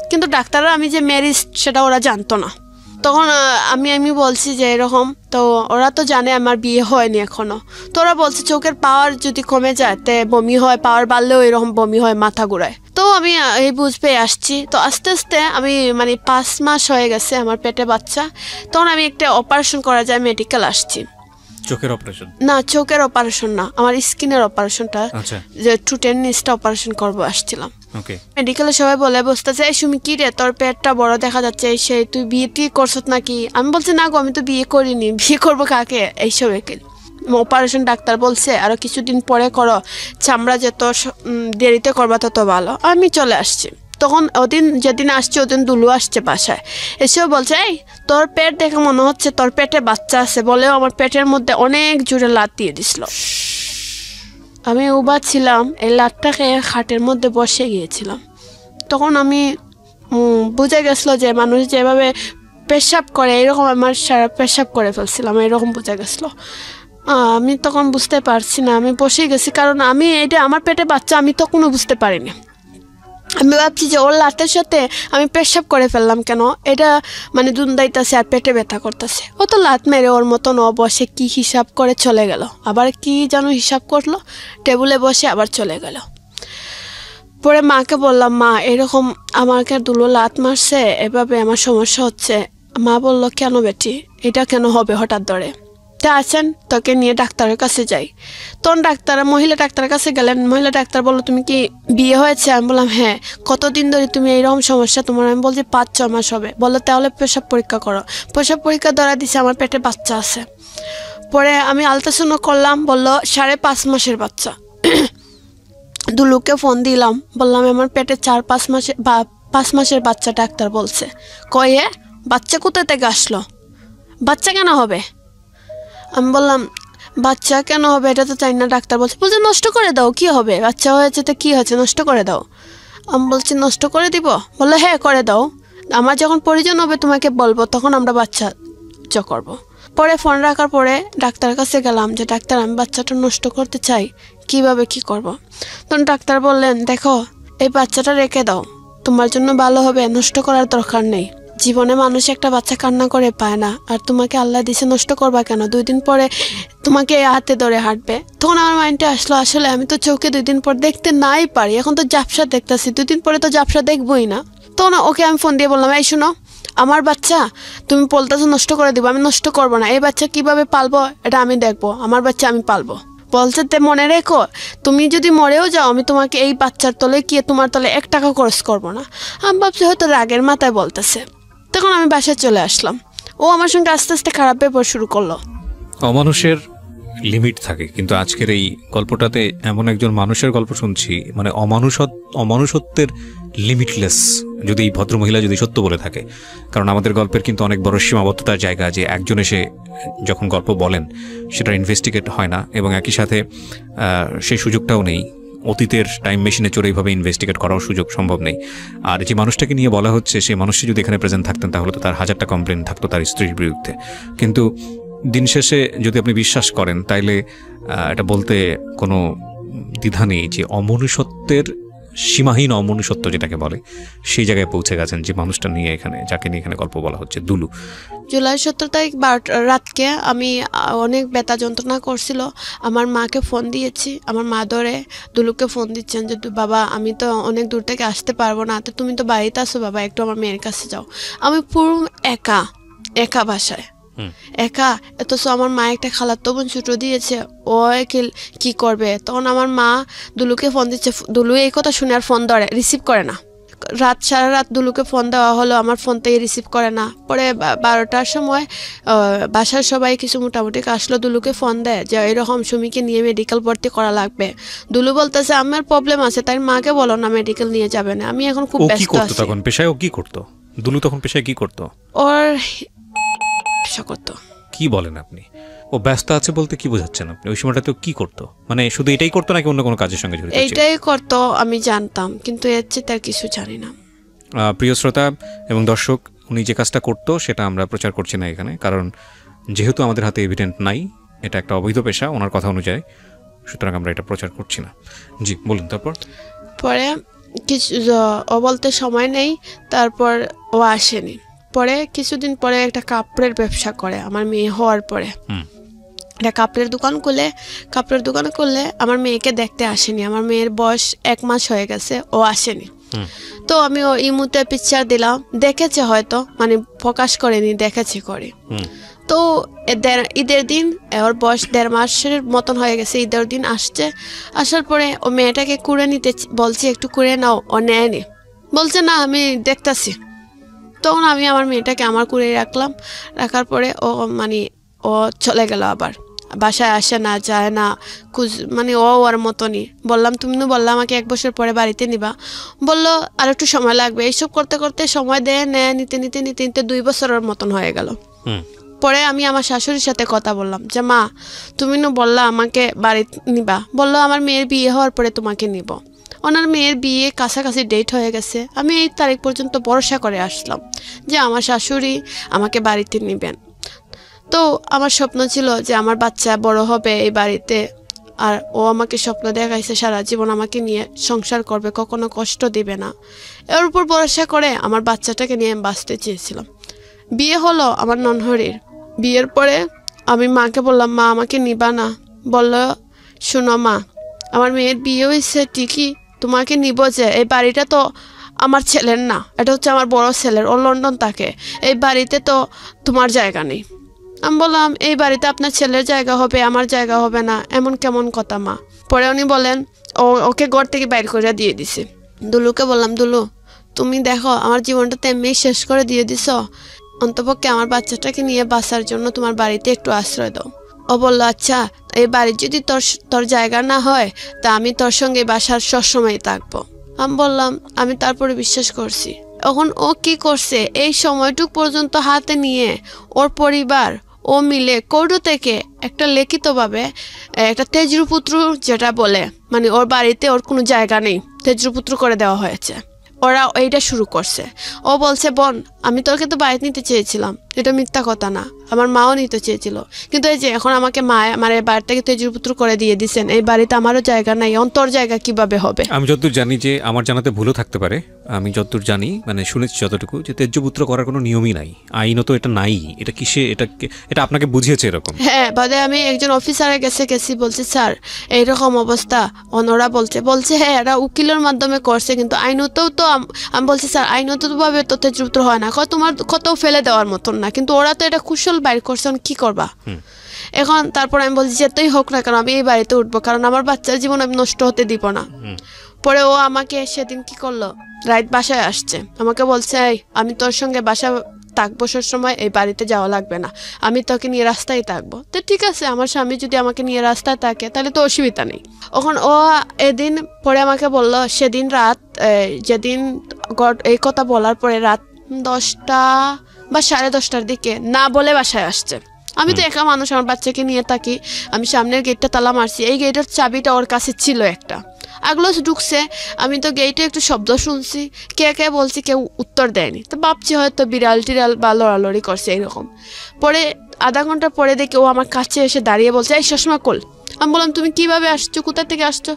B: কিন্তু ডাক্তাররা আমি যে ম্যারিজ সেটা ওরা জানতো না। তখন আমি বলছি যে এরকম, তো ওরা তো জানে আমার বিয়ে হয়নি এখনো, তো ওরা বলছে চোখের পাওয়ার যদি কমে যায় তে বমি হয়, পাওয়ার বাড়লেও এরকম বমি হয়, মাথা ঘুরায়। তো আমি এই বুঝ পেয়ে আসছি। তো আস্তে আস্তে আমি মানে 5 মাস হয়ে গেছে আমার পেটে বাচ্চা। তখন আমি একটা অপারেশন করা যায় মেডিকেল আসছি।
A: চোখের অপারেশন
B: না, চোখের অপারেশন না, আমার স্কিনের অপারেশনটা, যে টুটেনিসটা অপারেশন করবো আসছিলাম। মেডিকেলে সবাই বলে বসতেছে এই সুমি কি রে তোর পেটটা বড় দেখা যাচ্ছে, সেই তুই বিয়ে করছত নাকি? আমি বলছি না গো, আমি তো বিয়ে করিনি, বিয়ে করবো কাকে? এইসব অপারেশন ডাক্তার বলছে আরো কিছুদিন পরে করো, চামড়া যত দেরিতে করবা তত ভালো। আমি চলে আসছি। তখন যেদিন আসছে ওদিন দুলু আসছে বাসায়, এসেও বলছে এই তোর পেট দেখে মনে হচ্ছে তোর পেটে বাচ্চা আছে, বলেও আমার পেটের মধ্যে অনেক জোরে লাত দিয়ে দিছিল। আমি উবা ছিলাম, এই লাতটাকে খাটের মধ্যে বসে গিয়েছিলাম। তখন আমি বুঝে গেছিলো যে মানুষ যেভাবে পেশাব করে এরকম আমার সারা পেশাব করে ফেলছিলাম, এরকম বুঝে গেছিলো। আমি তখন বুঝতে পারছি না, আমি বসে গেছি, কারণ আমি এটা আমার পেটে বাচ্চা আমি তখনও বুঝতে পারিনি। আমি ভাবছি যে ওর লাতের সাথে আমি পেশাব করে ফেললাম কেন, এটা মানে দুন্দাইতেছে আর পেটে ব্যথা করতেছে। ও তো লাত মেরে ওর মতন ও বসে কি হিসাব করে চলে গেল, আবার কি যেন হিসাব করলো, টেবিলে বসে আবার চলে গেল। পরে মাকে বললাম মা এরকম আমাকে দুলো লাত মারছে, এভাবে আমার সমস্যা হচ্ছে। মা বলল কেন বেটি, এটা কেন হবে হঠাৎ ধরে? তা আছেন তোকে নিয়ে ডাক্তারের কাছে যাই। তখন মহিলা ডাক্তারের কাছে গেলেন। মহিলা ডাক্তার বললো তুমি কি বিয়ে হয়েছে? আমি বললাম হ্যাঁ। কতদিন ধরে তুমি এইরকম সমস্যা তোমার? আমি বলছি 5-6 মাস হবে। বললো তাহলে পেশাব পরীক্ষা করো। পেশাব পরীক্ষা ধরা দিছে আমার পেটে বাচ্চা আছে। পরে আমি আলট্রাসাউন্ড করলাম, বললো 5.5 মাসের বাচ্চা। দুলুকে ফোন দিলাম, বললাম আমার পেটে 4-5 মাসের বা 5 মাসের বাচ্চা ডাক্তার বলছে। কয়ে বাচ্চা কোথা থেকে আসলো, বাচ্চা কেন হবে? আমি বললাম বাচ্চা কেন হবে এটা তো চাই না। ডাক্তার বলছে নষ্ট করে দাও, কি হবে, বাচ্চা হয়েছে তো কি হয়েছে, নষ্ট করে দাও। আমি বলছি নষ্ট করে দিব? বললো হ্যাঁ করে দাও, আমার যখন প্রয়োজন হবে তোমাকে বলবো, তখন আমরা বাচ্চা করবো। পরে ফোন রাখার পরে ডাক্তারের কাছে গেলাম যে ডাক্তার আমি বাচ্চাটা নষ্ট করতে চাই, কিভাবে কি করব। তখন ডাক্তার বললেন দেখো এই বাচ্চাটা রেখে দাও, তোমার জন্য ভালো হবে, নষ্ট করার দরকার নেই। জীবনে মানুষ একটা বাচ্চা কান্না করে পায় না, আর তোমাকে আল্লাহ দিছে, নষ্ট করবা কেন? 2 দিন পরে তোমাকে হাতে ধরে হাঁটবে। তখন আমার মাইন্ডে আসলো আসলে আমি তো চোখে 2 দিন পর দেখতে নাই পারি, এখন তো জাপসা দেখতেছি, 2 দিন পরে তো জাপসা দেখবই না। তখন ওকে আমি ফোন দিয়ে বললাম এই শোনো আমার বাচ্চা তুমি বলতেছো নষ্ট করে দিব, আমি নষ্ট করব না, এই বাচ্চা কিভাবে পালবো এটা আমি দেখবো, আমার বাচ্চা আমি পালবো। বলছে তে মনে রেখো তুমি যদি মরেও যাও আমি তোমাকে এই বাচ্চার তলে কি তোমার তলে 1 টাকা খরচ করব না। আমি ভাবছি হয়তো রাগের মাথায় বলতেছে। তখন আমি বাসায় চলে আসলাম, ও আমার সঙ্গে আস্তে আস্তে খারাপ ব্যাপার শুরু করলো।
A: অমানুষের লিমিট থাকে, কিন্তু আজকের এই গল্পটাতে এমন একজন মানুষের গল্প শুনছি, মানে অমানুষত্বের লিমিটলেস, যদি এই ভদ্রমহিলা যদি সত্য বলে থাকে। কারণ আমাদের গল্পের কিন্তু অনেক বড় সীমাবদ্ধতার জায়গা, যে একজন এসে যখন গল্প বলেন সেটা ইনভেস্টিগেট হয় না, এবং একই সাথে সেই সুযোগটাও নেই, অতীতের টাইম মেশিনে চড়ে এইভাবে ইনভেস্টিগেট করার সুযোগ সম্ভব নেই। আর যে মানুষটাকে নিয়ে বলা হচ্ছে সেই মানুষটি যদি এখানে প্রেজেন্ট থাকতেন তাহলে তো তার 1000টা কমপ্লেন থাকতো তার স্ত্রীর বিরুদ্ধে। কিন্তু দিন শেষে যদি আপনি বিশ্বাস করেন তাইলে এটা বলতে কোনো দ্বিধা নেই যে অমনুষ্যত্বের সীমাহীন অমনুষ্যত্ব যেটাকে বলে সেই জায়গায় পৌঁছে গেছেন যে মানুষটা নিয়ে এখানে, যাকে নিয়ে এখানে গল্প বলা হচ্ছে, দুলু।
B: জুলাই 17 তারিখ রাতকে আমি অনেক ব্যথা যন্ত্রণা করছিল, আমার মাকে ফোন দিয়েছি, আমার মা ধরে দুলুকে ফোন দিচ্ছেন যে বাবা আমি তো অনেক দূর থেকে আসতে পারবো না, তো তুমি তো বাড়িতে আসো বাবা, একটু আমার মেয়ের কাছে যাও। আমি পুরো একা বাসায়, একা, অথচ আমার মা একটা খালাতো বোন ছুটো দিয়েছে, ও কি করবে। তখন আমার মা দুলুকে ফোন দিচ্ছে, দুলু এই কথা শুনে আর ফোন ধরে রিসিভ করে না। সারা রাত দুলুকে ফোন দেওয়া হলো, আমার ফোন থেকে রিসিভ করে না। পরে 12টার সময় বাসার সবাই কিছু মোটামুটি আসলো, দুলুকে ফোন দেয় যে এরকম সুমিকে নিয়ে মেডিকেল ভর্তি করা লাগবে। দুলু বলতেছে আমার প্রবলেম আছে, তাই মাকে বলো না মেডিকেল নিয়ে যাবে না, আমি এখন খুব ব্যস্ত আছি।
A: তখন পেশায় ও কি করতো? দুলু তখন পেশায় কি করতো?
B: ওর পেশা করতো।
A: কি বলেন আপনি? ও ব্যস্ত আছে বলতে কি বোঝাচ্ছেন আপনি? ওই সময়টাতে কি করতো? মানে শুধু এটাই করতো নাকি অন্য কোনো কাজের সঙ্গে জড়িত ছিল?
B: এইটাই করতো আমি জানতাম, কিন্তু এর চেয়ে তার কিছু জানি না।
A: প্রিয় শ্রোতা এবং দর্শক, উনি যে কাজটা করতো সেটা আমরা প্রচার করছি না এখানে, কারণ যেহেতু আমাদের হাতে এভিডেন্ট নাই, এটা একটা অবৈধ পেশা ওনার কথা অনুযায়ী, সুতরাং আমরা এটা প্রচার করছি না। জি বলুন।
B: পরে কিছু ও বলতে সময় নেই, তারপর ও আসেনি। পরে কিছুদিন পরে একটা কাপড়ের ব্যবসা করে আমার মেয়ে হওয়ার পরে, একটা কাপড়ের দোকান করলে আমার মেয়েকে দেখতে আসেনি। আমার মেয়ের বয়স 1 মাস হয়ে গেছে, ও আসেনি। তো আমি ও ইমুতে পিকচার দিলাম, দেখেছে হয়তো, মানে প্রকাশ করেনি, দেখেছে করে। তো ঈদের দিন, ওর বয়স 1.5 মাসের মতন হয়ে গেছে, ঈদের দিন আসার পরে ও মেয়েটাকে কুড়ে নিতে বলছি, একটু কুড়ে নাও, ও নেয়নি, বলছে না আমি দেখতেছি। তখন আমি আমার মেয়েটাকে আমার কুড়ে রাখার পরে ও চলে গেল, আবার বাসায় আসে না, যায় না, মানে ওর মতনই। বললাম তুমি তো বললাম আমাকে 1 বছর পরে বাড়িতে নিবা, বললো আর একটু সময় লাগবে। এইসব করতে করতে সময় নিতে 2 বছরের মতন হয়ে গেল। পরে আমি আমার শাশুড়ির সাথে কথা বললাম যে মা তুমি না বললা আমাকে বাড়ি নিবা, বললো আমার মেয়ের বিয়ে হওয়ার পরে তোমাকে নিব। ওনার মেয়ের বিয়ে কাছাকাছি ডেট হয়ে গেছে, আমি এই তারিখ পর্যন্ত ভরসা করে আসলাম যে আমার শাশুড়ি আমাকে বাড়িতে নেবেন। তো আমার স্বপ্ন ছিল যে আমার বাচ্চা বড় হবে এই বাড়িতে, আর ও আমাকে স্বপ্ন দেখাইছে সারা জীবন আমাকে নিয়ে সংসার করবে, কখনো কষ্ট দিবে না। এর উপর ভরসা করে আমার বাচ্চাটাকে নিয়ে আমি বাঁচতে চেয়েছিলাম। বিয়ে হলো আমার ননহরির। বিয়ের পরে আমি মাকে বললাম মা আমাকে নিবা না, বললো শোনো মা আমার মেয়ের বিয়ে হয়েছে ঠিকই, তোমাকে নিব যে এই বাড়িটা তো আমার ছেলের না, এটা হচ্ছে আমার বড় ছেলের, ও লন্ডন থাকে, এই বাড়িতে তো তোমার জায়গা নেই। আমি বললাম এই বাড়িতে আপনার ছেলের জায়গা হবে, আমার জায়গা হবে না, এমন কেমন কথা মা। পরে উনি বলেন ওকে ঘর থেকে বাইর করে দিয়ে দিছে। দুলুকে বললাম দুলু তুমি দেখো আমার জীবনটা তেমনি শেষ করে দিয়ে দিছ, অন্তপক্ষে আমার বাচ্চাটাকে নিয়ে বাঁচার জন্য তোমার বাড়িতে একটু আশ্রয় দাও। ও বললো আচ্ছা এই বাড়ির যদি তোর জায়গা না হয় তা আমি তোর সঙ্গে বাসার সবসময় থাকবো। আমি বললাম আমি তারপরে বিশ্বাস করছি, এখন ও কি করছে, এই সময়টুক পর্যন্ত হাতে নিয়ে ওর পরিবার ও মিলে কৌটো থেকে একটা লিখিতভাবে একটা তেজরুপুত্র যেটা বলে, মানে ওর বাড়িতে ওর কোনো জায়গা নেই, তেজরুপুত্র করে দেওয়া হয়েছে। ওরা এইটা শুরু করছে। ও বলছে, বোন আমি তোকে তো বাড়িতে নিতে চেয়েছিলাম, এটা মিথ্যা কথা না, আমার মাও নিতে চেয়েছিল, কিন্তু এই যে এখন আমাকে মা আমার এই বাড়ি থেকে তেজপুত্র করে দিয়ে দিচ্ছেন, এই বাড়িতে আমারও জায়গা নাই, অন্তর জায়গা কিভাবে হবে?
A: আমি যতদূর জানি, যে আমার জানাতে ভুলও থাকতে পারে, আমি যতদূর জানি মানে শুনেছি যতটুকু, যে তেজপুত্র করার কোনো নিয়মই নাই, আইনত এটা নাই। এটা কিসে এটা আপনাকে বুঝিয়েছে এরকম?
B: হ্যাঁ, বাদে আমি একজন অফিসারের কাছে গেছি, বলছি স্যার এইরকম অবস্থা, ওরা বলছে হ্যাঁ এরা উকিলের মাধ্যমে করছে, কিন্তু আইনতেও তো আমি বলছি স্যার আইনতভাবে তো তেজপুত্র হয় না, তোমার কত ফেলে দেওয়ার মতন না, কিন্তু ওরা তো এটা কুশল বাইর করছে, কি করবা এখন? তারপর আমি বলছি যেতেই হোক না কেন আমি এই বাড়িতে উঠবো, কারণ আমার বাচ্চার জীবন আমি নষ্ট হতে দিব না। পরে ও আমাকে সেদিন কি করলো, রাত বাসায় আসছে, আমাকে বলছে আমি তোর সঙ্গে বাসা থাকবো সময়, এই বাড়িতে যাওয়া লাগবে না, আমি তোকে নিয়ে রাস্তায় থাকবো। তো ঠিক আছে, আমার স্বামী যদি আমাকে নিয়ে রাস্তায় থাকে তাহলে তো অসুবিধা নেই। এখন ও এদিন পরে আমাকে বলল, সেদিন রাত যেদিন এই কথা বলার পরে রাত 10টা বা 10:30টার দিকে না বলে বাসায় আসছে। আমি তো একা মানুষ, আমার বাচ্চাকে নিয়ে থাকি, আমি সামনের গেটটা তালা মারছি, এই গেটের চাবিটা ওর কাছে ছিল একটা, আগলো ঢুকছে, আমি তো গেটে একটু শব্দ শুনছি, কে কে বলছি, কেউ উত্তর দেয়নি, তো ভাবছি হয়তো বিড়াল টিড়াল বা লড়ালড়ি করছে এইরকম। পরে আধা ঘন্টা পরে দেখি ও আমার কাছে এসে দাঁড়িয়ে বলছে, এই চশমা খোল। আমি বললাম তুমি কিভাবে আসছো, কোথা থেকে আসছো?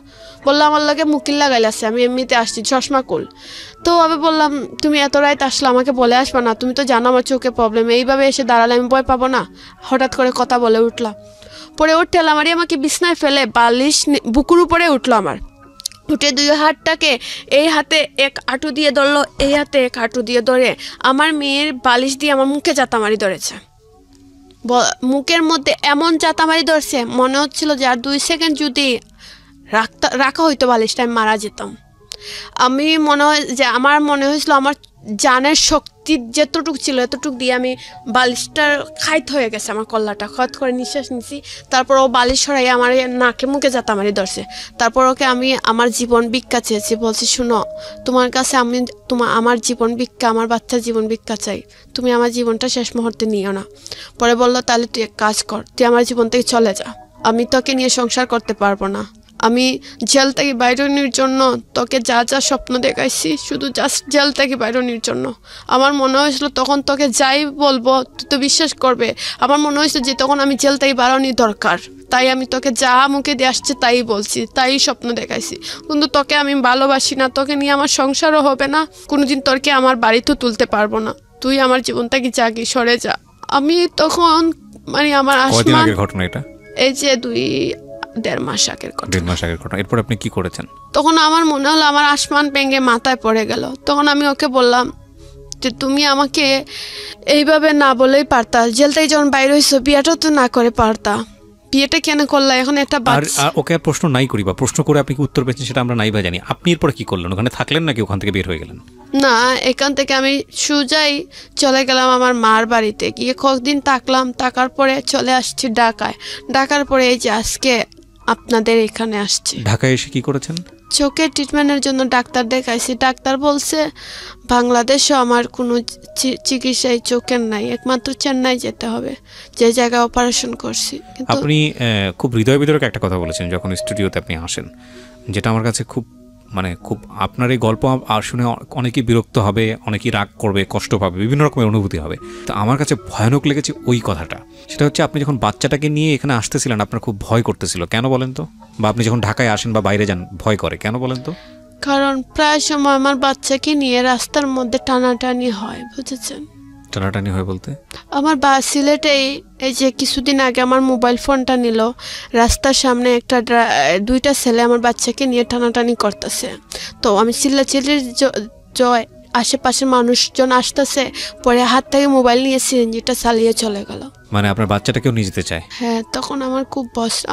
B: বললো আমার লাগে মুকিল লাগাইল আছে, আমি এমনিতে আসছি, চশমা খোল। তো আমি বললাম তুমি এত রাত আসলে আমাকে বলে আসবা না, তুমি তো জানো আমার চোখে প্রবলেম, এইভাবে এসে দাঁড়ালে আমি ভয় পাবো না? হঠাৎ করে কথা বলে উঠলাম। পরে ওর ঠেলা মারি আমাকে বিছনায় ফেলে বালিশ বুকুর উপরে উঠলো, আমার উঠে দুই হাতটাকে এই হাতে এক হাঁটু দিয়ে ধরলো, এই হাতে এক হাঁটু দিয়ে ধরে আমার মেয়ের বালিশ দিয়ে আমার মুখে জাতামারি ধরেছে। মুখের মধ্যে এমন জাতামারি ধরছে, মনে হচ্ছিল যে আর 2 সেকেন্ড যদি রাখা হইতো বালিশটা আমি মারা যেতাম। আমি আমার মনে হয়েছিল আমার জানের শক্তি যতটুক ছিল এতটুক দিয়ে আমি বালিশটার খাইত হয়ে গেছে, আমার কল্লাটা খত করে নিঃশ্বাস নিছি। তারপর ও বালিশ সরাই আমার নাকে মুখে জাতামারি ধরছে। তারপর ওকে আমি আমার জীবন ভিক্ষা চেয়েছি, বলছি শুনো তোমার কাছে আমি আমার জীবন ভিক্ষা, আমার বাচ্চার জীবন ভিক্ষা চাই, তুমি আমার জীবনটা শেষ মুহূর্তে নিও না। পরে বললো তাহলে তুই এক কাজ কর, তুই আমার জীবন থেকে চলে যা, আমি তোকে নিয়ে সংসার করতে পারবো না, আমি জেল থেকে বাইরনির জন্য তোকে যা যা স্বপ্ন দেখাইছি শুধু জাস্ট জেল থেকে বাইরনির জন্য। আমার মনে হয়েছিল তখন তোকে যাই বলবো তুই তো বিশ্বাস করবে, আমার মনে হয়েছিল যে তখন আমি জেল থেকে বাইরনির দরকার, তাই আমি তোকে যা মুখে দিয়ে আসছে তাই বলছি, তাই স্বপ্ন দেখাইছি, কিন্তু তোকে আমি ভালোবাসি না, তোকে নিয়ে আমার সংসারও হবে না, কোনোদিন তোরকে আমার বাড়িতেও তুলতে পারবো না, তুই আমার জীবন থেকে জাগি সরে যা। আমি তখন মানে আমার আসমান,
A: ঘটনা এটা
B: এই যে 2.5 মাস আগের ঘটনা।
A: এরপর আপনি কি করেছেন?
B: তখন আমার মনে হলো আমার আসমান ভেঙে মাথায় পড়ে গেল। তখন আমি ওকে বললাম যে তুমি আমাকে এইভাবে না বলেই পারতা, জেল থেকে যখন বাইরে হয়েছো বিয়েটা তো না করে পারতা, বিয়েটা কেন করলা? এখন একটা
A: ওকে আর প্রশ্ন নাই করি, বা প্রশ্ন করে আপনি কি উত্তর পেয়েছেন সেটা আমরা নাই বা জানি। আপনি এরপরে কি করলেন? ওখানে থাকলেন নাকি ওখান থেকে বের হয়ে গেলেন?
B: না, এখান থেকে আমি সোজাই চলে গেলাম আমার মার বাড়িতে, গিয়ে কয়েকদিন থাকলাম, থাকার পরে চলে আসছি ঢাকায়। ঢাকার পরে এই যে আজকে আপনাদের এখানে আসছি।
A: ঢাকায় এসে কি করেছেন?
B: চোখের ট্রিটমেন্টের জন্য ডাক্তার দেখাইছি, ডাক্তার বলছে বাংলাদেশে আমার কোনো চিকিৎসায় চোখের নাই, একমাত্র চেন্নাই যেতে হবে, যে জায়গায় অপারেশন করছি।
A: আপনি খুব হৃদয় বিদারক একটা কথা বলেছেন যখন স্টুডিওতে আপনি আসেন, যেটা আমার কাছে খুব আপনার এই গল্প শুনে অনেকেই বিরক্ত হবে, অনেকেই রাগ করবে, কষ্ট পাবে, বিভিন্ন রকমের অনুভূতি হবে। তো আমার কাছে ভয়ানক লেগেছে ওই কথাটা, সেটা হচ্ছে আপনি যখন বাচ্চাটাকে নিয়ে এখানে আসতেছিলেন আপনার খুব ভয় করতেছিল, কেন বলেন তো? বা আপনি যখন ঢাকায় আসেন বা বাইরে যান ভয় করে কেন বলেন তো?
B: কারণ প্রায় সময় আমার বাচ্চাকে নিয়ে রাস্তার মধ্যে টানাটানি হয়, বুঝেছেন?
A: টানাটানি হয় বলতে?
B: আমার সিলেটে এই যে কিছুদিন আগে আমার মোবাইল ফোনটা নিল, রাস্তার সামনে একটা 2টা ছেলে আমার বাচ্চাকে নিয়ে টানাটানি করতেছে, তো আমি চিল্লাচিল্লির জয়, আশেপাশের মানুষজন আসতেছে, পরে হাত থেকে মোবাইল নিয়ে সিএনজিটা চালিয়ে চলে গেল।
A: মানে আপনার বাচ্চাটাকেও নিয়ে যেতে চায়?
B: হ্যাঁ, তখন আমার খুব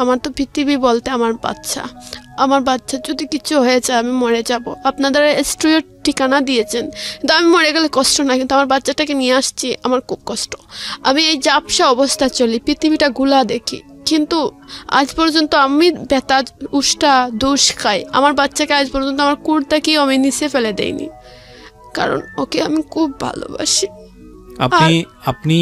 B: আমার তো পৃথিবী বলতে আমার বাচ্চা যদি কিছু হয়ে যায় আমি মরে যাব। আপনাদের স্টুডিওর ঠিকানা দিয়েছেন, কিন্তু আমি মরে গেলে কষ্ট না, কিন্তু আমার বাচ্চাটাকে নিয়ে আসছি, আমার খুব কষ্ট। আমি এই জাপসা অবস্থা চলি, পৃথিবীটা গুলা দেখি, কিন্তু আজ পর্যন্ত আমি ব্যথা উষ্টা দুষ খাই, আমার বাচ্চাকে আজ পর্যন্ত আমার কুর্তাকেও আমি নিচে ফেলে দেইনি, কারণ ওকে আমি খুব ভালোবাসি।
A: আপনি আপনি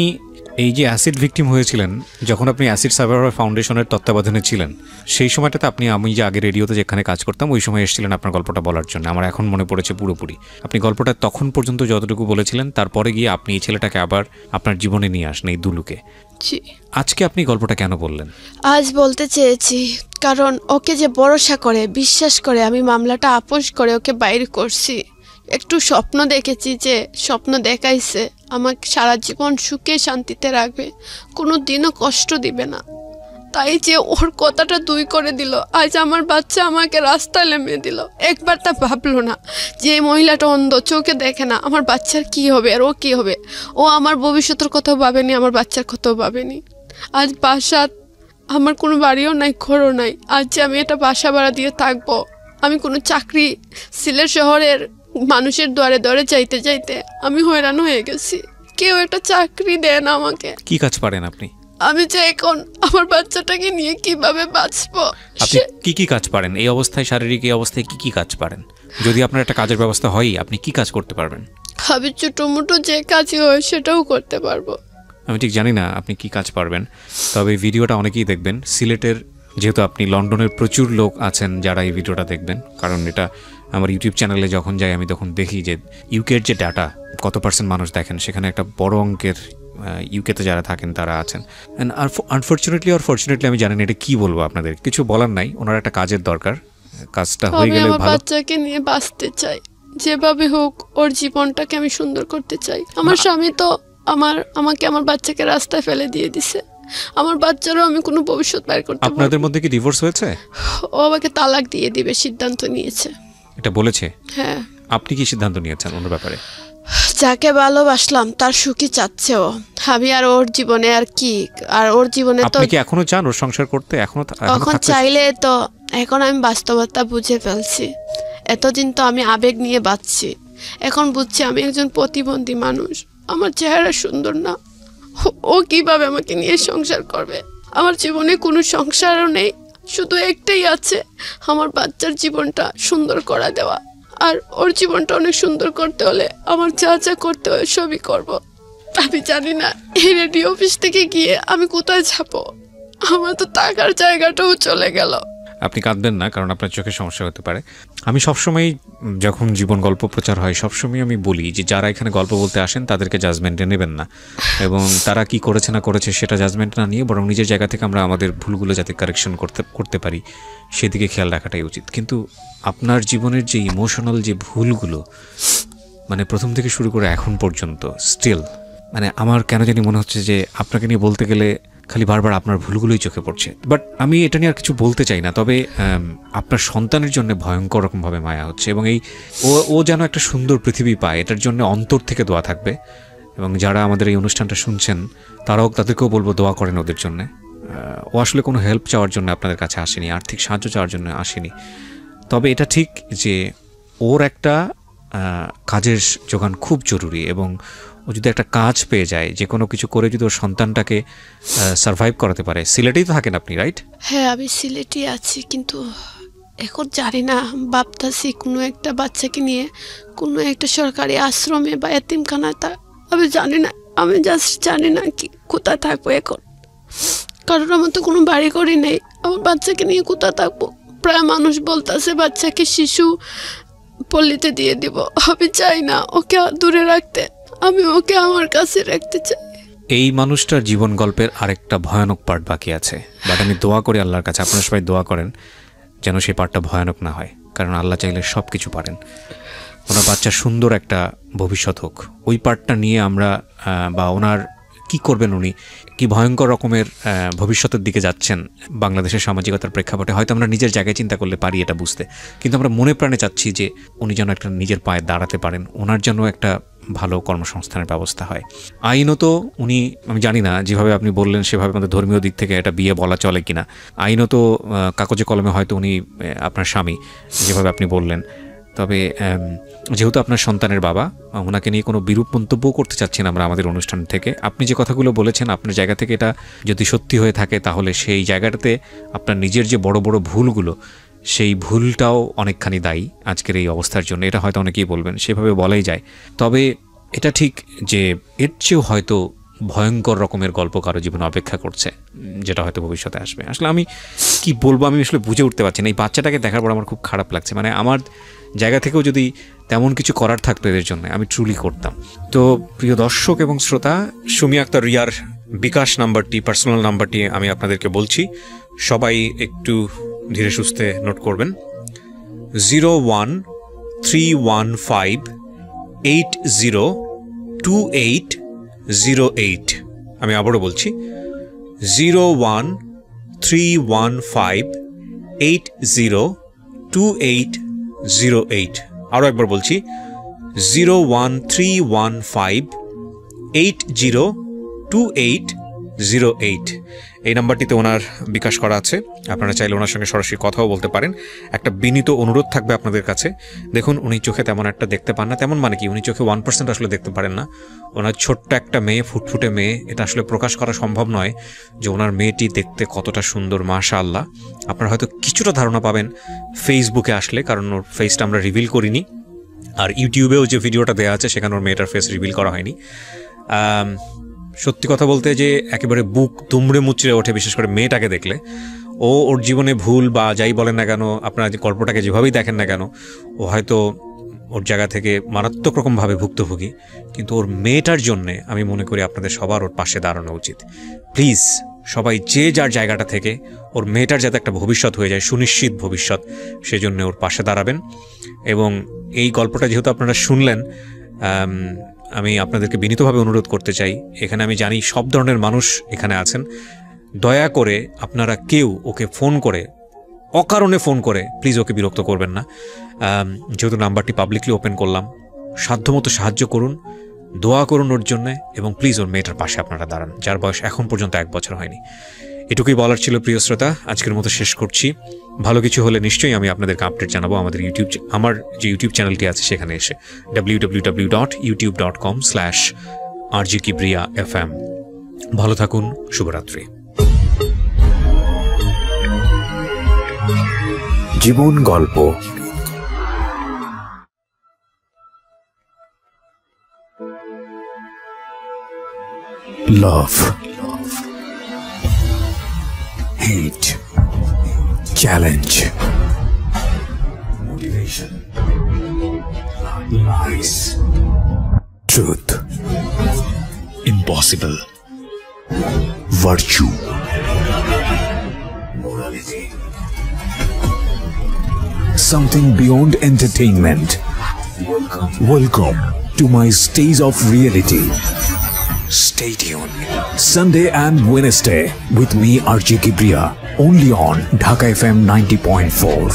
A: এই যে অ্যাসিড ভিকটিম হয়েছিলেন, যখন আপনি অ্যাসিড সার্ভাইভার ফাউন্ডেশনের তত্ত্বাবধানে ছিলেন, সেই সময়টাতে আমি যে আগে রেডিওতে যেখানে কাজ করতাম ওই সময় এসেছিলেন আপনার গল্পটা বলার জন্য। আমার এখন মনে পড়েছে পুরোপুরি। আপনি গল্পটা তখন পর্যন্ত যতটুকু বলেছিলেন, তারপরে গিয়ে আপনি এই ছেলেটাকে আবার আপনার জীবনে নিয়ে আসেন, এই দুলুকে। আজকে আপনি গল্পটা কেন বললেন?
B: আজ বলতে চেয়েছি কারণ ওকে যে ভরসা করে বিশ্বাস করে আমি মামলাটা আপোষ করে ওকে বাইরে করছি। একটু স্বপ্ন দেখেছি, যে স্বপ্ন দেখাইছে আমাকে সারা জীবন সুখে শান্তিতে রাখবে, কোনো দিনও কষ্ট দিবে না। তাই যে ওর কথাটা দুই করে দিল, আজ আমার বাচ্চা আমাকে রাস্তায় নেমে দিল। একবার তা ভাবলো না যে মহিলাটা অন্ধ, চোখে দেখে না, আমার বাচ্চার কি হবে আর ও কি হবে। ও আমার ভবিষ্যতের কথাও ভাবেনি, আমার বাচ্চার কথাও ভাবেনি। আজ বাসা, আমার কোনো বাড়িও নাই, ঘরও নাই। আজ যে আমি এটা বাসা ভাড়া দিয়ে থাকবো, আমি কোনো চাকরি, সিলেট শহরের মানুষের দ্বারে দ্বারে চাইতে চাইতে আমি হয়রান হয়ে গেছি। কেউ একটা চাকরি দেয় না আমাকে।
A: কি কাজ পারেন আপনি?
B: আমি যে এখন আমার বাচ্চাটাকে নিয়ে কিভাবে বাঁচবো।
A: আপনি কি কাজ পারেন এই অবস্থায়, শারীরিক এই অবস্থায় কি কাজ পারেন? যদি আপনার একটা কাজের ব্যবস্থা হয়, আপনি কি কাজ করতে পারবেন?
B: আমি ছোটো মোটো যে কাজই হয় সেটাও করতে পারবো।
A: আমি ঠিক জানি না আপনি কি কাজ পারবেন, তবে ভিডিওটা অনেকেই দেখবেন। সিলেটের, যেহেতু আপনি লন্ডনের প্রচুর লোক আছেন যারা এই ভিডিওটা দেখবেন, কারণ এটা আমার ইউটিউব চ্যানেলে যখন যাই আমি তখন দেখি যে ইউকের যে ডাটা কত পার্সেন্ট মানুষ দেখেন, সেখানে একটা বড় অঙ্কের ইউকেতে যারা থাকেন তারা আছেন। অ্যান্ড আনফর্চুনেটলি অর ফর্চুনেটলি আমি জানি না এটা কী বলবো, আপনাদের কিছু বলার নাই। ওনার একটা কাজের দরকার, কাজটা হয়ে গেলে ভালো।
B: বাচ্চাকে নিয়ে বাঁচতে চাই, যেভাবে হোক ওর জীবনটাকে আমি সুন্দর করতে চাই। আমার স্বামী তো আমাকে আমার বাচ্চাকে রাস্তায় ফেলে দিয়ে দিছে। আমার বাচ্চারও আমি কোনো ভবিষ্যৎ বের করতে পারবো।
A: আপনাদের মধ্যে কি ডিভোর্স হয়েছে?
B: ও আমাকে তালাক দিয়ে দিবে সিদ্ধান্ত নিয়েছে।
A: এটা বলেছে?
B: হ্যাঁ।
A: আপনি কি সিদ্ধান্ত নিয়েছেন ওনার ব্যাপারে?
B: যাকে ভালোবাসলাম তার সুখী চাচ্ছে ও। আমি আর ওর জীবনে আর কি, আর ওর জীবনে তো
A: আপনি কি এখনো চান ওর সংসার করতে?
B: এখন চাইলে তো, এখন আমি বাস্তবতা বুঝে ফেলছি। এতদিন তো আমি আবেগ নিয়ে বাঁচছি, এখন বুঝছি আমি একজন প্রতিবন্ধী মানুষ। আমার চেহারা সুন্দর না, ও কিভাবে আমাকে নিয়ে সংসার করবে? আমার জীবনে কোনো সংসারও নেই, শুধু একটাই আছে, আমার বাচ্চার জীবনটা সুন্দর করা দেওয়া। আর ওর জীবনটা অনেক সুন্দর করতে হলে আমার যা যা করতে হয় সবই করব। আমি জানি না এই রেডিও অফিস থেকে গিয়ে আমি কোথায় যাবো। আমার তো টাকার জায়গাটাও চলে গেল।
A: আপনি কাঁদবেন না, কারণ আপনার চোখে সমস্যা হতে পারে। আমি সবসময় যখন জীবন গল্প প্রচার হয় সবসময় আমি বলি যে যারা এখানে গল্প বলতে আসেন তাদেরকে জাজমেন্টে নেবেন না, এবং তারা কি করেছে না করেছে সেটা জাজমেন্ট না নিয়ে বরং নিজের জায়গা থেকে আমরা আমাদের ভুলগুলো যাতে কারেকশন করতে পারি সেদিকে খেয়াল রাখাটাই উচিত। কিন্তু আপনার জীবনের যে ইমোশনাল যে ভুলগুলো, মানে প্রথম থেকে শুরু করে এখন পর্যন্ত স্টিল, মানে আমার কেন জানি মনে হচ্ছে যে আপনাকে নিয়ে বলতে গেলে খালি বারবার আপনার ভুলগুলোই চোখে পড়ছে। বাট আমি এটা নিয়ে আর কিছু বলতে চাই না, তবে আপনার সন্তানের জন্য ভয়ঙ্কর রকমভাবে মায়া হচ্ছে, এবং ও যেন একটা সুন্দর পৃথিবী পায়, এটার জন্য অন্তর থেকে দোয়া থাকবে। এবং যারা আমাদের এই অনুষ্ঠানটা শুনছেন তাদেরকেও বলবো দোয়া করেন ওদের জন্যে। ও আসলে কোনো হেল্প চাওয়ার জন্য আপনাদের কাছে আসেনি, আর্থিক সাহায্য চাওয়ার জন্য আসেনি। তবে এটা ঠিক যে ওর একটা কাজের যোগান খুব জরুরি, এবং ও যদি একটা কাজ পেয়ে যায়, যে কোনো কিছু করে যদি ওর সন্তানটাকে সারভাইভ করাতে পারে। সিলেটেই তো থাকেন আপনি, রাইট?
B: হ্যাঁ, আমি সিলেটে আছি, কিন্তু এখন জানি না, ভাবতাছি কোনো একটা বাচ্চাকে নিয়ে কোনো একটা সরকারি আশ্রমে বা এতিমখানায় আমি জানি না, আমি জাস্ট জানি না কি কোথায় থাকবো এখন। কারণ আমার তো কোনো বাড়ি করি নেই, আমার বাচ্চাকে নিয়ে কোথায় থাকবো। প্রায় মানুষ বলতেছে বাচ্চাকে শিশু পল্লীতে দিয়ে দিব। আমি চাই না ওকে দূরে রাখতে, আমি ওকে আমার কাছে রাখতে চাই।
A: এই মানুষটার জীবন গল্পের আরেকটা ভয়ানক পার্ট বাকি আছে, বাট আমি দোয়া করি আল্লাহর কাছে, আপনারা সবাই দোয়া করেন যেন সেই পার্টটা ভয়ানক না হয়, কারণ আল্লাহ চাইলে সব কিছু পারেন। ওনার বাচ্চার সুন্দর একটা ভবিষ্যৎ হোক, ওই পার্টটা নিয়ে আমরা বা ওনার কি করবেন, উনি কি ভয়ঙ্কর রকমের ভবিষ্যতের দিকে যাচ্ছেন বাংলাদেশের সামাজিকতার প্রেক্ষাপটে, হয়তো আমরা নিজের জায়গায় চিন্তা করলে পারি এটা বুঝতে, কিন্তু আমরা মনে প্রাণে চাচ্ছি যে উনি যেন একটা নিজের পায়ে দাঁড়াতে পারেন, ওনার জন্য একটা ভালো কর্মসংস্থানের ব্যবস্থা হয়। আইনত উনি, আমি জানি না যেভাবে আপনি বললেন সেভাবে আমাদের ধর্মীয় দিক থেকে এটা বিয়ে বলা চলে কিনা, আইনত কাগজে কলমে হয়তো উনি আপনার স্বামী যেভাবে আপনি বললেন। তবে যেহেতু আপনার সন্তানের বাবা, ওনাকে নিয়ে কোনো বিরূপ মন্তব্য করতে চাচ্ছেন আমরা আমাদের অনুষ্ঠান থেকে। আপনি যে কথাগুলো বলেছেন আপনার জায়গা থেকে এটা যদি সত্যি হয়ে থাকে, তাহলে সেই জায়গাটাতে আপনার নিজের যে বড় বড় ভুলগুলো সেই ভুলটাও অনেকখানি দায়ী আজকের এই অবস্থার জন্য। এটা হয়তো অনেকেই বলবেন, সেভাবে বলাই যায়। তবে এটা ঠিক যে এর চেয়েও হয়তো ভয়ঙ্কর রকমের গল্প কারো জীবনে অপেক্ষা করছে, যেটা হয়তো ভবিষ্যতে আসবে। আসলে আমি কি বলবো, আমি আসলে বুঝে উঠতে পারছি না। এই বাচ্চাটাকে দেখার পর আমার খুব খারাপ লাগছে। মানে আমার জায়গা থেকেও যদি তেমন কিছু করার থাকতো এদের জন্য, আমি ট্রুলি করতাম। তো প্রিয় দর্শক এবং শ্রোতা, সুমি আক্তার রিয়ার বিকাশ নাম্বারটি, পার্সোনাল নাম্বারটি আমি আপনাদেরকে বলছি, সবাই একটু ধীরে সুস্থে নোট করবেন। 01315802808। আমি আবারও বলছি 01315802808। আরও একবার বলছি 01315802808। এই নাম্বারটিতে ওনার বিকাশ করা আছে, আপনারা চাইলে ওনার সঙ্গে সরাসরি কথাও বলতে পারেন। একটা বিনীত অনুরোধ থাকবে আপনাদের কাছে, দেখুন উনি চোখে তেমন একটা দেখতে পান না। তেমন মানে কি, উনি চোখে 1% আসলে দেখতে পারেন না। ওনার ছোট্ট একটা মেয়ে, ফুটফুটে মেয়ে, এটা আসলে প্রকাশ করা সম্ভব নয় যে ওনার মেয়েটি দেখতে কতটা সুন্দর, মাশাআল্লাহ। আপনারা হয়তো কিছুটা ধারণা পাবেন ফেসবুকে আসলে, কারণ ওর ফেসটা আমরা রিভিল করিনি। আর ইউটিউবেও যে ভিডিওটা দেওয়া আছে সেখানে ওর মেয়েটার ফেস রিভিল করা হয়নি। সত্যি কথা বলতে যে একেবারে বুক দুমড়ে মুচড়ে ওঠে, বিশেষ করে মেয়েটাকে দেখলে। ওর জীবনে ভুল বা যাই বলেন না কেন, আপনারা যে গল্পটাকে যেভাবেই দেখেন না কেন, ও হয়তো ওর জায়গা থেকে মারাত্মক রকমভাবে ভুক্তভোগী, কিন্তু ওর মেয়েটার জন্যে আমি মনে করি আপনাদের সবার ওর পাশে দাঁড়ানো উচিত। প্লিজ সবাই যে যার জায়গাটা থেকে ওর মেয়েটার যাতে একটা ভবিষ্যৎ হয়ে যায়, সুনিশ্চিত ভবিষ্যৎ, সেজন্য ওর পাশে দাঁড়াবেন। এবং এই গল্পটা যেহেতু আপনারা শুনলেন, আমি আপনাদেরকে বিনীতভাবে অনুরোধ করতে চাই, এখানে আমি জানি সব ধরনের মানুষ এখানে আছেন, দয়া করে আপনারা কেউ ওকে ফোন করে, অকারণে ফোন করে প্লিজ ওকে বিরক্ত করবেন না। যেহেতু নাম্বারটি পাবলিকলি ওপেন করলাম, সাধ্যমতো সাহায্য করুন, দোয়া করুন ওর জন্যে, এবং প্লিজ ওর মেয়েটার পাশে আপনারা দাঁড়ান, যার বয়স এখন পর্যন্ত 1 বছর হয়নি। এটুকুই বলার ছিল প্রিয় শ্রোতা, আজকের মতো শেষ করছি। ভালো কিছু হলে নিশ্চয়ই আমি আপনাদেরকে আপডেট জানাবো আমাদের আমার যে ইউটিউব চ্যানেলটি আছে সেখানে এসে, www.youtube.com/rjkibriya.fm। ভালো থাকুন, শুভরাত্রি।
C: জীবন গল্প। Love, hate, challenge, motivation, lies, truth, impossible, virtue, morality, something beyond entertainment. Welcome to my stage of reality. Stay tuned. Sunday and Wednesday with me, RJ Kibriya, only on Dhaka FM 90.4.